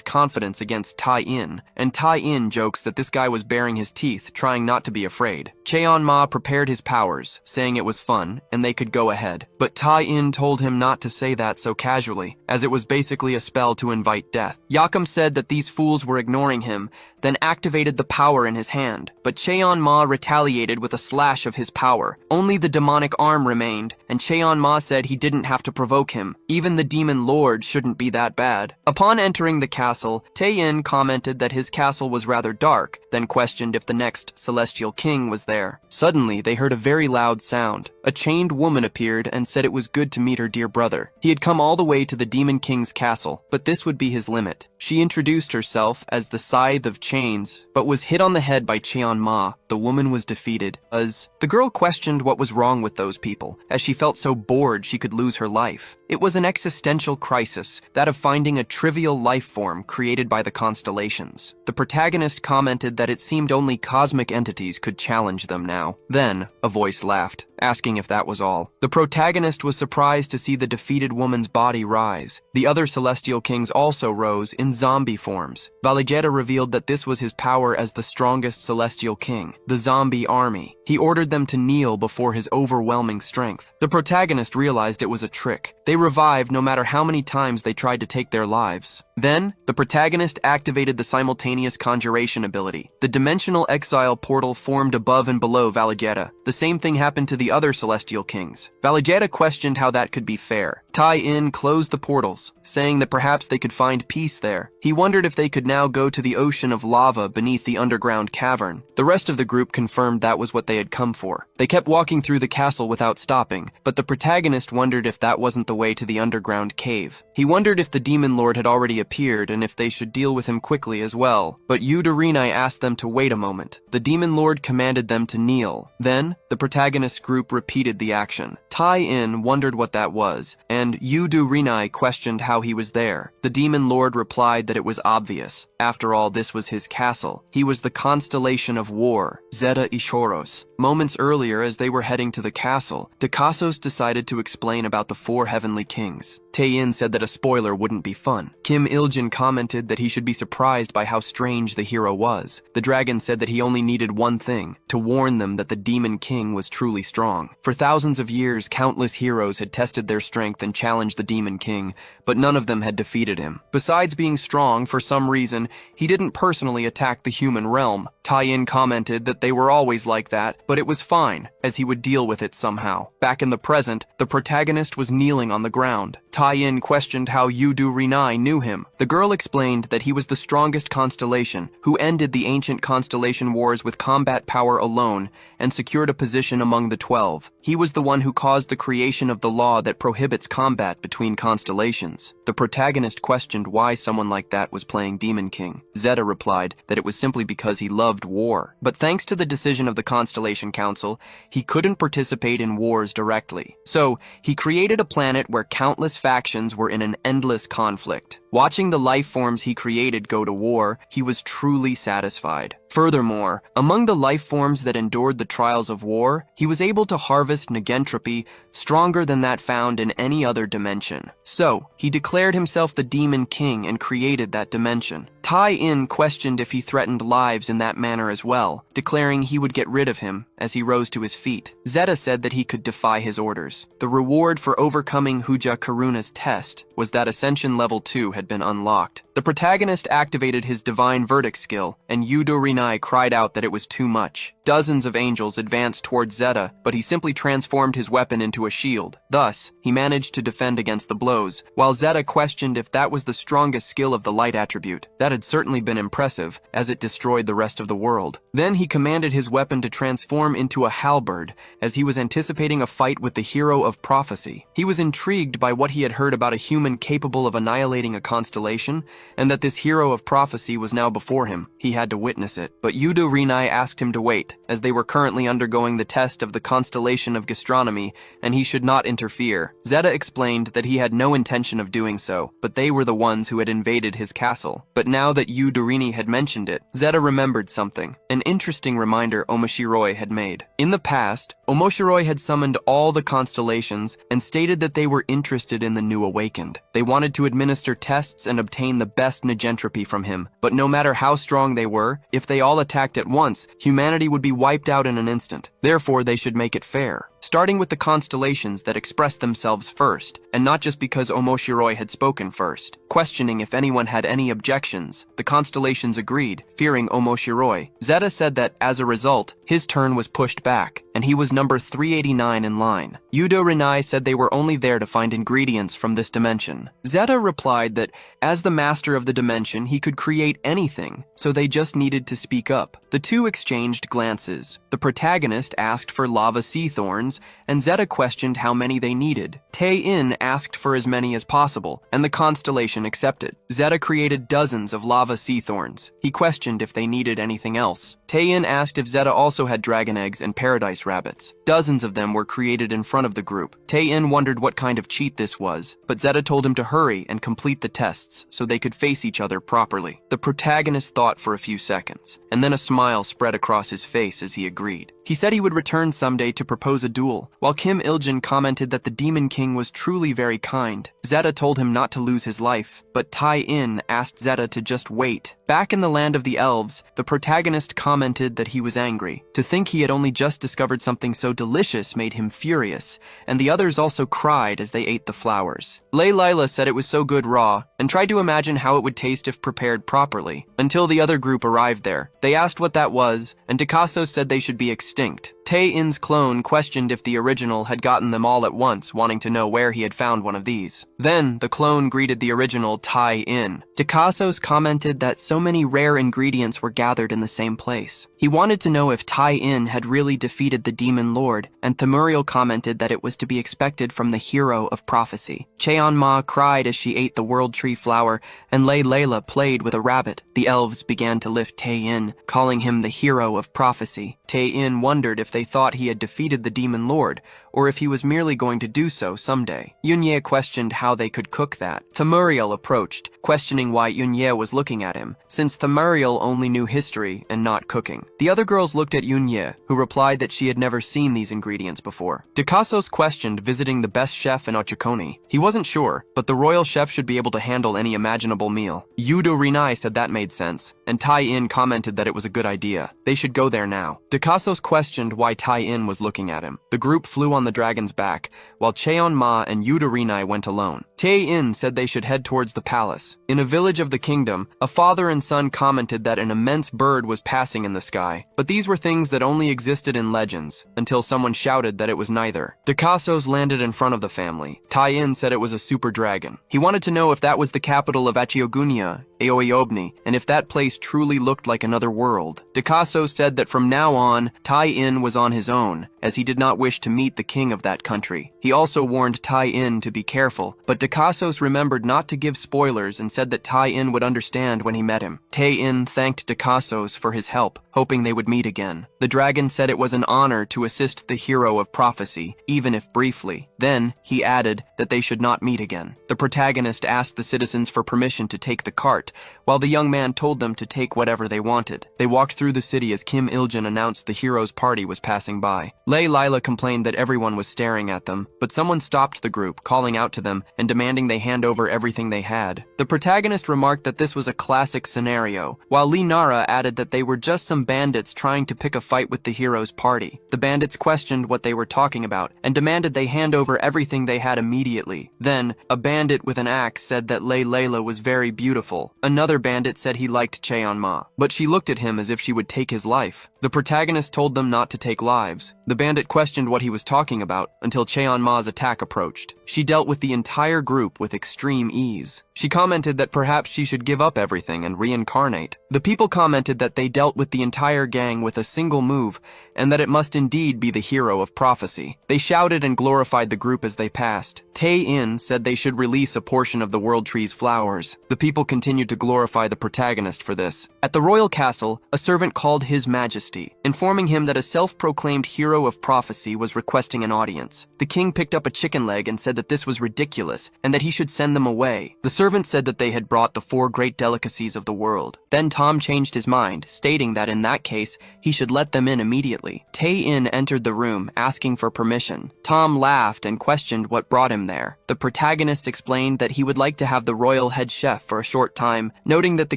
confidence against Tai-in, and Tai-in jokes that this guy was baring his teeth, trying not to be afraid. Cheon-ma prepared his powers, saying it was fun, and they could go ahead. But Tai-in told him not to say that so casually, as it was basically a spell to invite death. Yakum said that these fools were ignoring him, then activated the power in his hand. But Cheon-ma retaliated with a slash of his power. Only the demonic arm remained, and Cheon-ma said he didn't have to provoke him. Even the demon lord shouldn't be that bad. Upon entering the castle, Tae-in commented that his castle was rather dark, then questioned if the next celestial king was there. Suddenly, they heard a very loud sound. A chained woman appeared and said it was good to meet her dear brother. He had come all the way to the demon king's castle, but this would be his limit. She introduced herself as the Scythe of Chains, but was hit on the head by Cheon-ma. The woman was defeated. The girl questioned what was wrong with those people, as she felt so bored she could lose her life. It was an existential crisis, that of finding a trivial life form created by the constellations. The protagonist commented that it seemed only cosmic entities could challenge them now. Then, a voice laughed, asking if that was all. The protagonist was surprised to see the defeated woman's body rise. The other celestial kings also rose in zombie forms. Valigetta revealed that this was his power as the strongest celestial king, the zombie army. He ordered them to kneel before his overwhelming strength. The protagonist realized it was a trick. They revived no matter how many times they tried to take their lives. Then, the protagonist activated the simultaneous conjuration ability. The dimensional exile portal formed above and below Valigetta. The same thing happened to the other celestial kings. Valigetta questioned how that could be fair. Tai-in closed the portals, saying that perhaps they could find peace there. He wondered if they could now go to the ocean of lava beneath the underground cavern. The rest of the group confirmed that was what they had come for. They kept walking through the castle without stopping, but the protagonist wondered if that wasn't the way to the underground cave. He wondered if the demon lord had already appeared and if they should deal with him quickly as well. But Yudorinai asked them to wait a moment. The demon lord commanded them to kneel. Then, the protagonist group repeated the action. Tai-in wondered what that was, and Yudorinai questioned how he was there. The demon lord replied that it was obvious. After all, this was his castle. He was the constellation of war, Zeta Ishoros. Moments earlier, as they were heading to the castle, Dakasos decided to explain about the 4 heavenly kings. Tae-in said that a spoiler wouldn't be fun. Kim Il-jin commented that he should be surprised by how strange the hero was. The dragon said that he only needed one thing, to warn them that the demon king was truly strong. For thousands of years, countless heroes had tested their strength and challenged the demon king, but none of them had defeated him. Besides being strong, for some reason, he didn't personally attack the human realm. Tai-in commented that they were always like that, but it was fine, as he would deal with it somehow. Back in the present, the protagonist was kneeling on the ground. Tai-in questioned how Yudorinai knew him. The girl explained that he was the strongest constellation, who ended the ancient constellation wars with combat power alone, and secured a position among the 12. He was the one who caused the creation of the law that prohibits combat between constellations. The protagonist questioned why someone like that was playing Demon King. Zeta replied that it was simply because he loved war. But thanks to the decision of the Constellation Council, he couldn't participate in wars directly. So, he created a planet where countless factions were in an endless conflict. Watching the life forms he created go to war, he was truly satisfied. Furthermore, among the life forms that endured the trials of war, he was able to harvest negentropy stronger than that found in any other dimension. So, he declared himself the Demon King and created that dimension. Tai-in questioned if he threatened lives in that manner as well, declaring he would get rid of him as he rose to his feet. Zeta said that he could defy his orders. The reward for overcoming Huja Karuna's test was that Ascension Level 2 had been unlocked. The protagonist activated his Divine Verdict skill, and Yudorinai cried out that it was too much. Dozens of angels advanced towards Zeta, but he simply transformed his weapon into a shield. Thus, he managed to defend against the blows, while Zeta questioned if that was the strongest skill of the light attribute. That had certainly been impressive, as it destroyed the rest of the world. Then he commanded his weapon to transform into a halberd, as he was anticipating a fight with the hero of prophecy. He was intrigued by what he had heard about a human capable of annihilating a constellation, and that this hero of prophecy was now before him. He had to witness it. But Yudorinai asked him to wait, as they were currently undergoing the test of the constellation of gastronomy, and he should not interfere. Zeta explained that he had no intention of doing so, but they were the ones who had invaded his castle. But now that Yudorini had mentioned it, Zeta remembered something, an interesting reminder Omoshiroi had made. made. In the past, Omoshiroi had summoned all the constellations and stated that they were interested in the new awakened. They wanted to administer tests and obtain the best negentropy from him, but no matter how strong they were, if they all attacked at once, humanity would be wiped out in an instant. Therefore, they should make it fair, starting with the constellations that expressed themselves first, and not just because Omoshiroi had spoken first. Questioning if anyone had any objections, the constellations agreed, fearing Omoshiroi. Zeta said that, as a result, his turn was pushed back, and he was number 389 in line. Yudo Rinai said they were only there to find ingredients from this dimension. Zeta replied that, as the master of the dimension, he could create anything, so they just needed to speak up. The two exchanged glances. The protagonist asked for lava sea thorns, and Zeta questioned how many they needed. Tae-in asked for as many as possible, and the constellation accepted. Zeta created dozens of lava sea thorns. He questioned if they needed anything else. Tae-in asked if Zeta also had dragon eggs and paradise rabbits. Dozens of them were created in front of the group. Tae-in wondered what kind of cheat this was, but Zeta told him to hurry and complete the tests so they could face each other properly. The protagonist thought for a few seconds, and then a smile spread across his face as he agreed. He said he would return someday to propose a duel, while Kim Il-jin commented that the Demon King was truly very kind. Zeta told him not to lose his life, but Tae-in asked Zeta to just wait. Back in the land of the elves, the protagonist commented that he was angry. To think he had only just discovered something so delicious made him furious, and the others also cried as they ate the flowers. Lei Lila said it was so good raw, and tried to imagine how it would taste if prepared properly, until the other group arrived there. They asked what that was, and Picasso said they should be extinct. Tae-in's clone questioned if the original had gotten them all at once, wanting to know where he had found one of these. Then, the clone greeted the original Tae-in. Picasso's commented that so many rare ingredients were gathered in the same place. He wanted to know if Tae-in had really defeated the Demon Lord, and Themuriel commented that it was to be expected from the hero of prophecy. Cheon-ma cried as she ate the world tree flower, and Lei Layla played with a rabbit. The elves began to lift Tae-in, calling him the hero of prophecy. Tae-in wondered if they thought he had defeated the Demon Lord, or if he was merely going to do so someday. Yunye questioned how they could cook that. Themuriel approached, questioning why Yunye was looking at him, since Themuriel only knew history and not cooking. The other girls looked at Yunye, who replied that she had never seen these ingredients before. Dikassos questioned visiting the best chef in Ochikoni. He wasn't sure, but the royal chef should be able to handle any imaginable meal. Yudo Rinai said that made sense, and Tae-in commented that it was a good idea. They should go there now. Dikassos questioned why Tae-in was looking at him. The group flew on the dragon's back, while Cheon-ma and Yudo Rinai went alone. Tae-in said they should head towards the palace. In a village of the kingdom, a father and son commented that an immense bird was passing in the sky, but these were things that only existed in legends, until someone shouted that it was neither. Dikassos landed in front of the family. Tae-in said it was a super dragon. He wanted to know if that was the capital of Achiogunia, Aoiobni, and if that place truly looked like another world. Dikassos said that from now on, Tae-in was on his own, as he did not wish to meet the king of that country. He also warned Tae-in to be careful, but Dikassos remembered not to give spoilers and said that Tae-in would understand when he met him. Tae-in thanked Dikassos for his help, hoping they would meet again. The dragon said it was an honor to assist the hero of prophecy, even if briefly. Then, he added that they should not meet again. The protagonist asked the citizens for permission to take the cart, while the young man told them to take whatever they wanted. They walked through the city as Kim Il-jin announced the hero's party was passing by. Lei Lila complained that everyone was staring at them, but someone stopped the group, calling out to them and demanding they hand over everything they had. The protagonist remarked that this was a classic scenario, while Lee Nara added that they were just some bandits trying to pick a fight with the hero's party. The bandits questioned what they were talking about and demanded they hand over everything they had immediately. Then, a bandit with an axe said that Lei Layla was very beautiful. Another bandit said he liked Cheon-ma, but she looked at him as if she would take his life. The protagonist told them not to take lives. The bandit questioned what he was talking about until Cheon-ma's attack approached. She dealt with the entire group with extreme ease. She commented that perhaps she should give up everything and reincarnate. The people commented that they dealt with the entire gang with a single move, and that it must indeed be the hero of prophecy. They shouted and glorified the group as they passed. Tae-in said they should release a portion of the world tree's flowers. The people continued to glorify the protagonist for this. At the royal castle, a servant called His Majesty, informing him that a self-proclaimed hero of prophecy was requesting an audience. The king picked up a chicken leg and said that this was ridiculous, and that he should send them away. The servant said that they had brought the 4 great delicacies of the world. Then Tom changed his mind, stating that in that case, he should let them in immediately. Tae-in entered the room, asking for permission. Tom laughed and questioned what brought him there. The protagonist explained that he would like to have the royal head chef for a short time, noting that the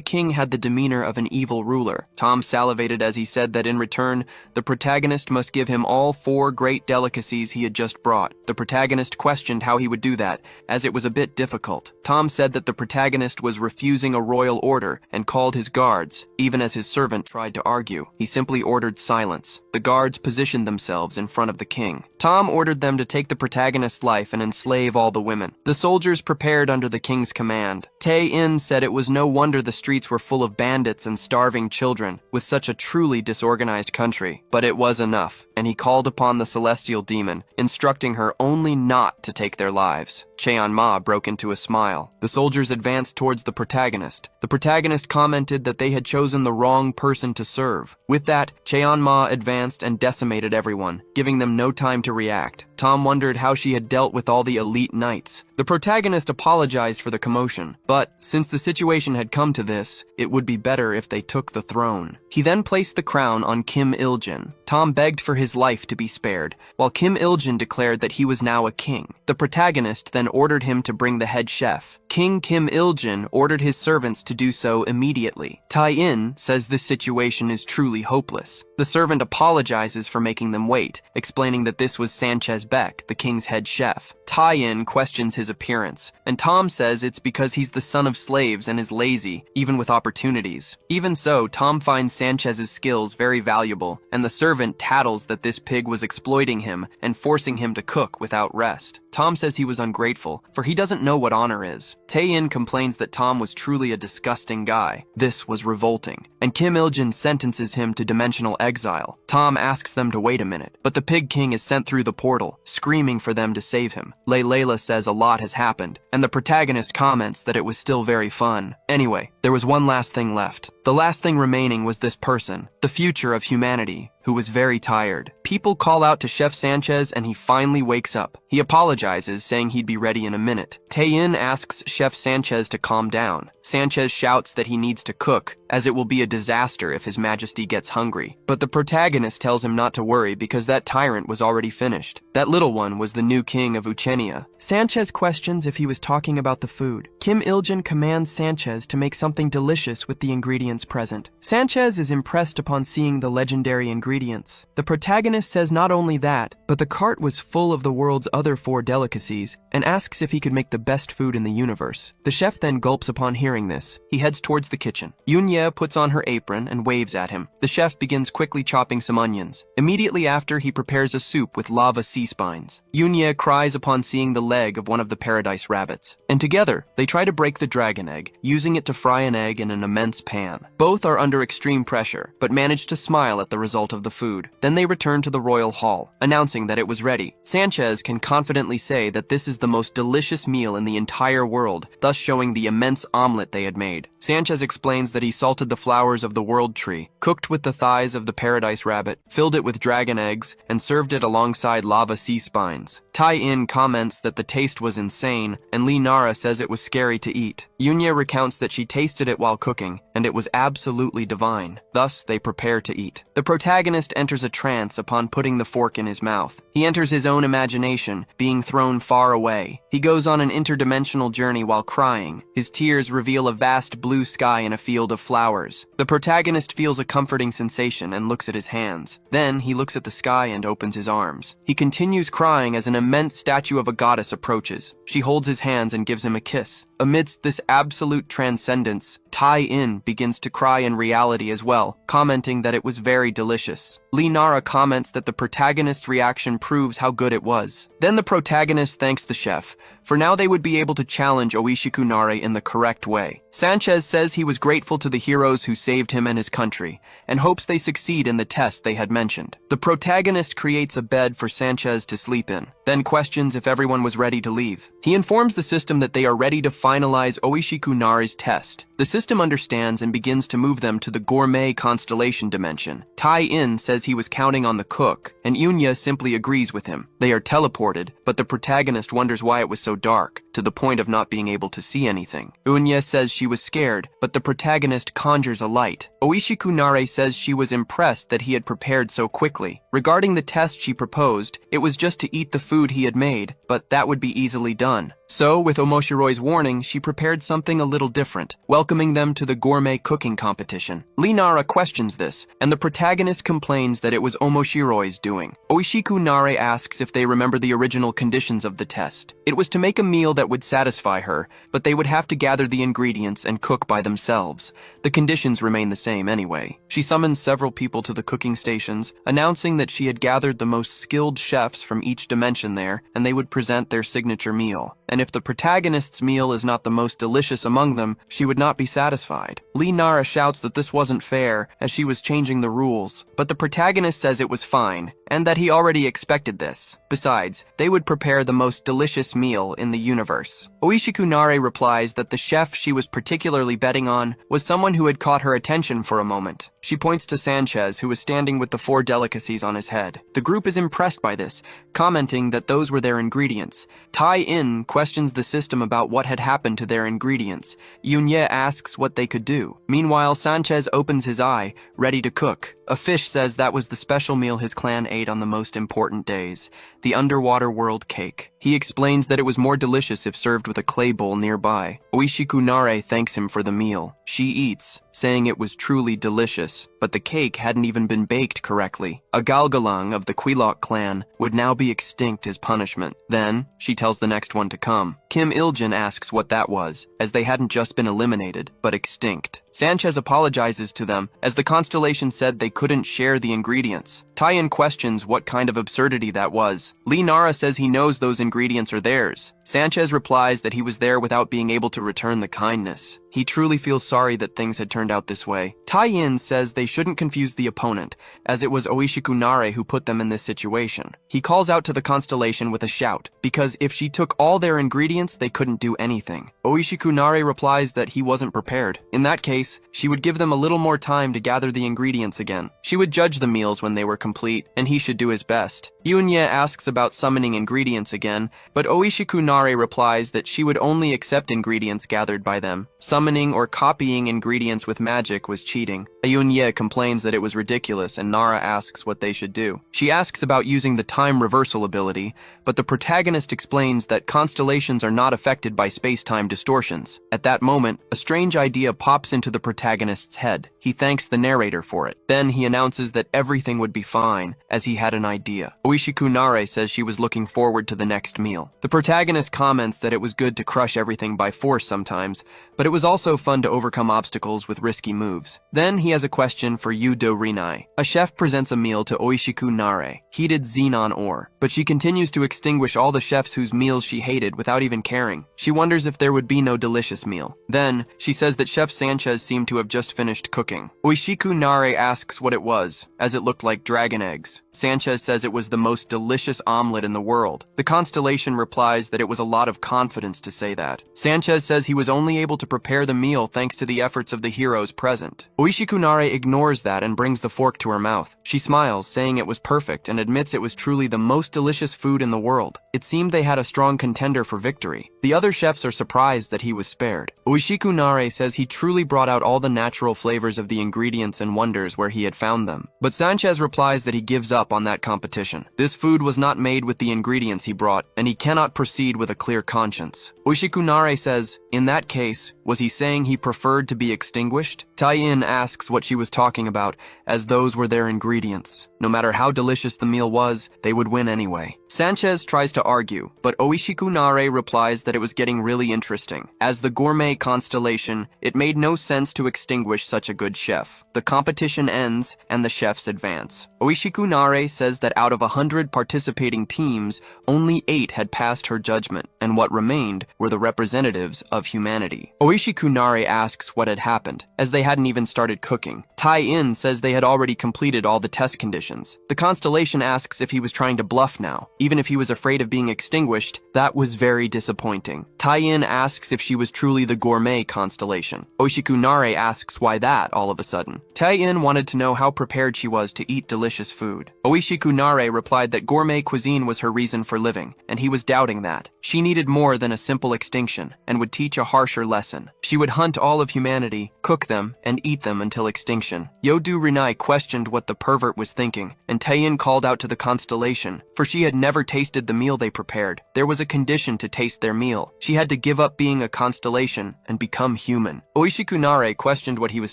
king had the demeanor of an evil ruler. Tom salivated as he said that in return, the protagonist must give him all 4 great delicacies he had just brought. The protagonist questioned how he would do that, as it was a bit difficult. Tom said that the protagonist was refusing a royal order and called his guards, even as his servant tried to argue. He simply ordered silence. The guards positioned themselves in front of the king. Tom ordered them to take the protagonist's life and enslave all the women. The soldiers prepared under the king's command. Tae-in said it was no wonder the streets were full of bandits and starving children, with such a truly disorganized country. But it was enough, and he called upon the celestial demon, instructing her only not to take their lives. Cheon-ma broke into a smile. The soldiers advanced towards the protagonist. The protagonist commented that they had chosen the wrong person to serve. With that, Cheon-ma advanced and decimated everyone, giving them no time to react. Tom wondered how she had dealt with all the elite knights. The protagonist apologized for the commotion, but since the situation had come to this, it would be better if they took the throne. He then placed the crown on Kim Il-jin. Tom begged for his life to be spared, while Kim Il-jin declared that he was now a king. The protagonist then ordered him to bring the head chef. King Kim Il-jin ordered his servants to do so immediately. Tae-in says this situation is truly hopeless. The servant apologizes for making them wait, explaining that this was Sanchez Beck, the king's head chef. Tae-in questions his appearance, and Tom says it's because he's the son of slaves and is lazy, even with opportunities. Even so, Tom finds Sanchez's skills very valuable, and the servant tattles that this pig was exploiting him and forcing him to cook without rest. Tom says he was ungrateful, for he doesn't know what honor is. Tae-in complains that Tom was truly a disgusting guy. This was revolting, and Kim Il-jin sentences him to dimensional exile. Tom asks them to wait a minute, but the Pig King is sent through the portal, screaming for them to save him. Layla says a lot has happened, and the protagonist comments that it was still very fun. Anyway, there was one last thing left. The last thing remaining was this person, the future of humanity, who was very tired. People call out to Chef Sanchez and he finally wakes up. He apologizes, saying he'd be ready in a minute. Tae-in asks Chef Sanchez to calm down. Sanchez shouts that he needs to cook, as it will be a disaster if His Majesty gets hungry. But the protagonist tells him not to worry because that tyrant was already finished. That little one was the new king of Uchenia. Sanchez questions if he was talking about the food. Kim Il-jin commands Sanchez to make something delicious with the ingredients present. Sanchez is impressed upon seeing the legendary ingredients. The protagonist says not only that, but the cart was full of the world's other 4 delicacies, and asks if he could make the best food in the universe. The chef then gulps upon hearing this. He heads towards the kitchen. Yoon-ye puts on her apron and waves at him. The chef begins quickly chopping some onions. Immediately after, he prepares a soup with lava sea spines. Yoon-ye cries upon seeing the leg of one of the paradise rabbits. And together, they try to break the dragon egg, using it to fry an egg in an immense pan. Both are under extreme pressure, but manage to smile at the result of the food. Then they return to the royal hall, announcing that it was ready. Sanchez can confidently say that this is the most delicious meal in the entire world, thus showing the immense omelet they had made. Sanchez explains that he salted the flowers of the world tree, cooked with the thighs of the paradise rabbit, filled it with dragon eggs, and served it alongside lava sea spines. Tae-in comments that the taste was insane, and Lee Nara says it was scary to eat. Yoon-ye recounts that she tasted it while cooking, and it was absolutely divine. Thus, they prepare to eat. The protagonist enters a trance upon putting the fork in his mouth. He enters his own imagination, being thrown far away. He goes on an interdimensional journey while crying. His tears reveal a vast blue sky in a field of flowers. The protagonist feels a comforting sensation and looks at his hands. Then, he looks at the sky and opens his arms. He continues crying as an immense statue of a goddess approaches. She holds his hands and gives him a kiss. Amidst this absolute transcendence, Tae-in begins to cry in reality as well, commenting that it was very delicious. Lee Nara comments that the protagonist's reaction proves how good it was. Then the protagonist thanks the chef, for now they would be able to challenge Oishiku Nare in the correct way. Sanchez says he was grateful to the heroes who saved him and his country, and hopes they succeed in the test they had mentioned. The protagonist creates a bed for Sanchez to sleep in, then questions if everyone was ready to leave. He informs the system that they are ready to finalize Oishiku Nare's test. The system understands and begins to move them to the gourmet constellation dimension. Tai-in says he was counting on the cook, and Yunya simply agrees with him. They are teleported, but the protagonist wonders why it was so dark, to the point of not being able to see anything. Yunya says she was scared, but the protagonist conjures a light. Oishiku Nare says she was impressed that he had prepared so quickly. Regarding the test she proposed, it was just to eat the food he had made, but that would be easily done. So, with Omoshiroi's warning, she prepared something a little different, welcoming them to the gourmet cooking competition. Nara questions this, and the protagonist complains that it was Omoshiroi's doing. Oishiku Nare asks if they remember the original conditions of the test. It was to make a meal that would satisfy her, but they would have to gather the ingredients and cook by themselves. The conditions remain the same anyway. She summons several people to the cooking stations, announcing that she had gathered the most skilled chefs from each dimension there, and they would present their signature meal. And if the protagonist's meal is not the most delicious among them, she would not be satisfied. Nara shouts that this wasn't fair, as she was changing the rules, but the protagonist says it was fine, and that he already expected this. Besides, they would prepare the most delicious meal in the universe. Oishiku Nare replies that the chef she was particularly betting on was someone who had caught her attention for a moment. She points to Sanchez, who was standing with the 4 delicacies on his head. The group is impressed by this, commenting that those were their ingredients. Tai-in questions the system about what had happened to their ingredients. Yunya asks what they could do. Meanwhile, Sanchez opens his eye, ready to cook. A fish says that was the special meal his clan ate on the most important days, the underwater world cake. He explains that it was more delicious if served with a clay bowl nearby. Oishiku Nare thanks him for the meal. She eats, saying it was truly delicious, but the cake hadn't even been baked correctly. A Galgalang of the Quilok clan would now be extinct as punishment. Then, she tells the next one to come. Kim Iljin asks what that was, as they hadn't just been eliminated, but extinct. Sanchez apologizes to them, as the constellation said they couldn't share the ingredients. Tai-in questions what kind of absurdity that was. Nara says he knows those ingredients are theirs. Sanchez replies that he was there without being able to return the kindness. He truly feels sorry that things had turned out this way. Tai-in says they shouldn't confuse the opponent, as it was Oishiku Nare who put them in this situation. He calls out to the constellation with a shout, because if she took all their ingredients, they couldn't do anything. Oishiku Nare replies that he wasn't prepared. In that case, she would give them a little more time to gather the ingredients again. She would judge the meals when they were complete, and he should do his best. Yunya asks about summoning ingredients again, but Oishiku Nare replies that she would only accept ingredients gathered by them. Summoning or copying ingredients with magic was cheating. Yunya complains that it was ridiculous, and Nara asks what they should do. She asks about using the time reversal ability, but the protagonist explains that constellations are not affected by space-time distortions. At that moment, a strange idea pops into the protagonist's head. He thanks the narrator for it. Then he announces that everything would be fine, as he had an idea. Oishiku Nare says she was looking forward to the next meal. The protagonist comments that it was good to crush everything by force sometimes, but it was also fun to overcome obstacles with risky moves. Then he has a question for Yudo Rinai. A chef presents a meal to Oishiku Nare, heated xenon ore, but she continues to extinguish all the chefs whose meals she hated without even caring. She wonders if there would be no delicious meal. Then, she says that Chef Sanchez seemed to have just finished cooking. Oishiku Nare asks what it was, as it looked like dragon eggs. Sanchez says it was the most delicious omelet in the world. The constellation replies that it was a lot of confidence to say that. Sanchez says he was only able to prepare the meal thanks to the efforts of the heroes present. Oishiku Nare ignores that and brings the fork to her mouth. She smiles, saying it was perfect, and admits it was truly the most delicious food in the world. It seemed they had a strong contender for victory. The other chefs are surprised that he was spared. Oishiku Nare says he truly brought out all the natural flavors of the ingredients and wonders where he had found them. But Sanchez replies that he gives up on that competition. This food was not made with the ingredients he brought, and he cannot proceed with a clear conscience. Oishiku Nare says, in that case, was he saying he preferred to be extinguished? Tai-in asks what she was talking about, as those were their ingredients. No matter how delicious the meal was, they would win anyway. Sanchez tries to argue, but Oishiku Nare replies that it was getting really interesting. As the gourmet constellation, it made no sense to extinguish such a good chef. The competition ends, and the chefs advance. Oishiku Nare says that out of 100 participating teams, only 8 had passed her judgment, and what remained were the representatives of humanity. Oishiku Nare asks what had happened, as they hadn't even started cooking. Tai-in says they had already completed all the test conditions. The constellation asks if he was trying to bluff now. Even if he was afraid of being extinguished, that was very disappointing. Tai-in asks if she was truly the gourmet constellation. Oshiku-nare asks why that all of a sudden. Tai-in wanted to know how prepared she was to eat delicious food. Oshiku-nare replied that gourmet cuisine was her reason for living, and he was doubting that. She needed more than a simple extinction, and would teach a harsher lesson. She would hunt all of humanity, cook them, and eat them until extinction. Yodu Rinai questioned what the pervert was thinking, and Tai-in called out to the constellation, for she had never tasted the meal they prepared. There was a condition to taste their meal. She had to give up being a constellation and become human. Oshiku-nare questioned what he was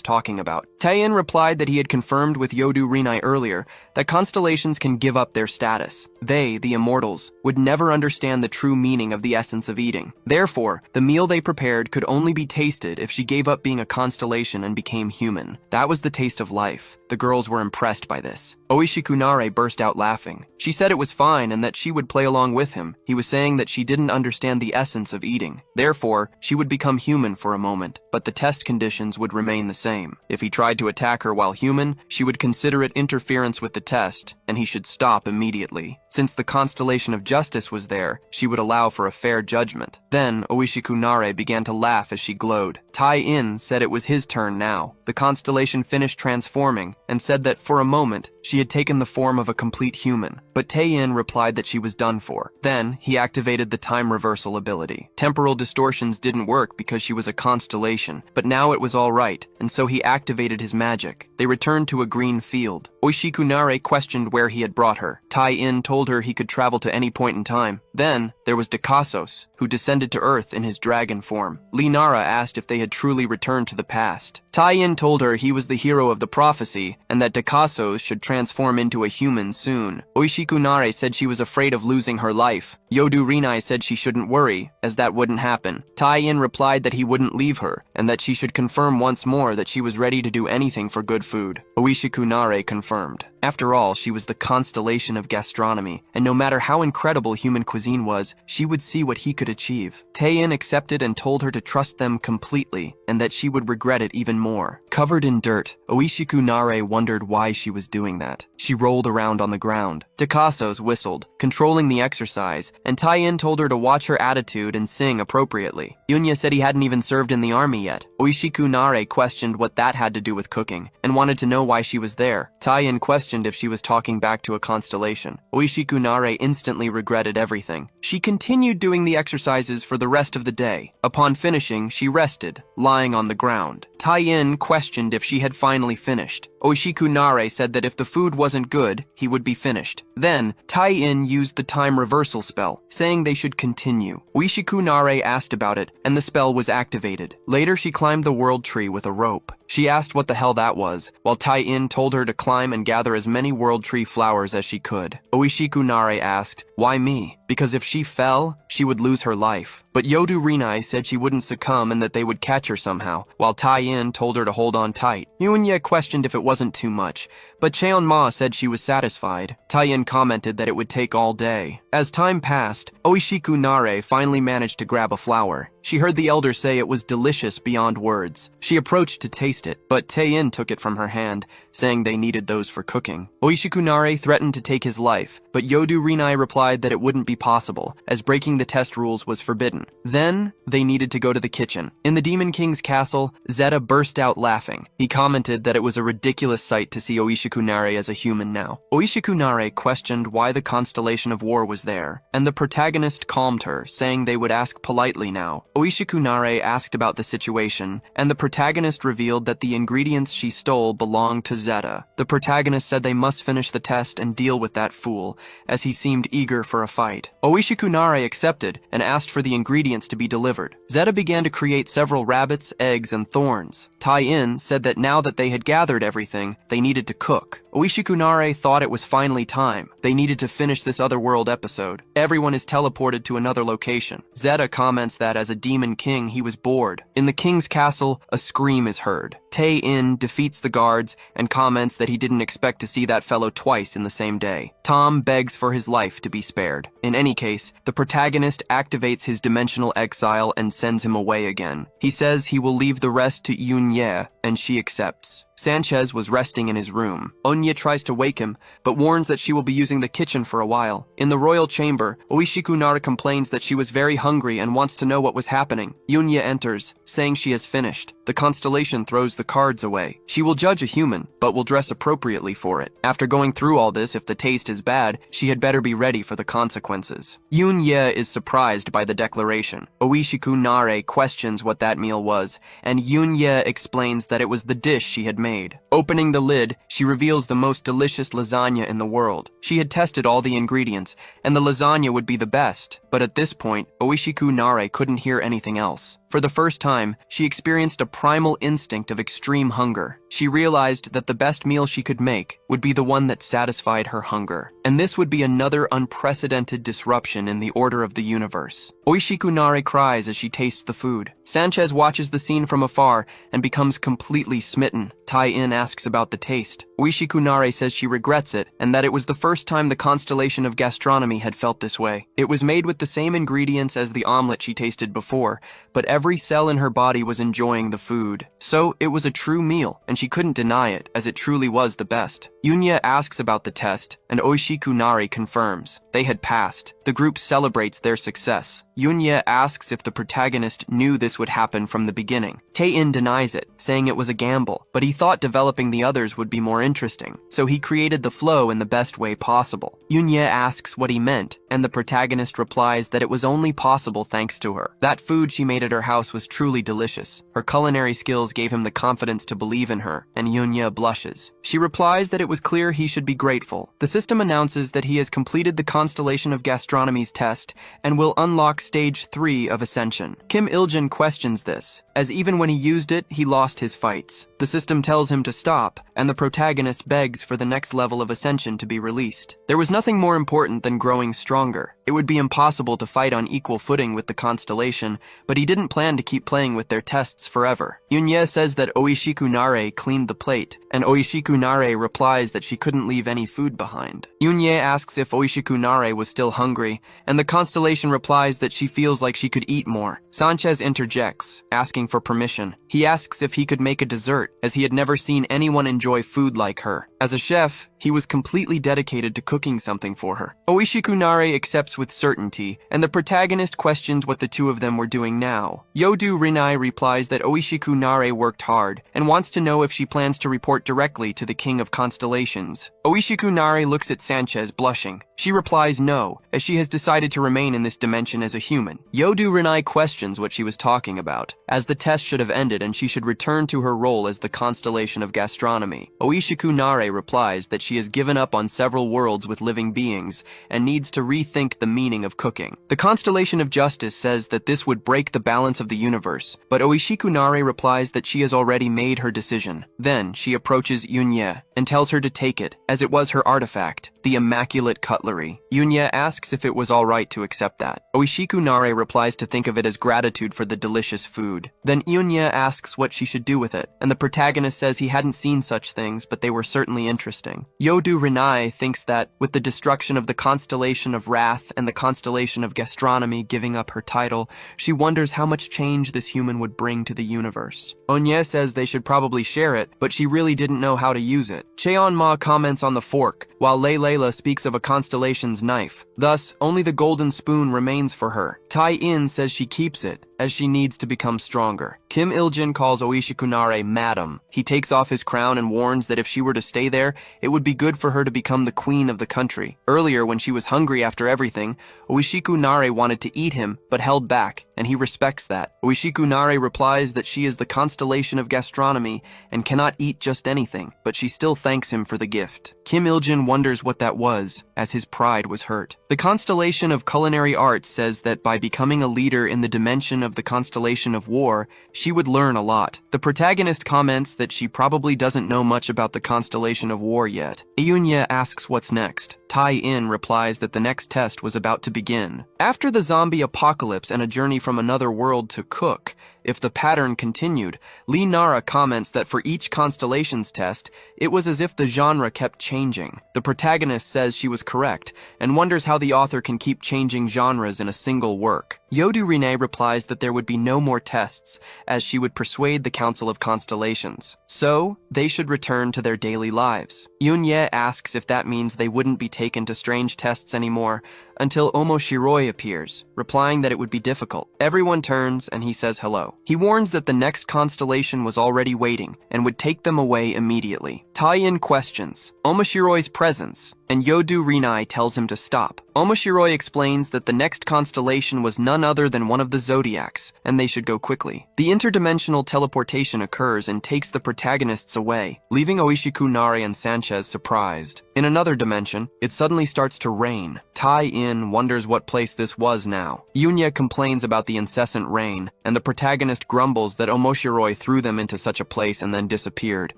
talking about. Tai-in replied that he had confirmed with Yodu Rinai earlier that constellations can give up their status. They, the immortals, would never understand the true meaning of the essence of eating. Therefore, the meal they prepared could only be tasted if she gave up being a constellation and became human. That was the taste of life. The girls were impressed by this. Oshiku-nare burst out laughing. She said it was fine and that she would play along with him. He was saying that she didn't understand the essence of eating. Therefore, she would become human for a moment, but the test conditions would remain the same. If he tried to attack her while human, she would consider it interference with the test, and he should stop immediately. Since the constellation of justice was there, she would allow for a fair judgment. Then, Oshiku-nare began to laugh as she glowed. Tai-in said it was his turn now. The constellation finished transforming, and said that for a moment, she had taken the form of a complete human. But Tai-in replied that she was done for. Then, he activated the time reversal ability. Temporal distortions didn't work because she was a constellation, but now it was all right, and so he activated his magic. They returned to a green field. Oshiku-nare questioned where he had brought her. Tai-in told her he could travel to any point in time. Then, there was Dekasos, who descended to Earth in his dragon form. Linara asked if they had truly returned to the past. Tai-in told her he was the hero of the prophecy, and that Dekasos should transform into a human soon. Oshiku-nare said she was afraid of losing her life. Yodu Rinai said she shouldn't worry, as that wouldn't happen. Tai-in replied that he wouldn't leave her, and that she should confirm once more that she was ready to do anything for good food. Oshiku-nare confirmed. After all, she was the constellation of gastronomy, and no matter how incredible human cuisine was, she would see what he could achieve. Tai-in accepted and told her to trust them completely, and that she would regret it even more. Covered in dirt, Oshiku-nare wondered why she was doing that. She rolled around on the ground. Dekasos whistled, controlling the exercise, and Tai-in told her to watch her attitude and sing appropriately. Yunya said he hadn't even served in the army yet. Oshiku-nare questioned what that had to do with cooking, and wanted to know why she was there. Tai-in questioned if she was talking back to a constellation. Oshiku-nare instantly regretted everything. She continued doing the exercises for the rest of the day. Upon finishing, she rested, lying on the ground. Tai-in questioned if she had finally finished. Oshiku-nare said that if the food wasn't good, he would be finished. Then, Tai-in used the time reversal spell, saying they should continue. Oshiku-nare asked about it, and the spell was activated. Later, she climbed the world tree with a rope. She asked what the hell that was, while Tai-in told her to climb and gather as many world tree flowers as she could. Oshiku-nare asked, why me? Because if she fell, she would lose her life. But Yodu Rinai said she wouldn't succumb and that they would catch her somehow, while Tai-in told her to hold on tight. Yunya questioned if it wasn't too much, but Cheon-ma said she was satisfied. Tai-in commented that it would take all day. As time passed, Oshiku-nare finally managed to grab a flower. She heard the elder say it was delicious beyond words. She approached to taste it, but Tai-in took it from her hand, saying they needed those for cooking. Oshiku-nare threatened to take his life, but Yodu Rinai replied that it wouldn't be possible, as breaking the test rules was forbidden. Then, they needed to go to the kitchen. In the Demon King's castle, Zeta burst out laughing. He commented that it was a ridiculous sight to see Oshiku-nare as a human now. Oshiku-nare questioned why the constellation of war was there, and the protagonist calmed her, saying they would ask politely now. Oshiku-nare asked about the situation, and the protagonist revealed that the ingredients she stole belonged to Zeta. The protagonist said they must finish the test and deal with that fool, as he seemed eager for a fight. Oshiku-nare accepted and asked for the ingredients to be delivered. Zeta began to create several rabbits, eggs, and thorns. Tai-in said that now that they had gathered everything, they needed to cook. Oshiku-nare thought it was finally time. They needed to finish this otherworld episode. Everyone is teleported to another location. Zeta comments that as a demon king, he was bored. In the king's castle, a scream is heard. Tae-in defeats the guards and comments that he didn't expect to see that fellow twice in the same day. Tom begs for his life to be spared. In any case, the protagonist activates his dimensional exile and sends him away again. He says he will leave the rest to Yoon-ye, and she accepts. Sanchez was resting in his room. Onya tries to wake him, but warns that she will be using the kitchen for a while. In the royal chamber, Oishiku-nara complains that she was very hungry and wants to know what was happening. Yoon-ye enters, saying she has finished. The constellation throws the cards away. She will judge a human, but will dress appropriately for it. After going through all this, if the taste is bad, she had better be ready for the consequences. Yoon-ye is surprised by the declaration. Oishiku-nara questions what that meal was, and Yoon-ye explains that it was the dish she had made. Opening the lid, she reveals the most delicious lasagna in the world. She had tested all the ingredients, and the lasagna would be the best, but at this point, Oishiku-nara couldn't hear anything else. For the first time, she experienced a primal instinct of extreme hunger. She realized that the best meal she could make would be the one that satisfied her hunger. And this would be another unprecedented disruption in the order of the universe. Oishiku-nara cries as she tastes the food. Sanchez watches the scene from afar and becomes completely smitten. Tae-in asks about the taste. Oishiku-nara says she regrets it and that it was the first time the constellation of gastronomy had felt this way. It was made with the same ingredients as the omelet she tasted before, but every cell in her body was enjoying the food. So it was a true meal, and she couldn't deny it, as it truly was the best. Yunya asks about the test, and Oishiku-nara confirms. They had passed. The group celebrates their success. Yunya asks if the protagonist knew this would happen from the beginning. Tae-in denies it, saying it was a gamble, but he thought developing the others would be more interesting, so he created the flow in the best way possible. Yunya asks what he meant, and the protagonist replies that it was only possible thanks to her. That food she made at her house was truly delicious. Her culinary skills gave him the confidence to believe in her, and Yunya blushes. She replies that it was clear he should be grateful. The system announces that he has completed the constellation of gastronomy's test and will unlock stage 3 of ascension. Kim Il-jin questions this, as even when he used it, he lost his fights. The system tells him to stop, and the protagonist begs for the next level of ascension to be released. There was nothing more important than growing stronger. It would be impossible to fight on equal footing with the constellation, but he didn't plan to keep playing with their tests forever. Yunya says that Oishiku-nara cleaned the plate, and Oishiku-nara replies that she couldn't leave any food behind. Yunya asks if Oishiku-nara was still hungry, and the constellation replies that she feels like she could eat more. Sanchez interjects, asking for permission. He asks if he could make a dessert, as he had never seen anyone enjoy food like her. As a chef, he was completely dedicated to cooking something for her. Oishiku-nara accepts with certainty, and the protagonist questions what the two of them were doing now. Yodu Rinai replies that Oishiku-nara worked hard, and wants to know if she plans to report directly to the King of Constellations. Oishiku-nara looks at Sanchez, blushing. She replies no, as she has decided to remain in this dimension as a human. Yodu Rinai questions what she was talking about, as the test should have ended and she should return to her role as the constellation of gastronomy. Oishiku-nara replies that she has given up on several worlds with living beings and needs to rethink the meaning of cooking. The constellation of justice says that this would break the balance of the universe, but Oishiku-nara replies that she has already made her decision. Then she approaches Yunya and tells her to take it, as it was her artifact, the immaculate cutlery. Yunya asks if it was alright to accept that. Oishiku-nara replies to think of it as gratitude for the delicious food. Then Yunya asks what she should do with it, and the protagonist says he hadn't seen such things, but they were certainly interesting. Yodu Rinai thinks that, with the destruction of the constellation of wrath and the constellation of gastronomy giving up her title, she wonders how much change this human would bring to the universe. Onye says they should probably share it, but she really didn't know how to use it. Cheon-ma comments on the fork, while Layla speaks of a constellation's knife. Thus, only the golden spoon remains for her. Tai-in says she keeps it, as she needs to become stronger. Kim Il-jin calls Oishiku-nara Madam. He takes off his crown and warns that if she were to stay there, it would be good for her to become the queen of the country. Earlier, when she was hungry after everything, Oishiku-nara wanted to eat him, but held back, and he respects that. Oishiku-nara replies that she is the constellation of gastronomy and cannot eat just anything, but she still thanks him for the gift. Kim Il-jin wonders what that was, as his pride was hurt. The constellation of culinary arts says that by becoming a leader in the dimension of the constellation of war, she would learn a lot. The protagonist comments that she probably doesn't know much about the constellation of war yet. Yunya asks what's next. Tai-in replies that the next test was about to begin. After the zombie apocalypse and a journey from another world to cook, If the pattern continued, Lee Nara comments that for each constellations test, it was as if the genre kept changing. The protagonist says she was correct, and wonders how the author can keep changing genres in a single work. Yodu Rine replies that there would be no more tests, as she would persuade the Council of Constellations. So, they should return to their daily lives. Yoon-ye asks if that means they wouldn't be taken to strange tests anymore, until Omoshiroi appears, replying that it would be difficult. Everyone turns and he says hello. He warns that the next constellation was already waiting and would take them away immediately. Tai-in questions Omoshiroi's presence, and Yodu Rinai tells him to stop. Omoshiroi explains that the next constellation was none other than one of the zodiacs, and they should go quickly. The interdimensional teleportation occurs and takes the protagonists away, leaving Oishiku, Nari, and Sanchez surprised. In another dimension, it suddenly starts to rain. Tai-in wonders what place this was now. Yunya complains about the incessant rain, and the protagonist grumbles that Omoshiroi threw them into such a place and then disappeared.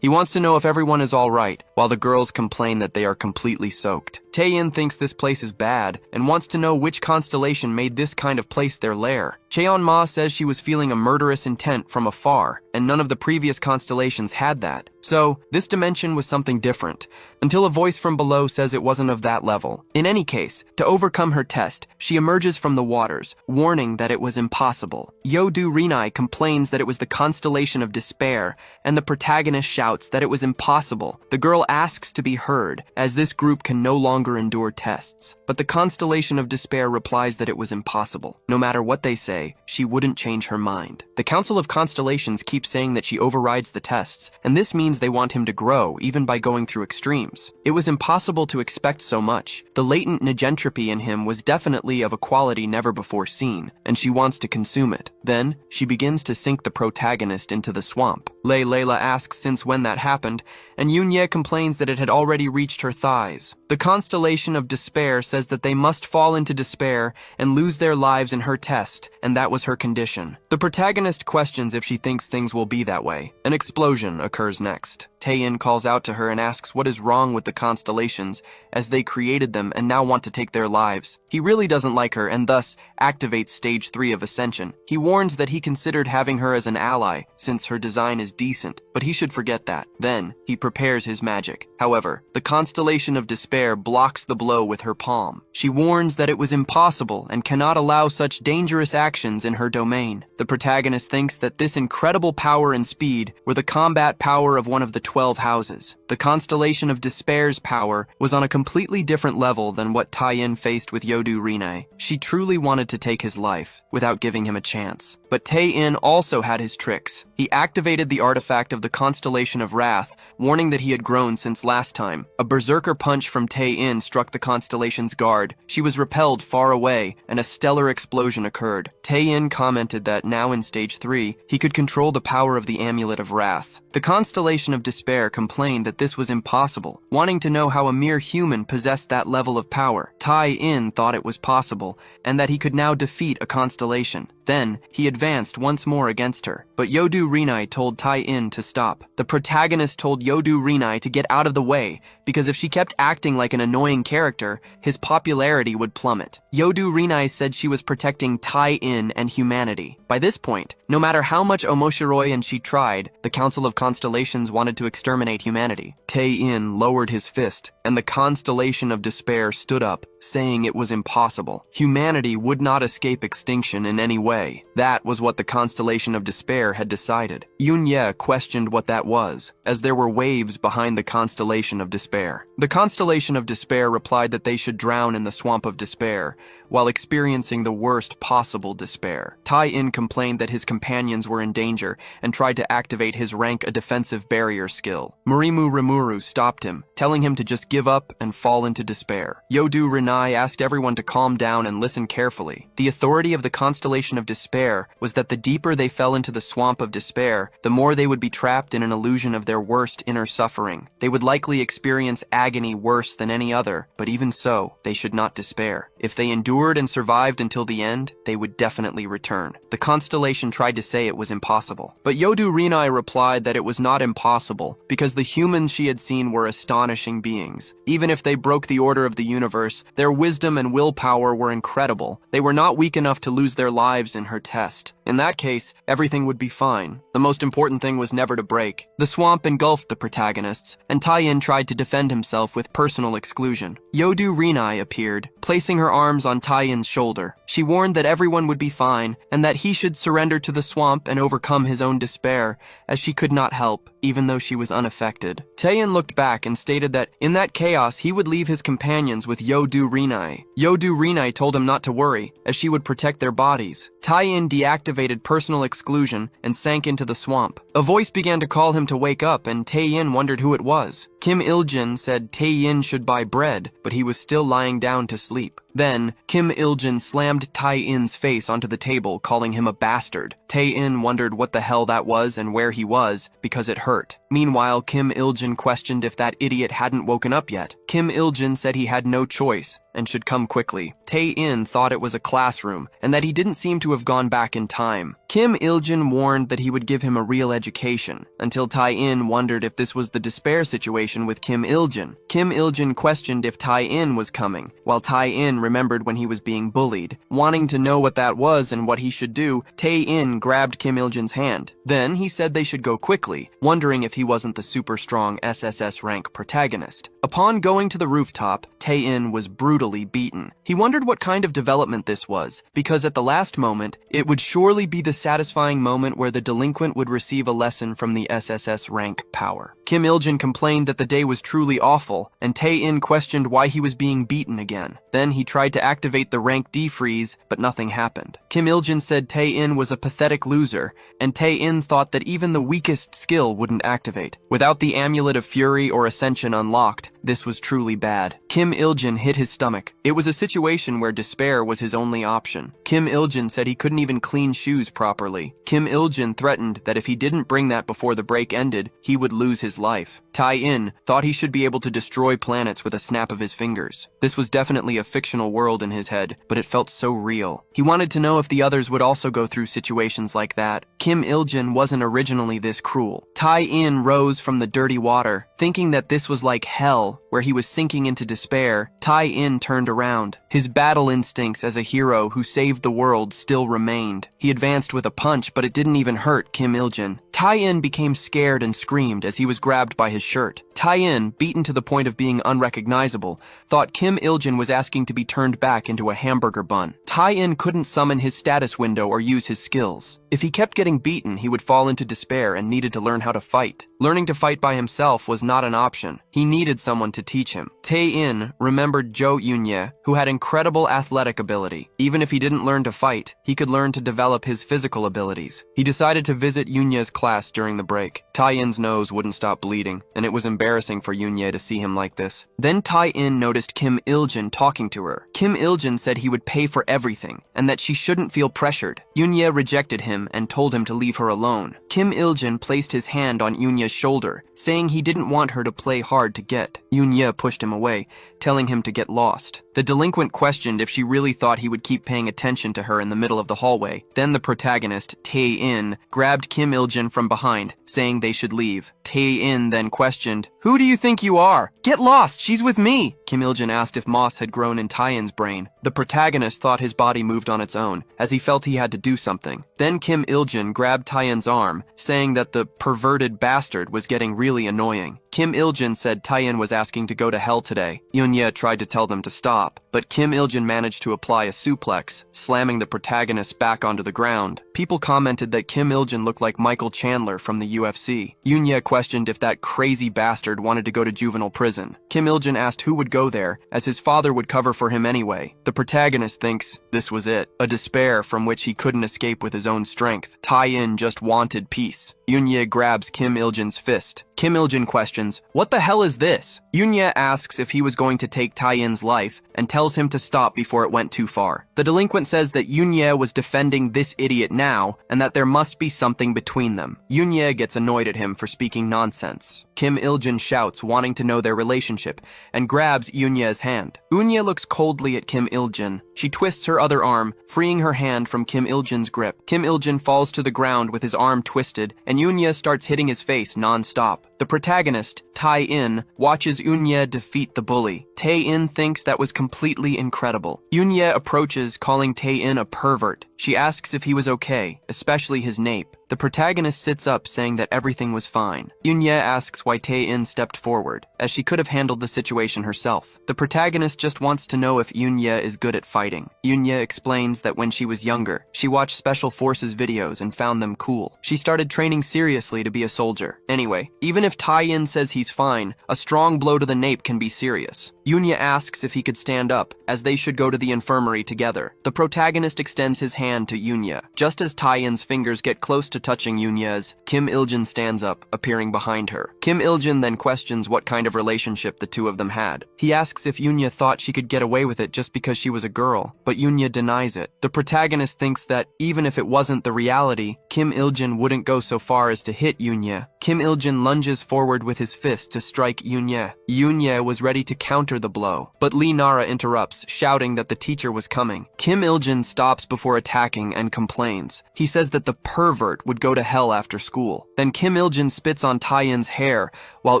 He wants to know if everyone is all right, while the girls complain that they are completely soaked. Tae-in thinks this place is bad and wants to know which constellation made this kind of place their lair. Cheon-ma says she was feeling a murderous intent from afar, and none of the previous constellations had that. So, this dimension was something different, until a voice from below says it wasn't of that level. In any case, to overcome her test, she emerges from the waters, warning that it was impossible. Yodu Rinai complains that it was the constellation of despair, and the protagonist shouts that it was impossible. The girl asks to be heard, as this group can no longer endure tests. But the constellation of despair replies that it was impossible. No matter what they say, she wouldn't change her mind. The Council of Constellations keeps saying that she overrides the tests, and this means they want him to grow, even by going through extremes. It was impossible to expect so much. The latent negentropy in him was definitely of a quality never before seen, and she wants to consume it. Then, she begins to sink the protagonist into the swamp. Layla asks since when that happened, and Yoon-ye complains that it had already reached her thighs. The constellation of despair says that they must fall into despair and lose their lives in her test, and that was her condition. The protagonist questions if she thinks things will be that way. An explosion occurs next. Tae-in calls out to her and asks what is wrong with the constellations, as they created them and now want to take their lives. He really doesn't like her and thus activates stage 3 of Ascension. He warns that he considered having her as an ally, since her design is decent, but he should forget that. Then, he prepares his magic. However, the constellation of despair blocks the blow with her palm. She warns that it was impossible and cannot allow such dangerous actions in her domain. The protagonist thinks that this incredible power and speed were the combat power of one of the 12 houses. The constellation of despair's power was on a completely different level than what Tai-in faced with Yodu Rinai. She truly wanted to take his life, without giving him a chance. But Tae-in also had his tricks. He activated the artifact of the constellation of wrath, warning that he had grown since last time. A berserker punch from Tae-in struck the constellation's guard. She was repelled far away, and a stellar explosion occurred. Tae-in commented that now in stage 3, he could control the power of the amulet of wrath. The constellation of despair complained that this was impossible, wanting to know how a mere human possessed that level of power. Tai-in thought it was possible, and that he could now defeat a constellation. Then, he advanced once more against her, but Yodu Rinai told Tai-in to stop. The protagonist told Yodu Rinai to get out of the way, because if she kept acting like an annoying character, his popularity would plummet. Yodu Rinai said she was protecting Tai-in and humanity. By this point, no matter how much Omoshiroi and she tried, the Council of Constellations wanted to exterminate humanity. Tae-in lowered his fist, and the constellation of despair stood up, saying it was impossible. Humanity would not escape extinction in any way. That was what the constellation of despair had decided. Yoon-ye questioned what that was, as there were waves behind the constellation of despair. The constellation of despair replied that they should drown in the swamp of despair, while experiencing the worst possible despair. Tai-in complained that his companions were in danger and tried to activate his rank a defensive barrier skill. Murimu Rimuru stopped him, telling him to just give up and fall into despair. Yodu Rinai asked everyone to calm down and listen carefully. The authority of the constellation of despair was that the deeper they fell into the swamp of despair, the more they would be trapped in an illusion of their worst inner suffering. They would likely experience agony worse than any other, but even so, they should not despair. If they endured and survived until the end, they would definitely return. The constellation tried to say it was impossible, but Yodu Rinai replied that it was not impossible, because the humans she had seen were astonishing beings. Even if they broke the order of the universe, their wisdom and willpower were incredible. They were not weak enough to lose their lives nerves in her test. In that case, everything would be fine. The most important thing was never to break. The swamp engulfed the protagonists, and Taein tried to defend himself with personal exclusion. Yodu Rinai appeared, placing her arms on Taein's shoulder. She warned that everyone would be fine, and that he should surrender to the swamp and overcome his own despair, as she could not help, even though she was unaffected. Taein looked back and stated that in that chaos he would leave his companions with Yodu Rinai. Yodu Rinai told him not to worry, as she would protect their bodies. Taein deactivated personal exclusion and sank into the swamp. A voice began to call him to wake up, and Taein wondered who it was. Kim Il-jin said Taein should buy bread, but he was still lying down to sleep. Then, Kim Il-jin slammed Taein's face onto the table, calling him a bastard. Taein wondered what the hell that was and where he was, because it hurt. Meanwhile, Kim Il-jin questioned if that idiot hadn't woken up yet. Kim Il-jin said he had no choice and should come quickly. Taein thought it was a classroom, and that he didn't seem to have gone back in time. Kim Il-jin warned that he would give him a real education, until Taein wondered if this was the despair situation with Kim Il-jin. Kim Il-jin questioned if Taein was coming, while Taein remembered when he was being bullied. Wanting to know what that was and what he should do, Taein grabbed Kim Il-jin's hand. Then he said they should go quickly, wondering if he wasn't the super strong SSS rank protagonist. Upon going to the rooftop, Taein was brutally beaten. He wondered what kind of development this was, because at the last moment, it would surely be the satisfying moment where the delinquent would receive a lesson from the SSS rank power. Kim Il-jin complained that the day was truly awful, and Taein questioned why he was being beaten again. Then he tried to activate the rank D freeze, but nothing happened. Kim Il-jin said Taein was a pathetic loser, and Taein thought that even the weakest skill wouldn't activate. Without the Amulet of Fury or Ascension unlocked, this was truly bad. Kim Il-jin hit his stomach. It was a situation where despair was his only option. Kim Il-jin said he couldn't even clean shoes properly. Kim Il-jin threatened that if he didn't bring that before the break ended, he would lose his life. Taein thought he should be able to destroy planets with a snap of his fingers. This was definitely a fictional world in his head, but it felt so real. He wanted to know if the others would also go through situations like that. Kim Il-jin wasn't originally this cruel. Taein rose from the dirty water, thinking that this was like hell, where he was sinking into despair. Taein turned around. His battle instincts as a hero who saved the world still remained. He advanced with a punch, but it didn't even hurt Kim Il-jin. Taein became scared and screamed as he was grabbed by his shirt. Taein, beaten to the point of being unrecognizable, thought Kim Il-jin was asking to be turned back into a hamburger bun. Taein couldn't summon his status window or use his skills. If he kept getting beaten, he would fall into despair and needed to learn how to fight. Learning to fight by himself was not an option. He needed someone to teach him. Taein remembered Jo Eun-ye, who had incredible athletic ability. Even if he didn't learn to fight, he could learn to develop his physical abilities. He decided to visit Eun-ye's class during the break. Taein's nose wouldn't stop bleeding, and it was embarrassing for Eun-ye to see him like this. Then Taein noticed Kim Il-jin talking to her. Kim Il-jin said he would pay for everything, and that she shouldn't feel pressured. Eun-ye rejected him and told him to leave her alone. Kim Il-jin placed his hand on Eun-ye's shoulder, saying he didn't want her to play hard to get. Eun-ye pushed him away, telling him to get lost. The delinquent questioned if she really thought he would keep paying attention to her in the middle of the hallway. Then the protagonist, Taein, grabbed Kim Il-jin from behind, saying they should leave. Taein then questioned, "Who do you think you are? Get lost, she's with me!" Kim Il-jin asked if moss had grown in Taein's brain. The protagonist thought his body moved on its own, as he felt he had to do something. Then Kim Il-jin grabbed Taein's arm, saying that the perverted bastard was getting really annoying. Kim Il-jin said Taein was asking to go to hell today. Eun-ye tried to tell them to stop, but Kim Il-jin managed to apply a suplex, slamming the protagonist back onto the ground. People commented that Kim Il-jin looked like Michael Chandler from the UFC. Eun-ye questioned if that crazy bastard wanted to go to juvenile prison. Kim Il-jin asked who would go there, as his father would cover for him anyway. The protagonist thinks this was it, a despair from which he couldn't escape with his own strength. Taein just wanted peace. Eun-ye grabs Kim Il-jin's fist. Kim Il-jin questions, "What the hell is this?" Eun-ye asks if he was going to take Taein's life and tells him to stop before it went too far. The delinquent says that Eun-ye was defending this idiot now and that there must be something between them. Eun-ye gets annoyed at him for speaking nonsense. Kim Il-jin shouts, wanting to know their relationship, and grabs Eun-ye's hand. Eun-ye looks coldly at Kim Il-jin. She twists her other arm, freeing her hand from Kim Il-jin's grip. Kim Il-jin falls to the ground with his arm twisted, and Eun-ye starts hitting his face non-stop. The protagonist, Tae-in, watches Eun-ye defeat the bully. Tae-in thinks that was completely incredible. Eun-ye approaches, calling Tae-in a pervert. She asks if he was okay, especially his nape. The protagonist sits up, saying that everything was fine. Eun-ye asks why Tae-in stepped forward, as she could have handled the situation herself. The protagonist just wants to know if Eun-ye is good at fighting. Eun-ye explains that when she was younger, she watched Special Forces videos and found them cool. She started training seriously to be a soldier. Anyway, even if Tae-in says he's fine, a strong blow to the nape can be serious. Eun-ye asks if he could stand up, as they should go to the infirmary together. The protagonist extends his hand to Eun-ye. Just as Tae-in's fingers get close to touching Eun-ye's, Kim Il-jin stands up, appearing behind her. Kim Il-jin then questions what kind of relationship the two of them had. He asks if Eun-ye thought she could get away with it just because she was a girl, but Eun-ye denies it. The protagonist thinks that even if it wasn't the reality, Kim Il-jin wouldn't go so far as to hit Eun-ye. Kim Il-jin lunges forward with his fist to strike Eun-ye. Eun-ye was ready to counter the blow, but Lee Nara interrupts, shouting that the teacher was coming. Kim Il-jin stops before attacking and complains. He says that the pervert would go to hell after school. Then Kim Il-jin spits on Tae-in's hair, while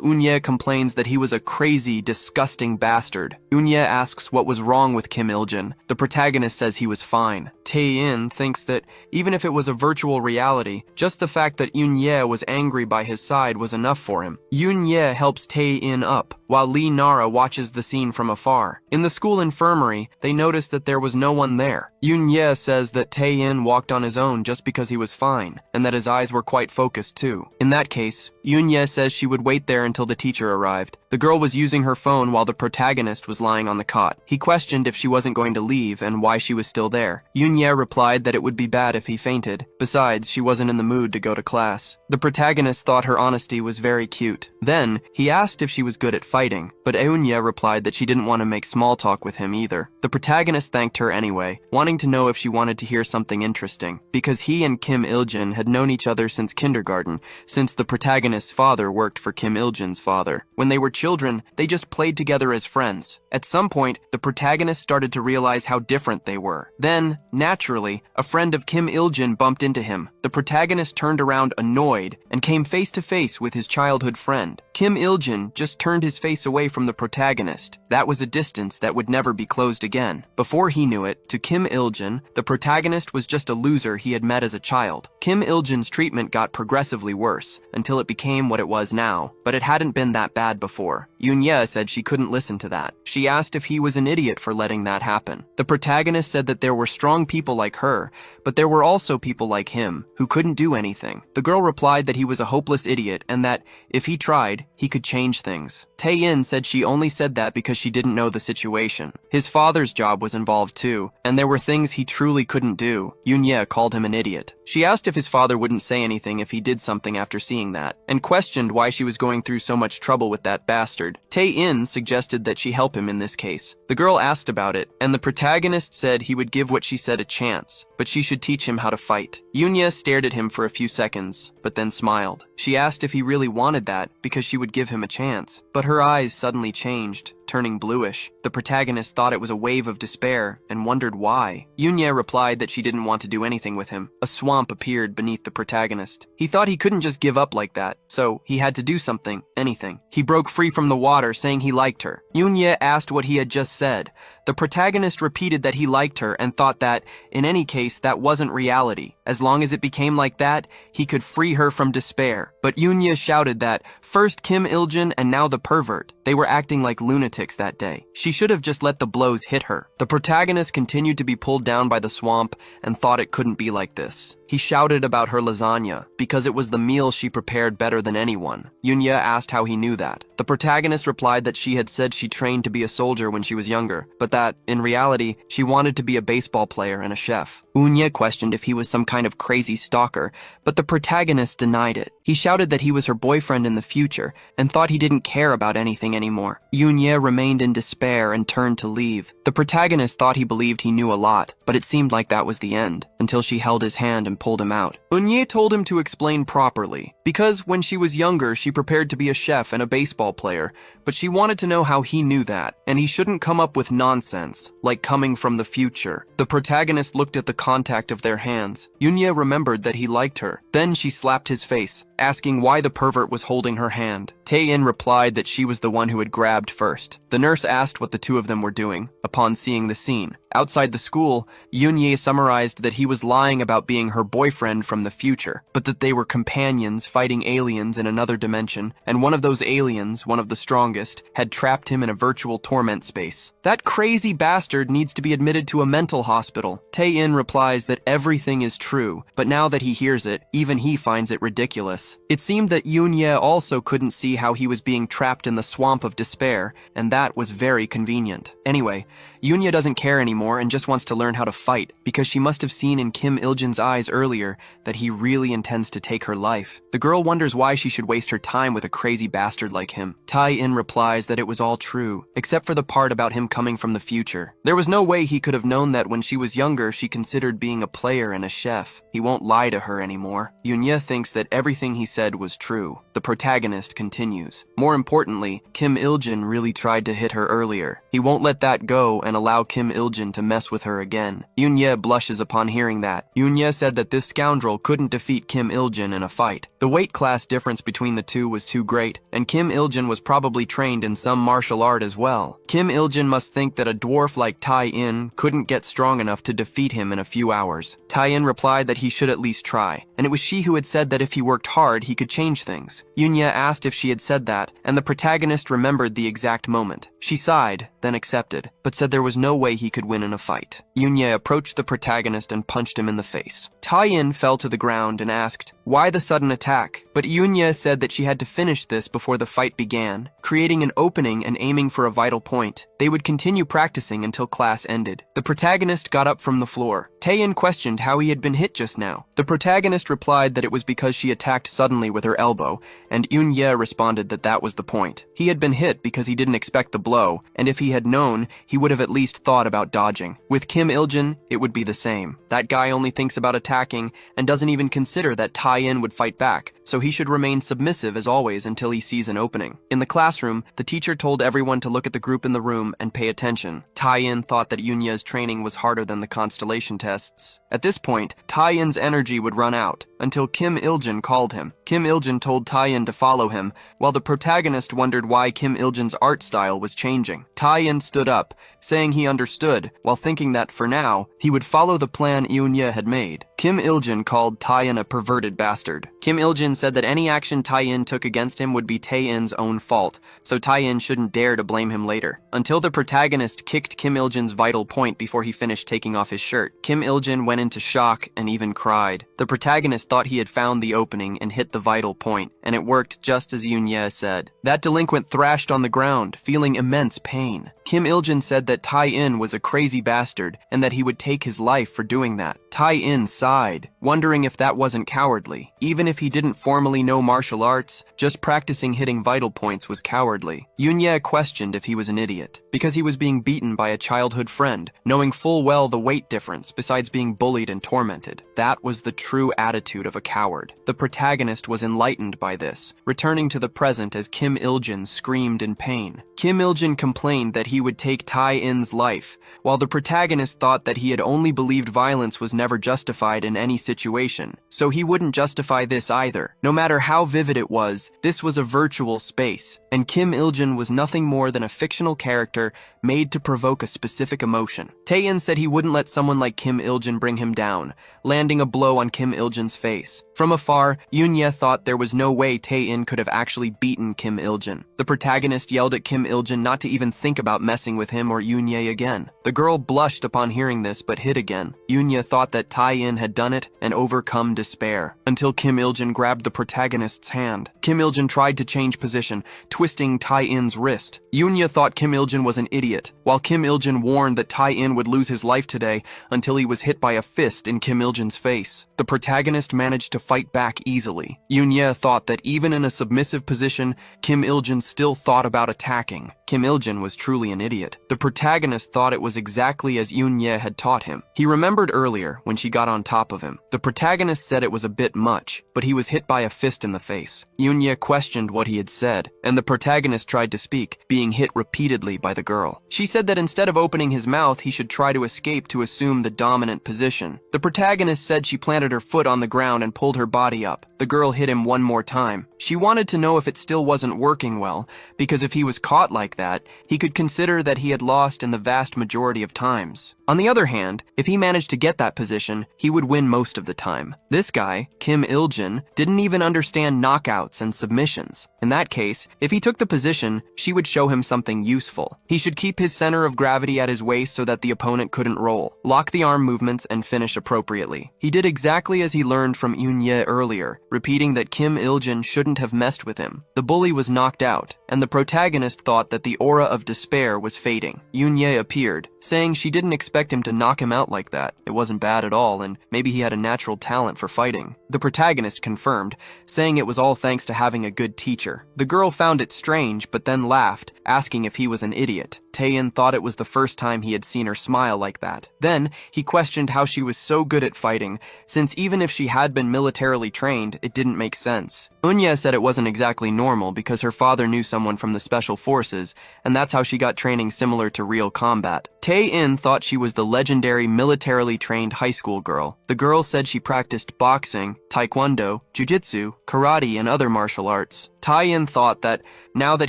Eun-ye complains that he was a crazy, disgusting bastard. Eun-ye asks what was wrong with Kim Il-jin. The protagonist says he was fine. Tae-in thinks that even if it was a virtual reality, just the fact that Eun-ye was angry by his side was enough for him. Eun-ye helps Tae-in up, while Lee Nara watches the scene from afar. In the school infirmary, they notice that there was no one there. Eun-ye says that Tae-in walked on his own just because he was fine, and that his eyes were quite focused too. In that case, Eun-ye says she would wait there until the teacher arrived. The girl was using her phone while the protagonist was lying on the cot. He questioned if she wasn't going to leave and why she was still there. Eun-ye replied that it would be bad if he fainted. Besides, she wasn't in the mood to go to class. The protagonist thought her honesty was very cute. Then, he asked if she was good at fighting, but Eun-ye replied that she didn't want to make small talk with him either. The protagonist thanked her anyway, wanting to know if she wanted to hear something interesting, because he and Kim Il-jin had known each other since kindergarten, since the protagonist's father worked for Kim Il-jin's father. When they were children, they just played together as friends. At some point, the protagonist started to realize how different they were. Then, naturally, a friend of Kim Il-jin bumped into him. The protagonist turned around annoyed and came face to face with his childhood friend. Kim Il-jin just turned his face away from the protagonist. That was a distance that would never be closed again. Before he knew it, to Kim Il-jin, the protagonist was just a loser he had met as a child. Kim Il-jin's treatment got progressively worse, until it became what it was now, but it hadn't been that bad before. Eun-ye said she couldn't listen to that. She asked if he was an idiot for letting that happen. The protagonist said that there were strong people like her, but there were also people like him, who couldn't do anything. The girl replied that he was a hopeless idiot and that, if he tried, he could change things. Tae-in said she only said that because she didn't know the situation. His father's job was involved too, and there were things he truly couldn't do. Eun-ye called him an idiot. She asked if his father wouldn't say anything if he did something after seeing that, and questioned why she was going through so much trouble with that bastard. Tae-in suggested that she help him in this case. The girl asked about it, and the protagonist said he would give what she said a chance, but she should teach him how to fight. Eun-ye stared at him for a few seconds, but then smiled. She asked if he really wanted that, because she would give him a chance, but her eyes suddenly changed, turning bluish. The protagonist thought it was a wave of despair and wondered why. Eun-ye replied that she didn't want to do anything with him. A swamp appeared beneath the protagonist. He thought he couldn't just give up like that, so he had to do something, anything. He broke free from the water, saying he liked her. Eun-ye asked what he had just said. The protagonist repeated that he liked her and thought that, in any case, that wasn't reality. As long as it became like that, he could free her from despair. But Eun-ye shouted that, first Kim Il-jin and now the pervert. They were acting like lunatics that day. She should have just let the blows hit her. The protagonist continued to be pulled down by the swamp and thought it couldn't be like this. He shouted about her lasagna, because it was the meal she prepared better than anyone. Eun-ye asked how he knew that. The protagonist replied that she had said she trained to be a soldier when she was younger, but that, in reality, she wanted to be a baseball player and a chef. Eun-ye questioned if he was some kind of crazy stalker, but the protagonist denied it. He shouted that he was her boyfriend in the future, and thought he didn't care about anything anymore. Eun-ye remained in despair and turned to leave. The protagonist thought he believed he knew a lot, but it seemed like that was the end, until she held his hand and pulled him out. Eun-ye told him to explain properly, because when she was younger she prepared to be a chef and a baseball player, but she wanted to know how he knew that, and he shouldn't come up with nonsense, like coming from the future. The protagonist looked at the contact of their hands. Eun-ye remembered that he liked her. Then she slapped his face, asking why the pervert was holding her hand. Tae-in replied that she was the one who had grabbed first. The nurse asked what the two of them were doing. Upon seeing the scene, outside the school, Eun-ye summarized that he was lying about being her boyfriend from the future, but that they were companions fighting aliens in another dimension, and one of those aliens, one of the strongest, had trapped him in a virtual torment space. That crazy bastard needs to be admitted to a mental hospital. Tae-in replies that everything is true, but now that he hears it, even he finds it ridiculous. It seemed that Eun-ye also couldn't see how he was being trapped in the swamp of despair, and that was very convenient. Anyway, Eun-ye doesn't care anymore and just wants to learn how to fight, because she must have seen in Kim Il-jin's eyes earlier that he really intends to take her life. The girl wonders why she should waste her time with a crazy bastard like him. Tae-in replies that it was all true, except for the part about him coming from the future. There was no way he could have known that when she was younger she considered being a player and a chef. He won't lie to her anymore. Eun-ye thinks that everything he said was true. The protagonist continues. More importantly, Kim Il-jin really tried to hit her earlier. He won't let that go and allow Kim Il-jin to mess with her again. Eun-ye blushes upon hearing that. Eun-ye said that this scoundrel couldn't defeat Kim Il-jin in a fight. The weight class difference between the two was too great, and Kim Il-jin was probably trained in some martial art as well. Kim Il-jin must think that a dwarf like Tae-in couldn't get strong enough to defeat him in a few hours. Tae-in replied that he should at least try, and it was she who had said that if he worked hard he could change things. Eun-ye asked if she had said that, and the protagonist remembered the exact moment. She sighed, then accepted, but said there was no way he could win in a fight. Eun-ye approached the protagonist and punched him in the face. Tae-in fell to the ground and asked, why the sudden attack? But Eun-ye said that she had to finish this before the fight began, creating an opening and aiming for a vital point. They would continue practicing until class ended. The protagonist got up from the floor. Tae-in questioned how he had been hit just now. The protagonist replied that it was because she attacked suddenly with her elbow, and Eun-ye responded that that was the point. He had been hit because he didn't expect the blow, and if he had known, he would have at least thought about dodging. With Kim Il-jin, it would be the same. That guy only thinks about attacking and doesn't even consider that Tae-in would fight back, so he should remain submissive as always until he sees an opening. In the classroom, the teacher told everyone to look at the group in the room and pay attention. Tae-in thought that Eun-ye's training was harder than the constellation tests. At this point, Tae-in's energy would run out, until Kim Il-jin called him. Kim Il-jin told Tae-in to follow him, while the protagonist wondered why Kim Il-jin's art style was changing. Tae-in stood up, saying he understood, while thinking that, for now, he would follow the plan Eun-ye had made. Kim Il-jin called Tae-in a perverted bastard. Kim Il-jin said that any action Tae-in took against him would be Tae-in's own fault, so Tae-in shouldn't dare to blame him later. Until the protagonist kicked Kim Il-jin's vital point before he finished taking off his shirt. Kim Il-jin went into shock and even cried. The protagonist thought he had found the opening and hit the vital point, and it worked just as Eun-ye said. That delinquent thrashed on the ground, feeling immense pain. Kim Il-jin said that Tae-in was a crazy bastard and that he would take his life for doing that. Tae-in sighed, wondering if that wasn't cowardly. Even if he didn't formally know martial arts, just practicing hitting vital points was cowardly. Eun-ye questioned if he was an idiot, because he was being beaten by a childhood friend, knowing full well the weight difference besides being bullied and tormented. That was the true attitude of a coward. The protagonist was enlightened by this, returning to the present as Kim Il-jin screamed in pain. Kim Il-jin complained that he would take Tae-in's life, while the protagonist thought that he had only believed violence was never justified in any situation, so he wouldn't justify this either. No matter how vivid it was, this was a virtual space, and Kim Il-jin was nothing more than a fictional character made to provoke a specific emotion. Tae-in said he wouldn't let someone like Kim Il-jin bring him down, landing a blow on Kim Il-jin's face. From afar, Eun-ye thought there was no way Tae-in could have actually beaten Kim Il-jin. The protagonist yelled at Kim Il-jin not to even think about messing with him or Eun-ye again. The girl blushed upon hearing this but hid again. Eun-ye thought that Tae-in had done it and overcome despair, until Kim Il-jin grabbed the protagonist's hand. Kim Il-jin tried to change position, twisting Tae-in's wrist. Yoon-ye thought Kim Il-jin was an idiot, while Kim Il-jin warned that Tae-in would lose his life today until he was hit by a fist in Kim Il-jin's face. The protagonist managed to fight back easily. Yoon-ye thought that even in a submissive position, Kim Il-jin still thought about attacking. Kim Il-jin was truly an idiot. The protagonist thought it was exactly as Yoon-ye had taught him. He remembered earlier when she got on top of him. The protagonist said it was a bit much, but he was hit by a fist in the face. Yoon-ye questioned what he had said, and the protagonist tried to speak, being hit repeatedly by the girl. She said that instead of opening his mouth, he should try to escape to assume the dominant position. The protagonist said she planted her foot on the ground and pulled her body up. The girl hit him one more time. She wanted to know if it still wasn't working well, because if he was caught like that, he could consider that he had lost in the vast majority of times. On the other hand, if he managed to get that position, he would win most of the time. This guy, Kim Il-jin, didn't even understand knockouts and submissions. In that case, if he took the position, she would show him something useful. He should keep his center of gravity at his waist so that the opponent couldn't roll, lock the arm movements, and finish appropriately. He did exactly as he learned from Yoon-ye earlier, repeating that Kim Il-jin shouldn't have messed with him. The bully was knocked out, and the protagonist thought that the aura of despair was fading. Yoon-ye appeared, saying she didn't expect him to knock him out like that. It wasn't bad at all, and maybe he had a natural talent for fighting. The protagonist confirmed, saying it was all thanks to having a good teacher. The girl found it strange, but then laughed, asking if he was an idiot. Tae-in thought it was the first time he had seen her smile like that. Then, he questioned how she was so good at fighting, since even if she had been militarily trained, it didn't make sense. Eun-ye said it wasn't exactly normal because her father knew someone from the special forces, and that's how she got training similar to real combat. Tae-in thought she was the legendary militarily trained high school girl. The girl said she practiced boxing, taekwondo, jujitsu, karate, and other martial arts. Tae-in thought that, now that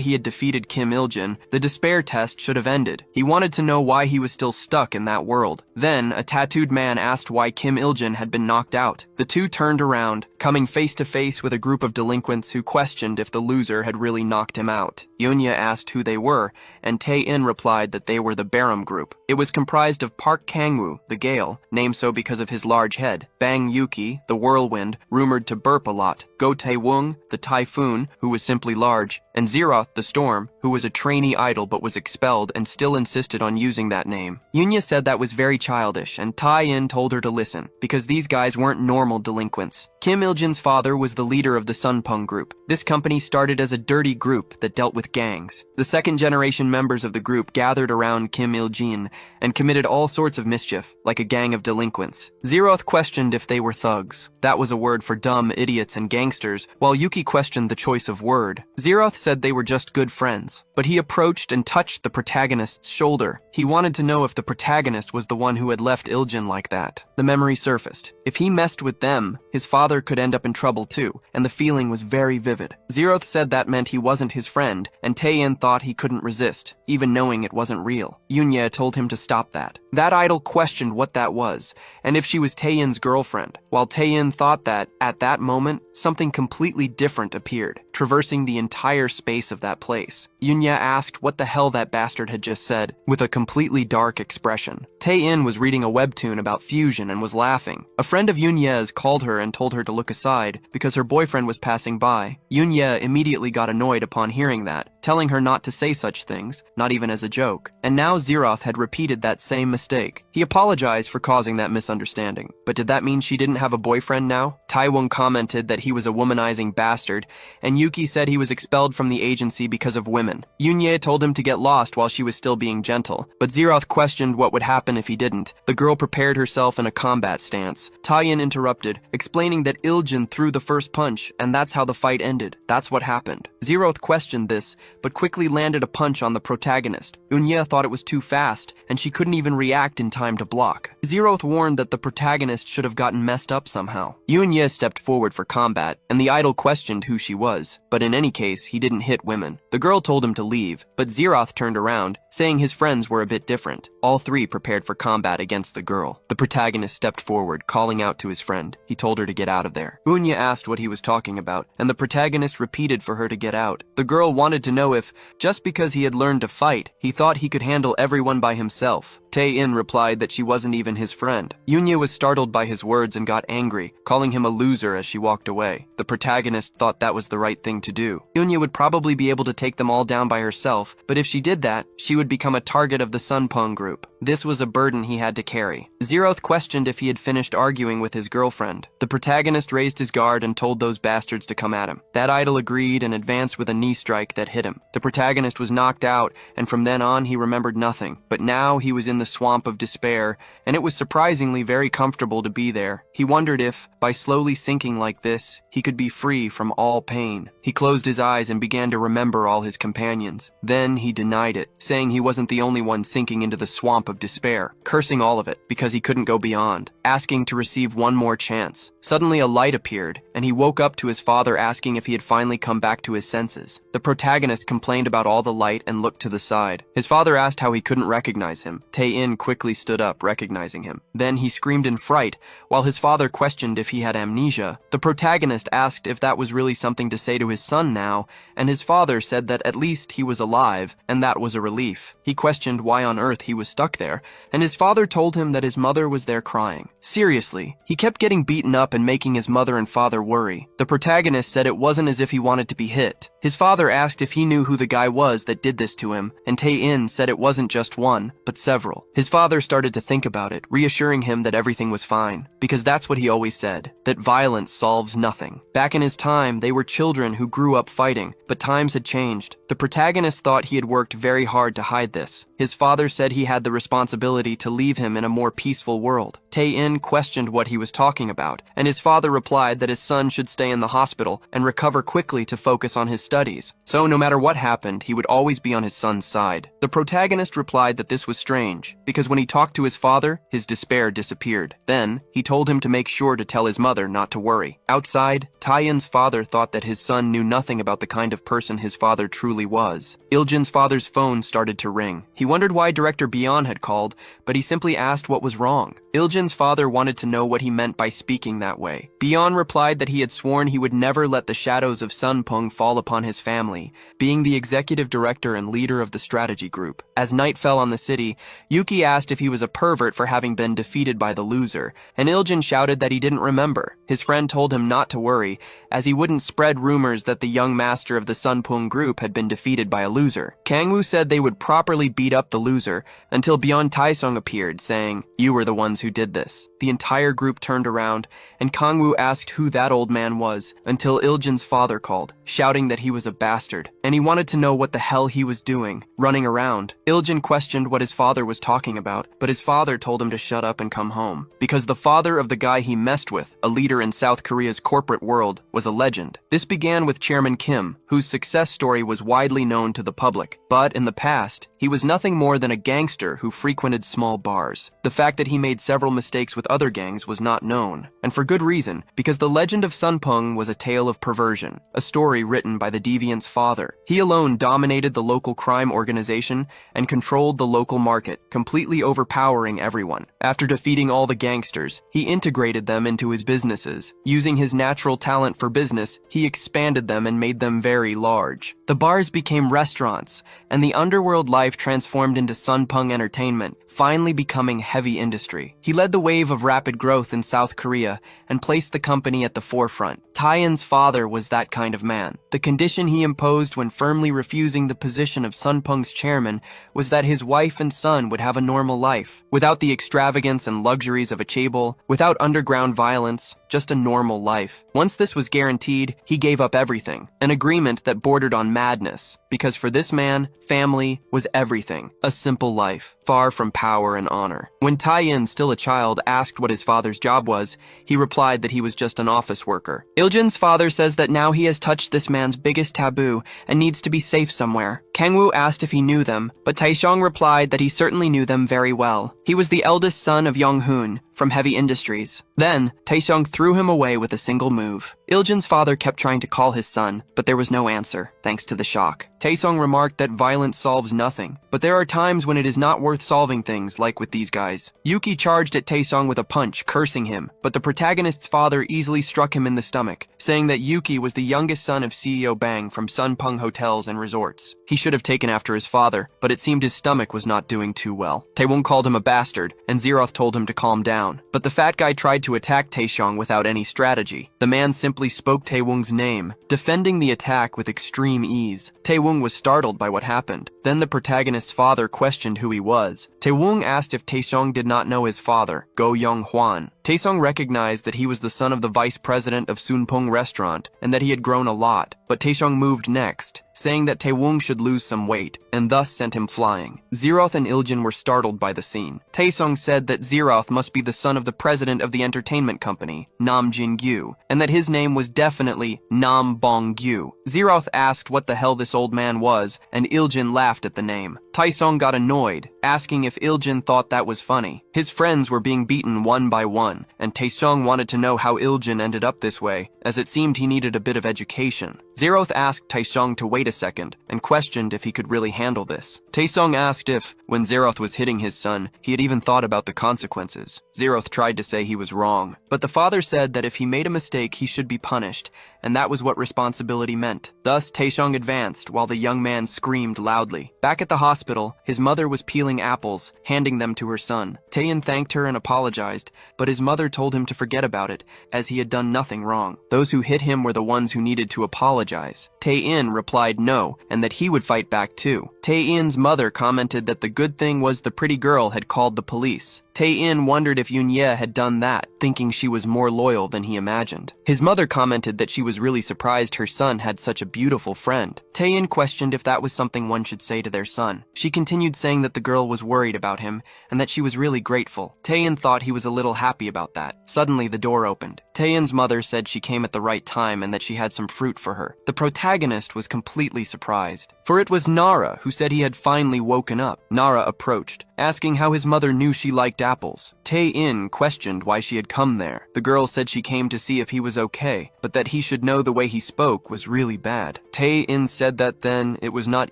he had defeated Kim Il-jin, the despair test should have ended. He wanted to know why he was still stuck in that world. Then, a tattooed man asked why Kim Il-jin had been knocked out. The two turned around, coming face to face with a group of delinquents who questioned if the loser had really knocked him out. Yoon-ye asked who they were, and Tae-in replied that they were the Barum group. It was comprised of Park Kang-woo, the Gale, named so because of his large head, Bang Yuki, the Whirlwind, rumored to burp a lot, Go Tae-woong, the Typhoon, who was simply large, and Zeroth, the Storm, who was a trainee idol but was expelled and still insisted on using that name. Yoon-ye said that was very childish, and Tae-in told her to listen, because these guys weren't normal delinquents. Kim Il-jin's father was the leader of the Sunpung group. This company started as a dirty group that dealt with gangs. The second-generation members of the group gathered around Kim Il-jin and committed all sorts of mischief, like a gang of delinquents. Zeroth questioned if they were thugs. That was a word for dumb idiots and gangsters, while Yuki questioned the choice of word. Zeroth said they were just good friends, but he approached and touched the protagonist's shoulder. He wanted to know if the protagonist was the one who had left Il-jin like that. The memory surfaced. If he messed with them, his father could end up in trouble too, and the feeling was very vivid. Zeroth said that meant he wasn't his friend, and Tae-in thought he couldn't resist, even knowing it wasn't real. Yoon-ye told him to stop that. That idol questioned what that was, and if she was Tae-in's girlfriend, while Tae-in thought that, at that moment, something completely different appeared, traversing the entire space of that place. Yoon-ye asked what the hell that bastard had just said, with a completely dark expression. Tae-in was reading a webtoon about fusion and was laughing. A friend of Yoon-ye's called her and told her to look aside, because her boyfriend was passing by. Yoon-ye immediately got annoyed upon hearing that, telling her not to say such things, not even as a joke. And now Zeroth had repeated that same mistake. He apologized for causing that misunderstanding. But did that mean she didn't have a boyfriend now? Tae-woong commented that he was a womanizing bastard, and Yuki said he was expelled from the agency because of women. Yoon-ye told him to get lost while she was still being gentle, but Zeroth questioned what would happen if he didn't. The girl prepared herself in a combat stance. Tae-in interrupted, explaining that Il-jin threw the first punch, and that's how the fight ended. That's what happened. Zeroth questioned this, but quickly landed a punch on the protagonist. Yoon-ye thought it was too fast, and she couldn't even react in time to block. Zeroth warned that the protagonist should have gotten messed up somehow. Yoon-ye stepped forward for combat, and the idol questioned who she was, but in any case, he didn't hit women. The girl told him to leave, but Zeroth turned around, saying his friends were a bit different. All three prepared for combat against the girl. The protagonist stepped forward, calling out to his friend. He told her to get out of there. Yoon-ye asked what he was talking about, and the protagonist repeated for her to get out. The girl wanted to know if, just because he had learned to fight, he thought he could handle everyone by himself. Tae-in replied that she wasn't even his friend. Yoon-ye was startled by his words and got angry, calling him a loser as she walked away. The protagonist thought that was the right thing to do. Yoon-ye would probably be able to take them all down by herself, but if she did that, she would become a target of the Sunpung group. This was a burden he had to carry. Zeroth questioned if he had finished arguing with his girlfriend. The protagonist raised his guard and told those bastards to come at him. That idol agreed and advanced with a knee strike that hit him. The protagonist was knocked out, and from then on he remembered nothing. But now he was in the swamp of despair, and it was surprisingly very comfortable to be there. He wondered if, by slowly sinking like this, he could be free from all pain. He closed his eyes and began to remember all his companions. Then he denied it, saying he wasn't the only one sinking into the swamp of despair, cursing all of it because he couldn't go beyond, asking to receive one more chance. Suddenly a light appeared, and he woke up to his father asking if he had finally come back to his senses. The protagonist complained about all the light and looked to the side. His father asked how he couldn't recognize him. Tae-in quickly stood up, recognizing him. Then he screamed in fright, while his father questioned if he had amnesia. The protagonist asked if that was really something to say to his son now, and his father said that at least he was alive, and that was a relief. He questioned why on earth he was stuck there, and his father told him that his mother was there crying. Seriously, he kept getting beaten up and making his mother and father worry. The protagonist said it wasn't as if he wanted to be hit. His father asked if he knew who the guy was that did this to him, and Tae-in said it wasn't just one, but several. His father started to think about it, reassuring him that everything was fine, because that's what he always said, that violence solves nothing. Back in his time, they were children who grew up fighting, but times had changed. The protagonist thought he had worked very hard to hide this. His father said he had the responsibility to leave him in a more peaceful world. Tae-in questioned what he was talking about, and his father replied that his son should stay in the hospital and recover quickly to focus on his studies. So no matter what happened, he would always be on his son's side. The protagonist replied that this was strange, because when he talked to his father, his despair disappeared. Then, he told him to make sure to tell his mother not to worry. Outside, Tae-in's father thought that his son knew nothing about the kind of person his father truly was. Iljin's father's phone started to ring. He wondered why Director Byeon had called, but he simply asked what was wrong. Iljin's father wanted to know what he meant by speaking that way. Byeon replied that he had sworn he would never let the shadows of Sunpung fall upon his family, being the executive director and leader of the strategy group. As night fell on the city, Yuki asked if he was a pervert for having been defeated by the loser, and Iljin shouted that he didn't remember. His friend told him not to worry, as he wouldn't spread rumors that the young master of the Sunpung group had been defeated by a loser. Kangwoo said they would properly beat up the loser until Byeon Taesung appeared, saying, "You were the ones who did this." The entire group turned around, and Kangwoo asked who that old man was, until Iljin's father called, shouting that he was a bastard, and he wanted to know what the hell he was doing, running around. Iljin questioned what his father was talking about, but his father told him to shut up and come home, because the father of the guy he messed with, a leader in South Korea's corporate world, was a legend. This began with Chairman Kim, whose success story was widely known to the public, but in the past, he was nothing more than a gangster who frequented small bars. The fact that he made several mistakes with other gangs was not known, and for good reason, because the legend of Sunpung was a tale of perversion, a story written by the deviant's father. He alone dominated the local crime organization and controlled the local market, completely overpowering everyone. After defeating all the gangsters, he integrated them into his businesses. Using his natural talent for business, he expanded them and made them very large. The bars became restaurants, and the underworld life transformed into Sunpung Entertainment, finally becoming heavy industry. He led the wave of rapid growth in South Korea and placed the company at the forefront. Tae-in's father was that kind of man. The condition he imposed when firmly refusing the position of Sunpung's chairman was that his wife and son would have a normal life, without the extravagance and luxuries of a chaebol, without underground violence, just a normal life. Once this was guaranteed, he gave up everything, an agreement that bordered on madness, because for this man, family was everything, a simple life, far from power and honor. When Tae-in, still a child, asked what his father's job was, he replied that he was just an office worker. Iljin's father says that now he has touched this man's biggest taboo and needs to be safe somewhere. Kangwoo asked if he knew them, but Taesung replied that he certainly knew them very well. He was the eldest son of Young-hoon from Heavy Industries. Then, Taesung threw him away with a single move. Iljin's father kept trying to call his son, but there was no answer, thanks to the shock. Taesung remarked that violence solves nothing, but there are times when it is not worth solving things, like with these guys. Yuki charged at Taesung with a punch, cursing him, but the protagonist's father easily struck him in the stomach, saying that Yuki was the youngest son of CEO Bang from Sunpung Hotels and Resorts. He should have taken after his father, but it seemed his stomach was not doing too well. Taewon called him a bastard, and Zeroth told him to calm down. But the fat guy tried to attack Taesung without any strategy. The man simply spoke Taewon's name, defending the attack with extreme ease. Taewon was startled by what happened. Then the protagonist's father questioned who he was. Taewon asked if Taesung did not know his father, Go Young Hwan. Taesung recognized that he was the son of the vice president of Sunpung restaurant and that he had grown a lot, but Taesung moved next, saying that Taewon should lose some weight, and thus sent him flying. Zeroth and Iljin were startled by the scene. Taesung said that Zeroth must be the son of the president of the entertainment company, Nam Jin-gyu, and that his name was definitely Nam Bong-gyu. Zeroth asked what the hell this old man was, and Iljin laughed at the name. Taesung got annoyed, asking if Iljin thought that was funny. His friends were being beaten one by one, and Taesung wanted to know how Iljin ended up this way, as it seemed he needed a bit of education. Zeroth asked Taesung to wait a second, and questioned if he could really handle this. Taesung asked if, when Zeroth was hitting his son, he had even thought about the consequences. Zeroth tried to say he was wrong, but the father said that if he made a mistake he should be punished, and that was what responsibility meant. Thus, Taesung advanced, while the young man screamed loudly. Back at the hospital, his mother was peeling apples, handing them to her son. Taein thanked her and apologized, but his mother told him to forget about it, as he had done nothing wrong. Those who hit him were the ones who needed to apologize. Taein replied no, and that he would fight back too. Taein's mother commented that the good thing was the pretty girl had called the police. Taein wondered if Yoon-ye had done that, thinking she was more loyal than he imagined. His mother commented that she was really surprised her son had such a beautiful friend. Taein questioned if that was something one should say to their son. She continued saying that the girl was worried about him, and that she was really grateful. Taein thought he was a little happy about that. Suddenly, the door opened. Taein's mother said she came at the right time and that she had some fruit for her. The protagonist was completely surprised, for it was Nara who said he had finally woken up. Nara approached, asking how his mother knew she liked apples. Taein questioned why she had come there. The girl said she came to see if he was okay, but that he should know the way he spoke was really bad. Taein said that then it was not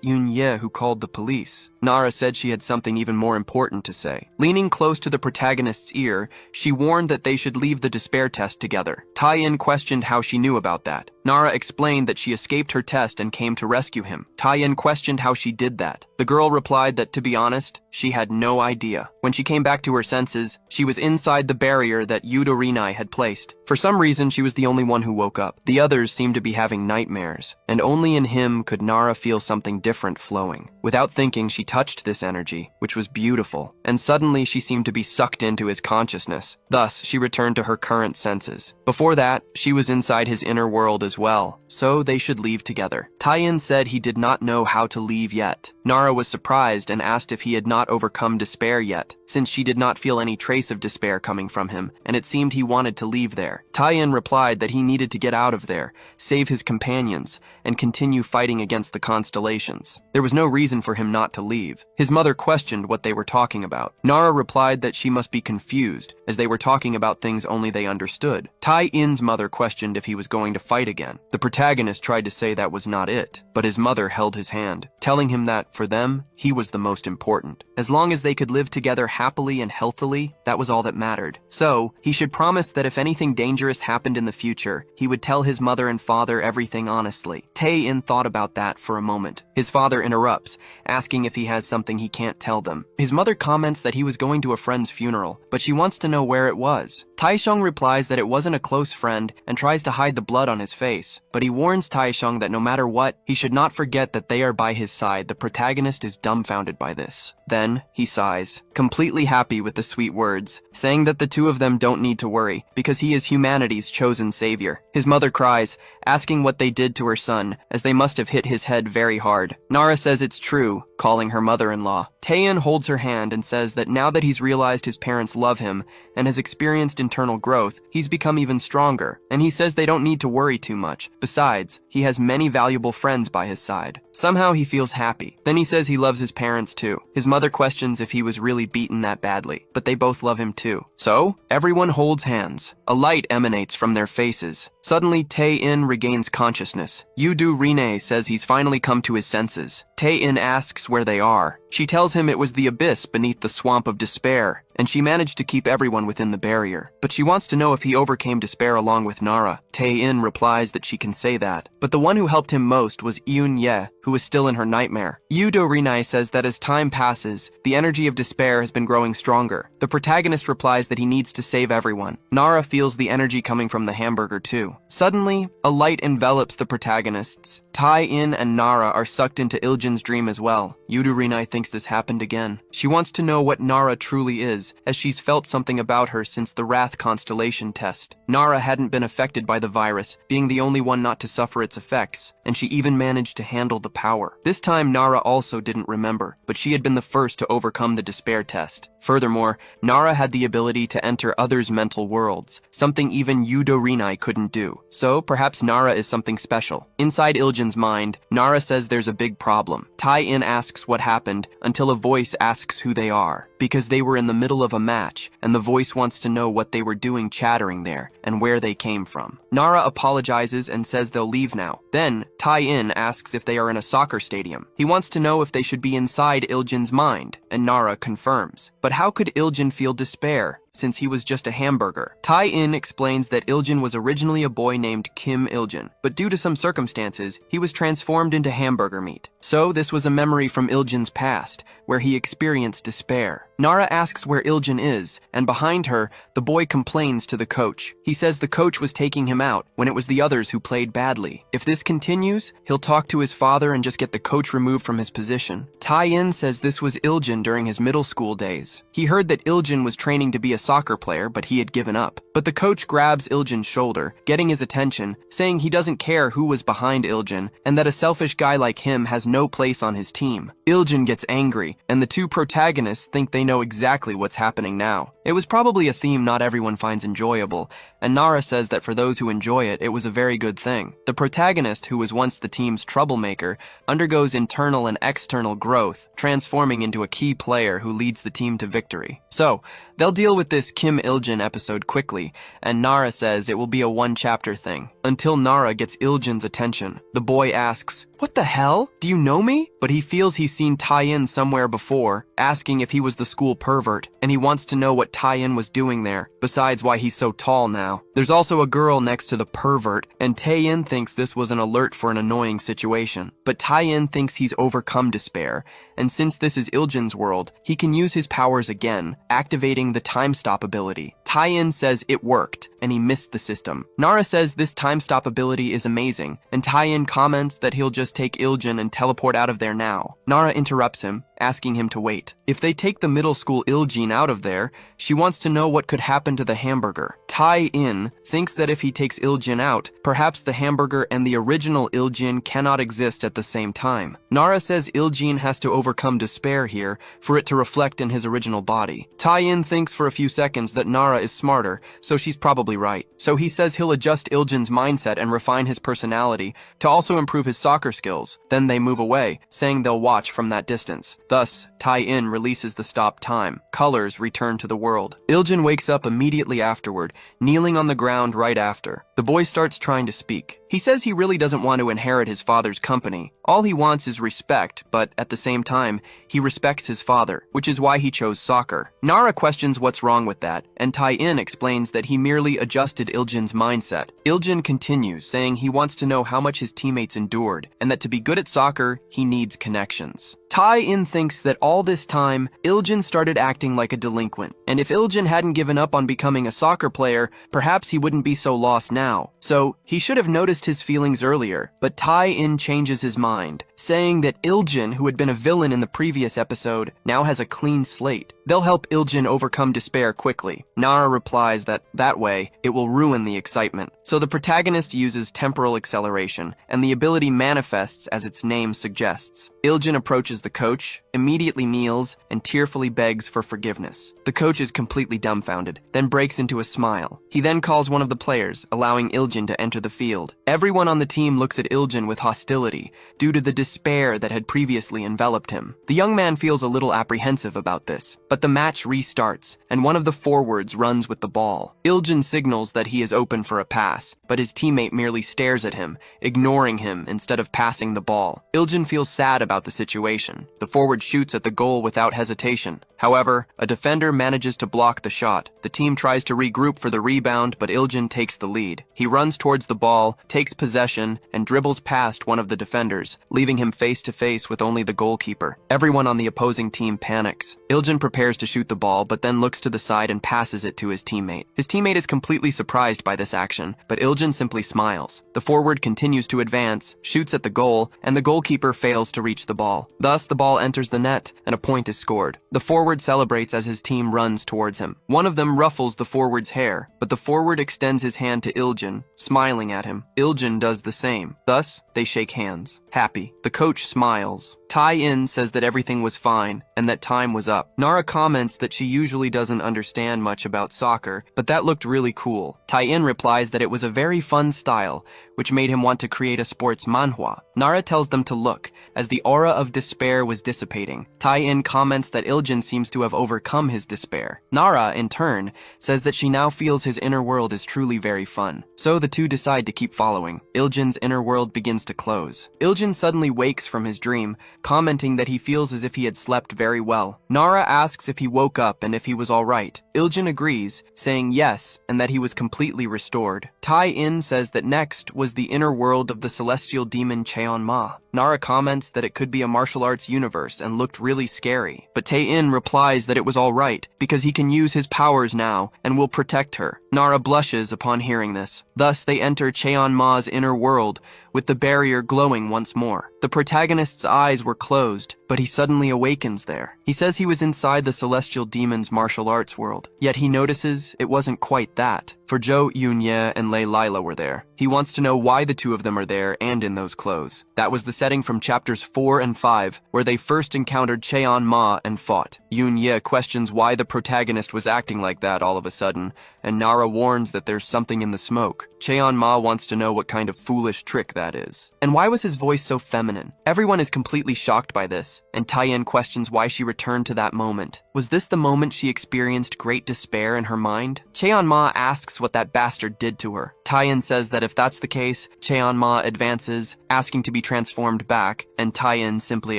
Yoon-ye who called the police. Nara said she had something even more important to say. Leaning close to the protagonist's ear, she warned that they should leave the despair test together. Taein questioned how she knew about that. Nara explained that she escaped her test and came to rescue him. Taein questioned how she did that. The girl replied that, to be honest, she had no idea. When she came back to her senses, she was inside the barrier that Yudo Rinai had placed. For some reason, she was the only one who woke up. The others seemed to be having nightmares, and only in him could Nara feel something different flowing. Without thinking, she touched this energy, which was beautiful, and suddenly she seemed to be sucked into his consciousness. Thus, she returned to her current senses. Before that, she was inside his inner world as well, so they should leave together. Taein said he did not know how to leave yet. Nara was surprised and asked if he had not overcome despair yet, since she did not feel any trace of despair coming from him, and it seemed he wanted to leave there. Taein replied that he needed to get out of there, save his companions, and continue fighting against the constellations. There was no reason for him not to leave. His mother questioned what they were talking about. Nara replied that she must be confused, as they were talking about things only they understood. Taein's mother questioned if he was going to fight again. The protagonist tried to say that was not it, but his mother held his hand, telling him that, for them, he was the most important. As long as they could live together happily and healthily, that was all that mattered. So, he should promise that if anything dangerous happened in the future, he would tell his mother and father everything honestly. Taein thought about that for a moment. His father interrupts, asking if he has something he can't tell them. His mother comments that he was going to a friend's funeral, but she wants to know where it was. Taeshong replies that it wasn't a close friend and tries to hide the blood on his face, but he warns Taeshong that no matter what, he should not forget that they are by his side. The protagonist is dumbfounded by this. Then, he sighs, completely happy with the sweet words, saying that the two of them don't need to worry, because he is humanity's chosen savior. His mother cries, asking what they did to her son, as they must have hit his head very hard. Nara says it's true, calling her mother-in-law. Taein holds her hand and says that now that he's realized his parents love him and has experienced internal growth, he's become even stronger, and he says they don't need to worry too much. Besides, he has many valuable friends by his side. Somehow he feels happy. Then he says he loves his parents too. His mother questions if he was really beaten that badly, but they both love him too. So, everyone holds hands. A light emanates from their faces, Suddenly, Tae-in regains consciousness. Yoo-do Rine says he's finally come to his senses. Tae-in asks where they are. She tells him it was the abyss beneath the swamp of despair, and she managed to keep everyone within the barrier. But she wants to know if he overcame despair along with Nara. Tae-in replies that she can say that. But the one who helped him most was Eun-ye, who was still in her nightmare. Yoo-do Rine says that as time passes, the energy of despair has been growing stronger. The protagonist replies that he needs to save everyone. Nara feels the energy coming from the hamburger too. Suddenly, a light envelops the protagonists. Tae-in and Nara are sucked into Iljin's dream as well. Yoo-do Rine thinks this happened again. She wants to know what Nara truly is, as she's felt something about her since the Wrath constellation test. Nara hadn't been affected by the virus, being the only one not to suffer its effects, and she even managed to handle the power. This time, Nara also didn't remember, but she had been the first to overcome the despair test. Furthermore, Nara had the ability to enter others' mental worlds, something even Yoo-do Rine couldn't do. So, perhaps Nara is something special. Inside Iljin's mind, Nara says there's a big problem. Tae-in asks what happened, until a voice asks who they are, because they were in the middle of a match, and the voice wants to know what they were doing chattering there, and where they came from. Nara apologizes and says they'll leave now. Then, Tae-in asks if they are in a soccer stadium. He wants to know if they should be inside Iljin's mind, and Nara confirms. But how could Iljin feel despair, since he was just a hamburger? Tae-in explains that Iljin was originally a boy named Kim Iljin, but due to some circumstances, he was transformed into hamburger meat. So this was a memory from Iljin's past, where he experienced despair. Nara asks where Iljin is, and behind her, the boy complains to the coach. He says the coach was taking him out, when it was the others who played badly. If this continues, he'll talk to his father and just get the coach removed from his position. Tae-in says this was Iljin during his middle school days. He heard that Iljin was training to be a soccer player, but he had given up. But the coach grabs Iljin's shoulder, getting his attention, saying he doesn't care who was behind Iljin, and that a selfish guy like him has no place on his team. Iljin gets angry, and the two protagonists think they know exactly what's happening now. It was probably a theme not everyone finds enjoyable, and Nara says that for those who enjoy it, it was a very good thing. The protagonist, who was once the team's troublemaker, undergoes internal and external growth, transforming into a key player who leads the team to victory. So, they'll deal with this Kim Iljin episode quickly, and Nara says it will be a one-chapter thing. Until Nara gets Iljin's attention. The boy asks, "What the hell? Do you know me?" But he feels he's seen Tae-in somewhere before, asking if he was the school pervert, and he wants to know what Tae-in was doing there, besides why he's so tall now. There's also a girl next to the pervert, and Tae-in thinks this was an alert for an annoying situation. But Tae-in thinks he's overcome despair, and since this is Iljin's world, he can use his powers again, activating the time stop ability. Tae-in says it worked, and he missed the system. Nara says this time stop ability is amazing, and Tae-in comments that he'll just take Iljin and teleport out of there now. Nara interrupts him, asking him to wait. If they take the middle school Iljin out of there, she wants to know what could happen to the hamburger. Tae-in thinks that if he takes Iljin out, perhaps the hamburger and the original Iljin cannot exist at the same time. Nara says Iljin has to overcome despair here for it to reflect in his original body. Tae-in thinks for a few seconds that Nara is smarter, so she's probably right. So he says he'll adjust Iljin's mindset and refine his personality to also improve his soccer skills. Then they move away, saying they'll watch from that distance. Thus, Tae-in releases the stop time. Colors return to the world. Iljin wakes up immediately afterward, kneeling on the ground right after. The boy starts trying to speak. He says he really doesn't want to inherit his father's company. All he wants is respect, but at the same time, he respects his father, which is why he chose soccer. Nara questions what's wrong with that, and Tae-in explains that he merely adjusted Iljin's mindset. Iljin continues, saying he wants to know how much his teammates endured, and that to be good at soccer, he needs connections. Tae-in thinks that all this time, Iljin started acting like a delinquent, and if Iljin hadn't given up on becoming a soccer player, perhaps he wouldn't be so lost now. So, he should have noticed his feelings earlier, but Tae-in changes his mind, saying that Iljin, who had been a villain in the previous episode, now has a clean slate. They'll help Iljin overcome despair quickly. Nara replies that way, it will ruin the excitement. So the protagonist uses temporal acceleration, and the ability manifests as its name suggests. Iljin approaches the coach, immediately kneels, and tearfully begs for forgiveness. The coach is completely dumbfounded, then breaks into a smile. He then calls one of the players, allowing Iljin to enter the field. Everyone on the team looks at Iljin with hostility due to the despair that had previously enveloped him. The young man feels a little apprehensive about this, but the match restarts, and one of the forwards runs with the ball. Iljin signals that he is open for a pass, but his teammate merely stares at him, ignoring him instead of passing the ball. Iljin feels sad about the situation. The forward shoots at the goal without hesitation. However, a defender manages to block the shot. The team tries to regroup for the rebound, but Iljin takes the lead. He runs towards the ball, takes possession, and dribbles past one of the defenders, leaving him face to face with only the goalkeeper. Everyone on the opposing team panics. Iljin prepares to shoot the ball, but then looks to the side and passes it to his teammate. His teammate is completely surprised by this action, but Iljin simply smiles. The forward continues to advance, shoots at the goal, and the goalkeeper fails to reach the ball. Thus, the ball enters the net, and a point is scored. The forward celebrates as his team runs towards him. One of them ruffles the forward's hair, but the forward extends his hand to Iljin, smiling at him. Iljin does the same. Thus, they shake hands. Happy. The coach smiles. Tai-in says that everything was fine and that time was up. Nara comments that she usually doesn't understand much about soccer, but that looked really cool. Tai-in replies that it was a very fun style, which made him want to create a sports manhwa. Nara tells them to look, as the aura of despair was dissipating. Tai-in comments that Iljin seems to have overcome his despair. Nara, in turn, says that she now feels his inner world is truly very fun. So the two decide to keep following. Iljin's inner world begins to close. Iljin suddenly wakes from his dream, commenting that he feels as if he had slept very well. Nara asks if he woke up and if he was alright. Iljin agrees, saying yes, and that he was completely restored. Tai-in says that next was the inner world of the celestial demon Cheon-ma. Nara comments that it could be a martial arts universe and looked really scary, but Tae-in replies that it was alright because he can use his powers now and will protect her. Nara blushes upon hearing this. Thus, they enter Cheon-ma's inner world, with the barrier glowing once more. The protagonist's eyes were closed, but he suddenly awakens there. He says he was inside the celestial demon's martial arts world, yet he notices it wasn't quite that. For Jo Yoon-ye and Lei Lila were there. He wants to know why the two of them are there and in those clothes. That was the setting from chapters 4 and 5, where they first encountered Cheon-ma and fought. Yoon-ye questions why the protagonist was acting like that all of a sudden, and Nara warns that there's something in the smoke. Cheon-ma wants to know what kind of foolish trick that is. And why was his voice so feminine? Everyone is completely shocked by this, and Tai-in questions why she returned to that moment. Was this the moment she experienced great despair in her mind? Cheon-ma asks what that bastard did to her. Tai-in says that if that's the case, Cheon-ma advances, asking to be transformed back, and Tai-in simply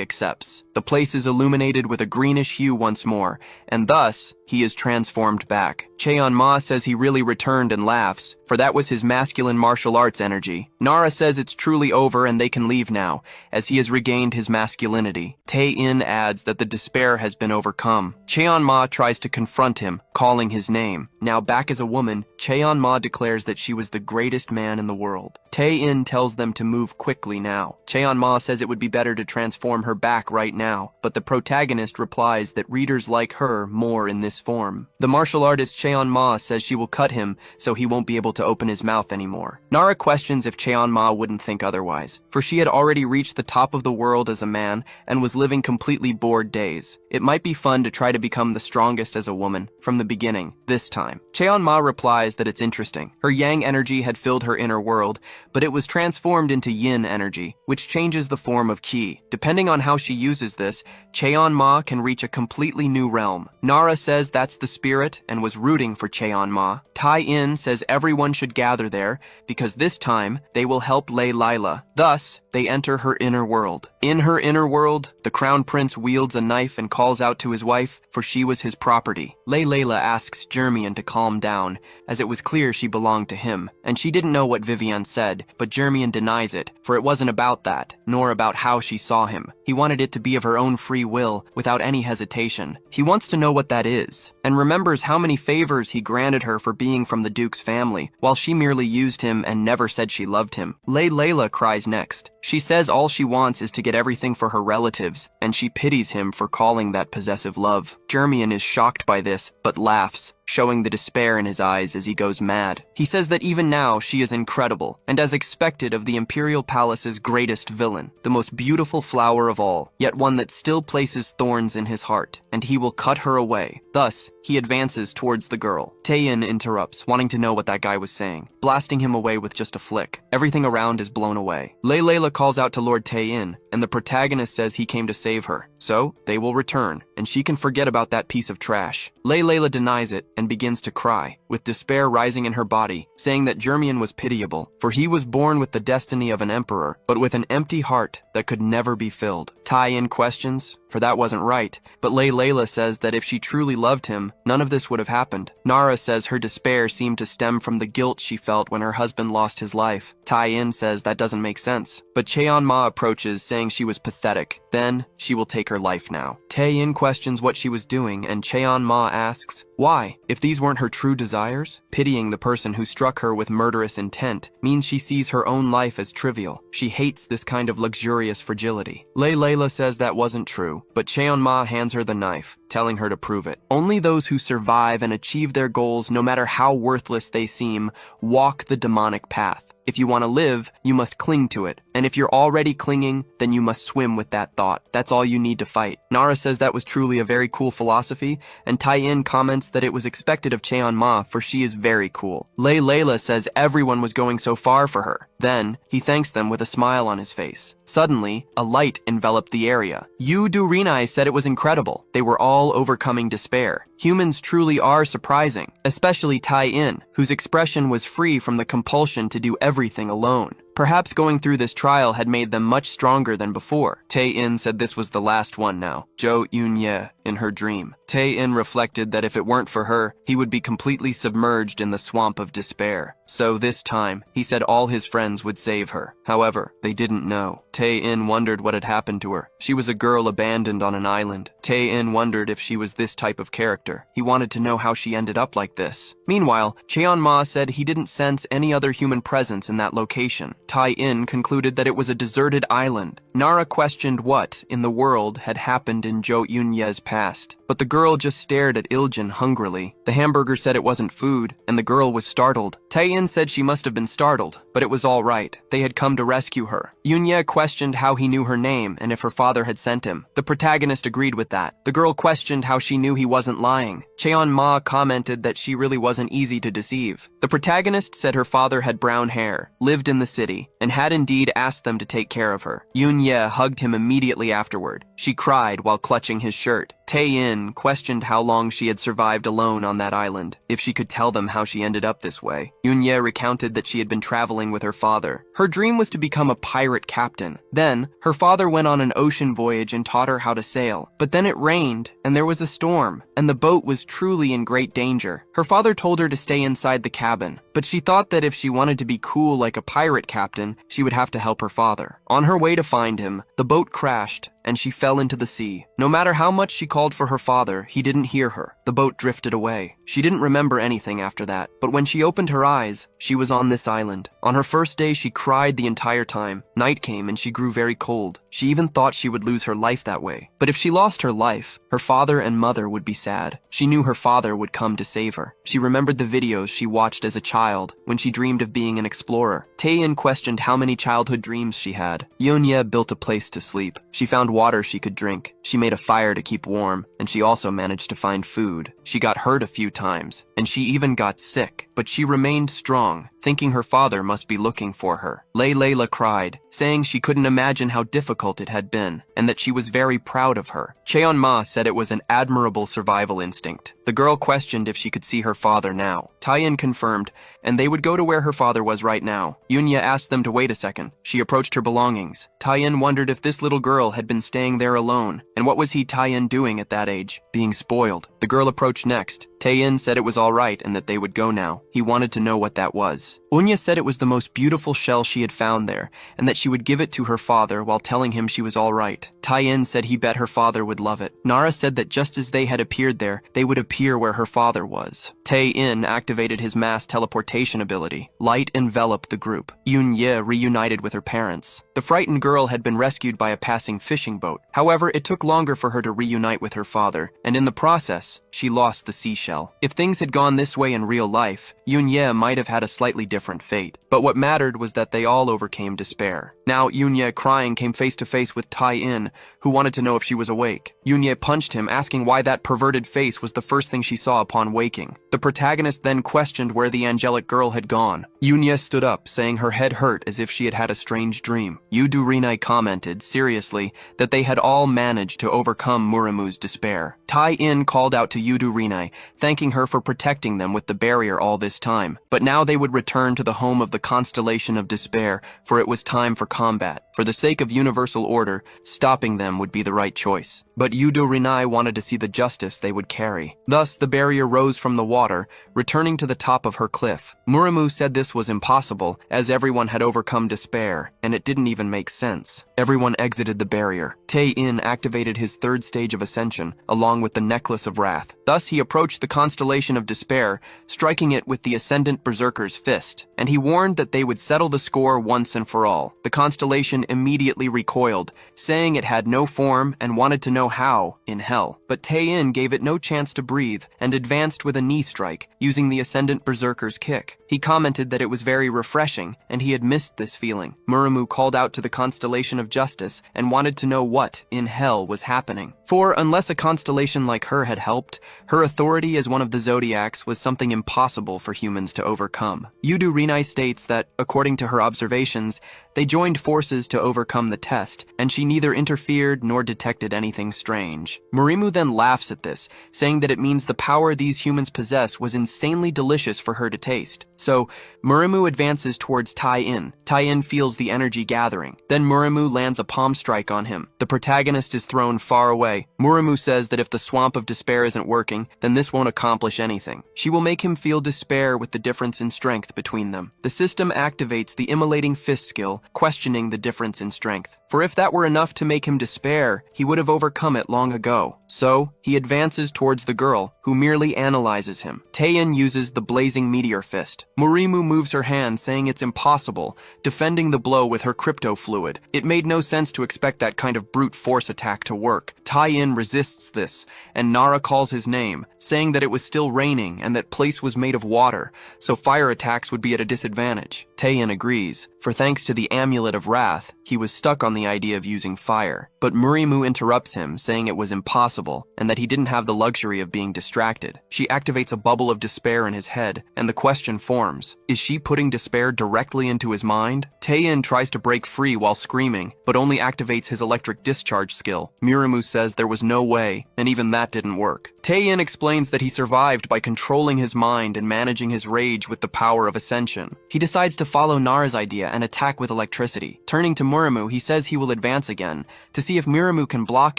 accepts. The place is illuminated with a greenish hue once more, and thus, he is transformed back. Cheon-ma says he really returned and laughs, for that was his masculine martial arts energy. Nara says it's truly over and they can leave now, as he has regained his masculinity. Tae-in adds that the despair has been overcome. Cheon-ma tries to confront him, calling his name. Now back as a woman, Cheon-ma declares that she was the greatest man in the world. Tae-in tells them to move quickly now. Cheon-ma says it would be better to transform her back right now, but the protagonist replies that readers like her more in this form. The martial artist Cheon-ma says she will cut him so he won't be able to open his mouth anymore. Nara questions if Cheon-ma wouldn't think otherwise, for she had already reached the top of the world as a man and was living completely bored days. It might be fun to try to become the strongest as a woman, from the beginning, this time. Cheon-ma replies that it's interesting. Her yang energy had filled her inner world, but it was transformed into yin energy, which changes the form of qi. Depending on how she uses this, Cheon-ma can reach a completely new realm. Nara says that's the spirit and was rooting for Cheon-ma. Tai-in says everyone should gather there because this time they will help Lei Lila. Thus, they enter her inner world. In her inner world, the crown prince wields a knife and calls out to his wife, for she was his property. Lei Lila asks Jermian to calm down, as it was clear she belonged to him, and she didn't know what Vivian said, but Jermian denies it, for it wasn't about that, nor about how she saw him. He wanted it to be of her own free will, without any hesitation. He wants to know what that is, and remembers how many favors he granted her for being from the Duke's family, while she merely used him and never said she loved him. Lei Lila cries next. She says all she wants is to get everything for her relatives, and she pities him for calling that possessive love. Jermian is shocked by this, but laughs, showing the despair in his eyes as he goes mad. He says that even now she is incredible, and as expected of the Imperial Palace's greatest villain, the most beautiful flower of all, yet one that still places thorns in his heart, and he will cut her away. Thus, he advances towards the girl. Taein interrupts, wanting to know what that guy was saying, blasting him away with just a flick. Everything around is blown away. Layla calls out to Lord Taein, and the protagonist says he came to save her. So, they will return, and she can forget about that piece of trash. Layla denies it and begins to cry, with despair rising in her body, saying that Jermian was pitiable, for he was born with the destiny of an emperor, but with an empty heart that could never be filled. Taein questions, for that wasn't right, but Layla says that if she truly loved him, none of this would have happened. Nara says her despair seemed to stem from the guilt she felt when her husband lost his life. Taein says that doesn't make sense, but Cheon-ma approaches, saying she was pathetic. Then, she will take her life now. Taein questions what she was doing, and Cheon-ma asks, why, if these weren't her true desires? Pitying the person who struck her with murderous intent means she sees her own life as trivial. She hates this kind of luxurious fragility. Layla says that wasn't true, but Cheon-ma hands her the knife, telling her to prove it. Only those who survive and achieve their goals, no matter how worthless they seem, walk the demonic path. If you want to live, you must cling to it. And if you're already clinging, then you must swim with that thought. That's all you need to fight. Nara says that was truly a very cool philosophy, and Taein comments that it was expected of Cheon-ma, for she is very cool. Layla says everyone was going so far for her. Then, he thanks them with a smile on his face. Suddenly, a light enveloped the area. Yu Durinai said it was incredible. They were all overcoming despair. Humans truly are surprising, especially Taein, whose expression was free from the compulsion to do everything alone. Perhaps going through this trial had made them much stronger than before. Taein said this was the last one now. Jo Eun-ye in her dream. Taein reflected that if it weren't for her, he would be completely submerged in the swamp of despair. So this time, he said all his friends would save her. However, they didn't know. Taein wondered what had happened to her. She was a girl abandoned on an island. Taein wondered if she was this type of character. He wanted to know how she ended up like this. Meanwhile, Cheon-ma said he didn't sense any other human presence in that location. Taein concluded that it was a deserted island. Nara questioned what, in the world, had happened in Jo Eun-ye's past. But the girl just stared at Iljin hungrily. The hamburger said it wasn't food, and the girl was startled. Taein said she must have been startled, but it was all right. They had come to rescue her. Eun-ye questioned how he knew her name and if her father had sent him. The protagonist agreed with that. The girl questioned how she knew he wasn't lying. Cheon-ma commented that she really wasn't easy to deceive. The protagonist said her father had brown hair, lived in the city, and had indeed asked them to take care of her. Eun-ye hugged him immediately afterward. She cried while clutching his shirt. Taein questioned how long she had survived alone on that island, if she could tell them how she ended up this way. Eun-ye recounted that she had been traveling with her father. Her dream was to become a pirate captain. Then, her father went on an ocean voyage and taught her how to sail. But then it rained, and there was a storm, and the boat was truly in great danger. Her father told her to stay inside the cabin, but she thought that if she wanted to be cool like a pirate captain, she would have to help her father. On her way to find him, the boat crashed, and she fell into the sea. No matter how much she called for her father, he didn't hear her. The boat drifted away. She didn't remember anything after that, but when she opened her eyes, she was on this island. On her first day, she cried the entire time. Night came and she grew very cold. She even thought she would lose her life that way. But if she lost her life, her father and mother would be sad. She knew her father would come to save her. She remembered the videos she watched as a child when she dreamed of being an explorer. Taein questioned how many childhood dreams she had. Eun-ye built a place to sleep. She found water she could drink. She made a fire to keep warm, and she also managed to find food. She got hurt a few times, and she even got sick, but she remained strong, thinking her father must be looking for her. Layla cried, saying she couldn't imagine how difficult it had been, and that she was very proud of her. Cheon-ma said it was an admirable survival instinct. The girl questioned if she could see her father now. Taein confirmed, and they would go to where her father was right now. Eun-ye asked them to wait a second. She approached her belongings. Taein wondered if this little girl had been staying there alone, and what was Taein doing at that age? Being spoiled. The girl approached next. Tae-in said it was alright and that they would go now. He wanted to know what that was. Unya said it was the most beautiful shell she had found there, and that she would give it to her father while telling him she was alright. Tae-in said he bet her father would love it. Nara said that just as they had appeared there, they would appear where her father was. Tae-in activated his mass teleportation ability. Light enveloped the group. Yoon-ye reunited with her parents. The frightened girl had been rescued by a passing fishing boat. However, it took longer for her to reunite with her father, and in the process, she lost the seashell. If things had gone this way in real life, Yoon-ye might have had a slightly different fate. But what mattered was that they all overcame despair. Now, Yoon-ye crying came face to face with Tae-in, who wanted to know if she was awake. Yoon-ye punched him, asking why that perverted face was the first thing she saw upon waking. The protagonist then questioned where the angelic girl had gone. Yoon-ye stood up, saying her head hurt as if she had had a strange dream. Yoo-do-rinai commented, seriously, that they had all managed to overcome Muramu's despair. Tae-in called out to Yoo-do-rinai, thanking her for protecting them with the barrier all this time. But now they would return to the home of the constellation of despair, for it was time for combat. For the sake of universal order, stopping them would be the right choice. But Yoo-do-rinai wanted to see the justice they would carry. Thus, the barrier rose from the water, returning to the top of her cliff. Muramu said this was impossible, as everyone had overcome despair, and it didn't even make sense. Everyone exited the barrier. Tae-in activated his third stage of ascension, along with the Necklace of Wrath. Thus, he approached the constellation of despair, striking it with the Ascendant Berserker's fist, and he warned that they would settle the score once and for all. The constellation immediately recoiled, saying it had no form and wanted to know how in hell. But Tae-in gave it no chance to breathe and advanced with a knee strike, using the Ascendant Berserker's kick. He commented that it was very refreshing, and he had missed this feeling. Muramu called out to the constellation of justice and wanted to know what in hell was happening. For unless a constellation like her had helped, her authority as one of the zodiacs was something impossible for humans to overcome. Yoo-do-rinai states that, according to her observations, they joined forces to overcome the test, and she neither interfered nor detected anything strange. Murimu then laughs at this, saying that it means the power these humans possess was insanely delicious for her to taste. So, Murimu advances towards Tae-in. Tae-in feels the energy gathering. Then Murimu lands a palm strike on him. The protagonist is thrown far away. Murimu says that if the swamp of despair isn't working, then this won't accomplish anything. She will make him feel despair with the difference in strength between them. The system activates the immolating fist skill, questioning the difference in strength. For if that were enough to make him despair, he would have overcome it long ago. So, he advances towards the girl, who merely analyzes him. Tae-in uses the blazing meteor fist. Murimu moves her hand, saying it's impossible, defending the blow with her crypto fluid. It made no sense to expect that kind of brute force attack to work. Tae-in resists this, and Nara calls his name, saying that it was still raining and that place was made of water, so fire attacks would be at a disadvantage. Tae-in agrees, for thanks to the Amulet of Wrath, he was stuck on the idea of using fire. But Murimu interrupts him, saying it was impossible, and that he didn't have the luxury of being distracted. She activates a bubble of despair in his head, and the question forms, is she putting despair directly into his mind? Tae-in tries to break free while screaming, but only activates his electric discharge skill. Murimu says there was no way, and even that didn't work. Tae-in explains that he survived by controlling his mind and managing his rage with the power of ascension. He decides to follow Nara's idea and attack with electricity. Turning to Murimu, he says he will advance again, to see if Murimu can block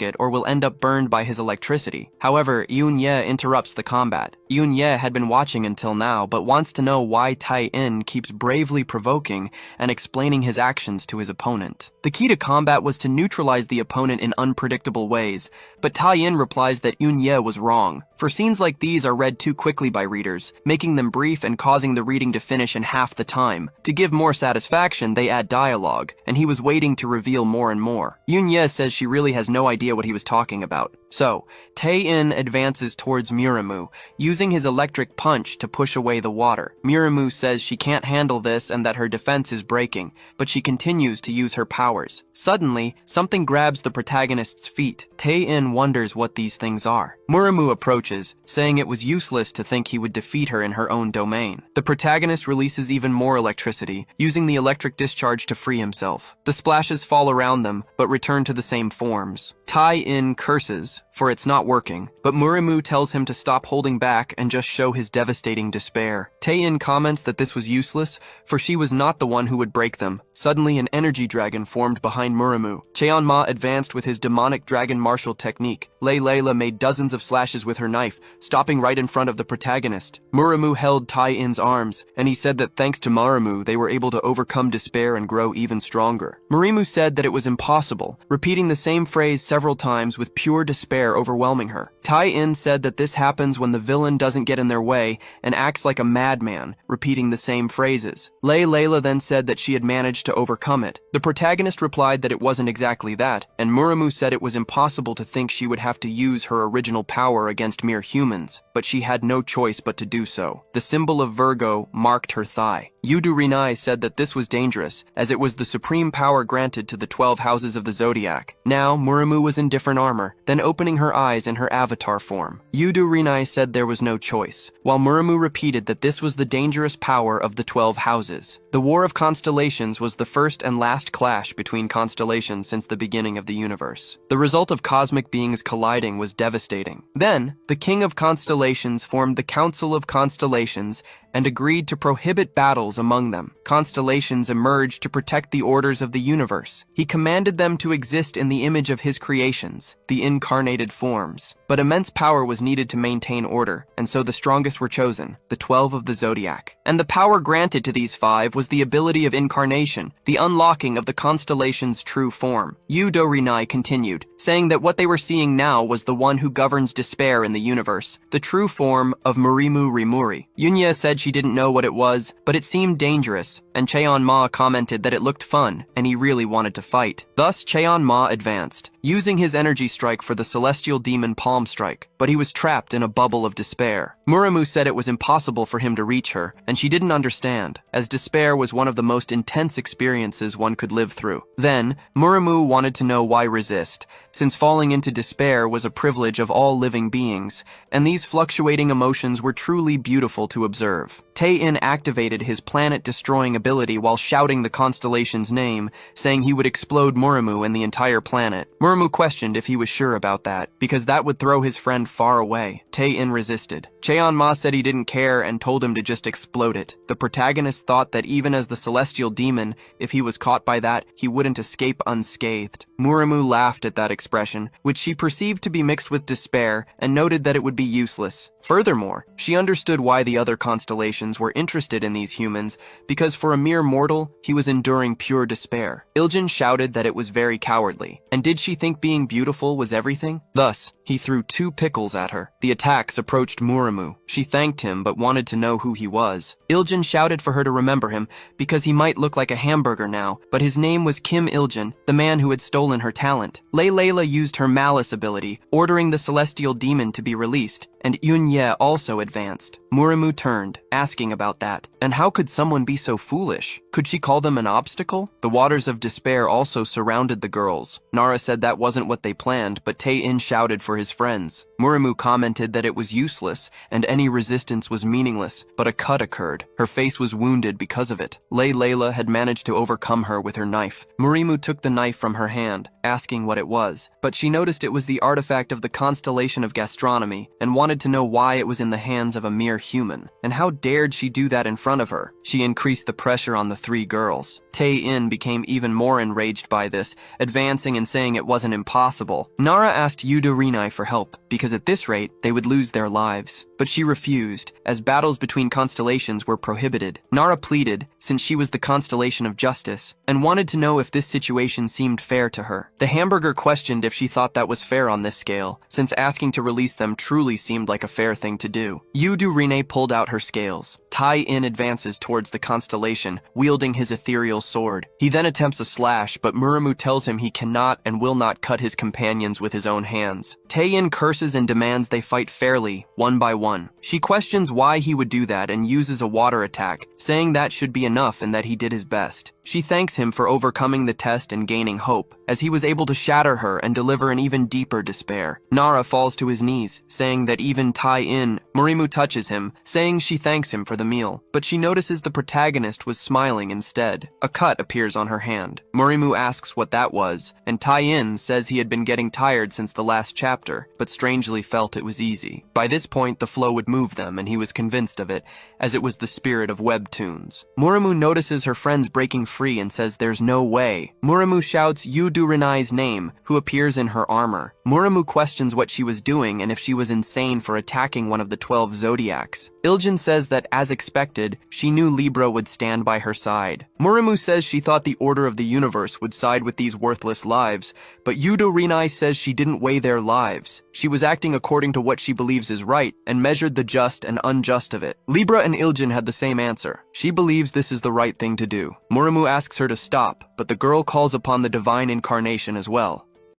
it or will end up burned by his electricity. However, Yoon-ye interrupts the combat. Yoon-ye had been watching until now, but wants to know why Tae-in keeps bravely provoking and explaining his actions to his opponent. The key to combat was to neutralize the opponent in unpredictable ways, but Tae-in replies that Yoon-ye was wrong. For scenes like these are read too quickly by readers, making them brief and causing the reading to finish in half the time. To give more satisfaction, they add dialogue, and he was waiting to reveal more and more. Yoon-ye says she really has no idea what he was talking about. So, Tae-in advances towards Murimu, using his electric punch to push away the water. Murimu says she can't handle this and that her defense is breaking, but she continues to use her powers. Suddenly, something grabs the protagonist's feet. Tae-in wonders what these things are. Murimu approaches, saying it was useless to think he would defeat her in her own domain. The protagonist releases even more electricity, using the electric discharge to free himself. The splashes fall around them, but return to the same forms. Tae-in curses, for it's not working, but Murimu tells him to stop holding back and just show his devastating despair. Tae-in comments that this was useless, for she was not the one who would break them. Suddenly, an energy dragon formed behind Murimu. Cheon-ma advanced with his demonic dragon martial technique. Layla made dozens of slashes with her knife, stopping right in front of the protagonist. Murimu held Tae-in's arms, and he said that thanks to Murimu, they were able to overcome despair and grow even stronger. Murimu said that it was impossible, repeating the same phrase several times with pure despair overwhelming her. Tae-in said that this happens when the villain doesn't get in their way and acts like a madman, repeating the same phrases. Layla then said that she had managed to overcome it. The protagonist replied that it wasn't exactly that, and Murimu said it was impossible to think she would have to use her original power against mere humans, but she had no choice but to do so. The symbol of Virgo marked her thigh. Yudu Rinai said that this was dangerous, as it was the supreme power granted to the 12 houses of the zodiac. Now, Murimu was in different armor, then opening her eyes in her avatar form. Yudu Rinai said there was no choice, while Murimu repeated that this was the dangerous power of the 12 houses. The War of Constellations was the first and last clash between constellations since the beginning of the universe. The result of cosmic beings colliding was devastating. Then, the King of Constellations formed the Council of Constellations and agreed to prohibit battles among them. Constellations emerged to protect the orders of the universe. He commanded them to exist in the image of his creations, the incarnated forms. But immense power was needed to maintain order, and so the strongest were chosen, the 12 of the zodiac. And the power granted to these 5 was the ability of incarnation, the unlocking of the constellation's true form. Yudo Rinai continued, saying that what they were seeing now was the one who governs despair in the universe, the true form of Murimu Rimuri. Yunya said she didn't know what it was, but it seemed dangerous, and Cheon-ma commented that it looked fun, and he really wanted to fight. Thus, Cheon-ma advanced, using his energy strike for the celestial demon palm strike, but he was trapped in a bubble of despair. Murimu said it was impossible for him to reach her, and she didn't understand, as despair was one of the most intense experiences one could live through. Then, Murimu wanted to know why resist, since falling into despair was a privilege of all living beings, and these fluctuating emotions were truly beautiful to observe. Tae-in activated his planet-destroying ability while shouting the constellation's name, saying he would explode Murimu and the entire planet. Murimu questioned if he was sure about that, because that would throw his friend far away. Tae-in resisted. Cheon-ma said he didn't care and told him to just explode it. The protagonist thought that even as the celestial demon, if he was caught by that, he wouldn't escape unscathed. Murimu laughed at that expression, which she perceived to be mixed with despair, and noted that it would be useless. Furthermore, she understood why the other constellations were interested in these humans, because for a mere mortal, he was enduring pure despair. Iljin shouted that it was very cowardly, and did she think being beautiful was everything? Thus, he threw 2 pickles at her. The attacks approached Murimu. She thanked him but wanted to know who he was. Iljin shouted for her to remember him because he might look like a hamburger now, but his name was Kim Iljin, the man who had stolen her talent. Layla used her malice ability, ordering the celestial demon to be released, and Yunye also advanced. Murimu turned, asking about that. And how could someone be so foolish? Could she call them an obstacle? The waters of despair also surrounded the girls. Nara said that wasn't what they planned, but Tae-in shouted for his friends. Murimu commented that it was useless, and any resistance was meaningless, but a cut occurred. Her face was wounded because of it. Layla had managed to overcome her with her knife. Murimu took the knife from her hand, asking what it was, but she noticed it was the artifact of the constellation of gastronomy, and wanted to know why it was in the hands of a mere human. And how dared she do that in front of her? She increased the pressure on the 3 girls. Tae-in became even more enraged by this, advancing and saying it wasn't impossible. Nara asked Yudo Rinai for help, because at this rate, they would lose their lives. But she refused, as battles between constellations were prohibited. Nara pleaded, since she was the constellation of justice, and wanted to know if this situation seemed fair to her. The hamburger questioned if she thought that was fair on this scale, since asking to release them truly seemed like a fair thing to do. Yudo Rinai pulled out her scales. Tae-in advances towards the constellation, wielding his ethereal sword. He then attempts a slash, but Murimu tells him he cannot and will not cut his companions with his own hands. Tae-in curses and demands they fight fairly, one by one. She questions why he would do that and uses a water attack, saying that should be enough and that he did his best. She thanks him for overcoming the test and gaining hope, as he was able to shatter her and deliver an even deeper despair. Nara falls to his knees, saying that even Tae-in, Murimu touches him, saying she thanks him for the the meal, but she notices the protagonist was smiling instead. A cut appears on her hand. Murimu asks what that was, and Tai-in says he had been getting tired since the last chapter, but strangely felt it was easy. By this point, the flow would move them, and he was convinced of it, as it was the spirit of webtoons. Murimu notices her friends breaking free and says there's no way. Murimu shouts Yudu Rinai's name, who appears in her armor. Murimu questions what she was doing and if she was insane for attacking one of the 12 zodiacs. Iljin says that, as expected, she knew Libra would stand by her side. Murimu says she thought the order of the universe would side with these worthless lives, but Yudo Rinai says she didn't weigh their lives. She was acting according to what she believes is right, and measured the just and unjust of it. Libra and Iljin had the same answer. She believes this is the right thing to do. Murimu asks her to stop, but the girl calls upon the divine incarnation as well.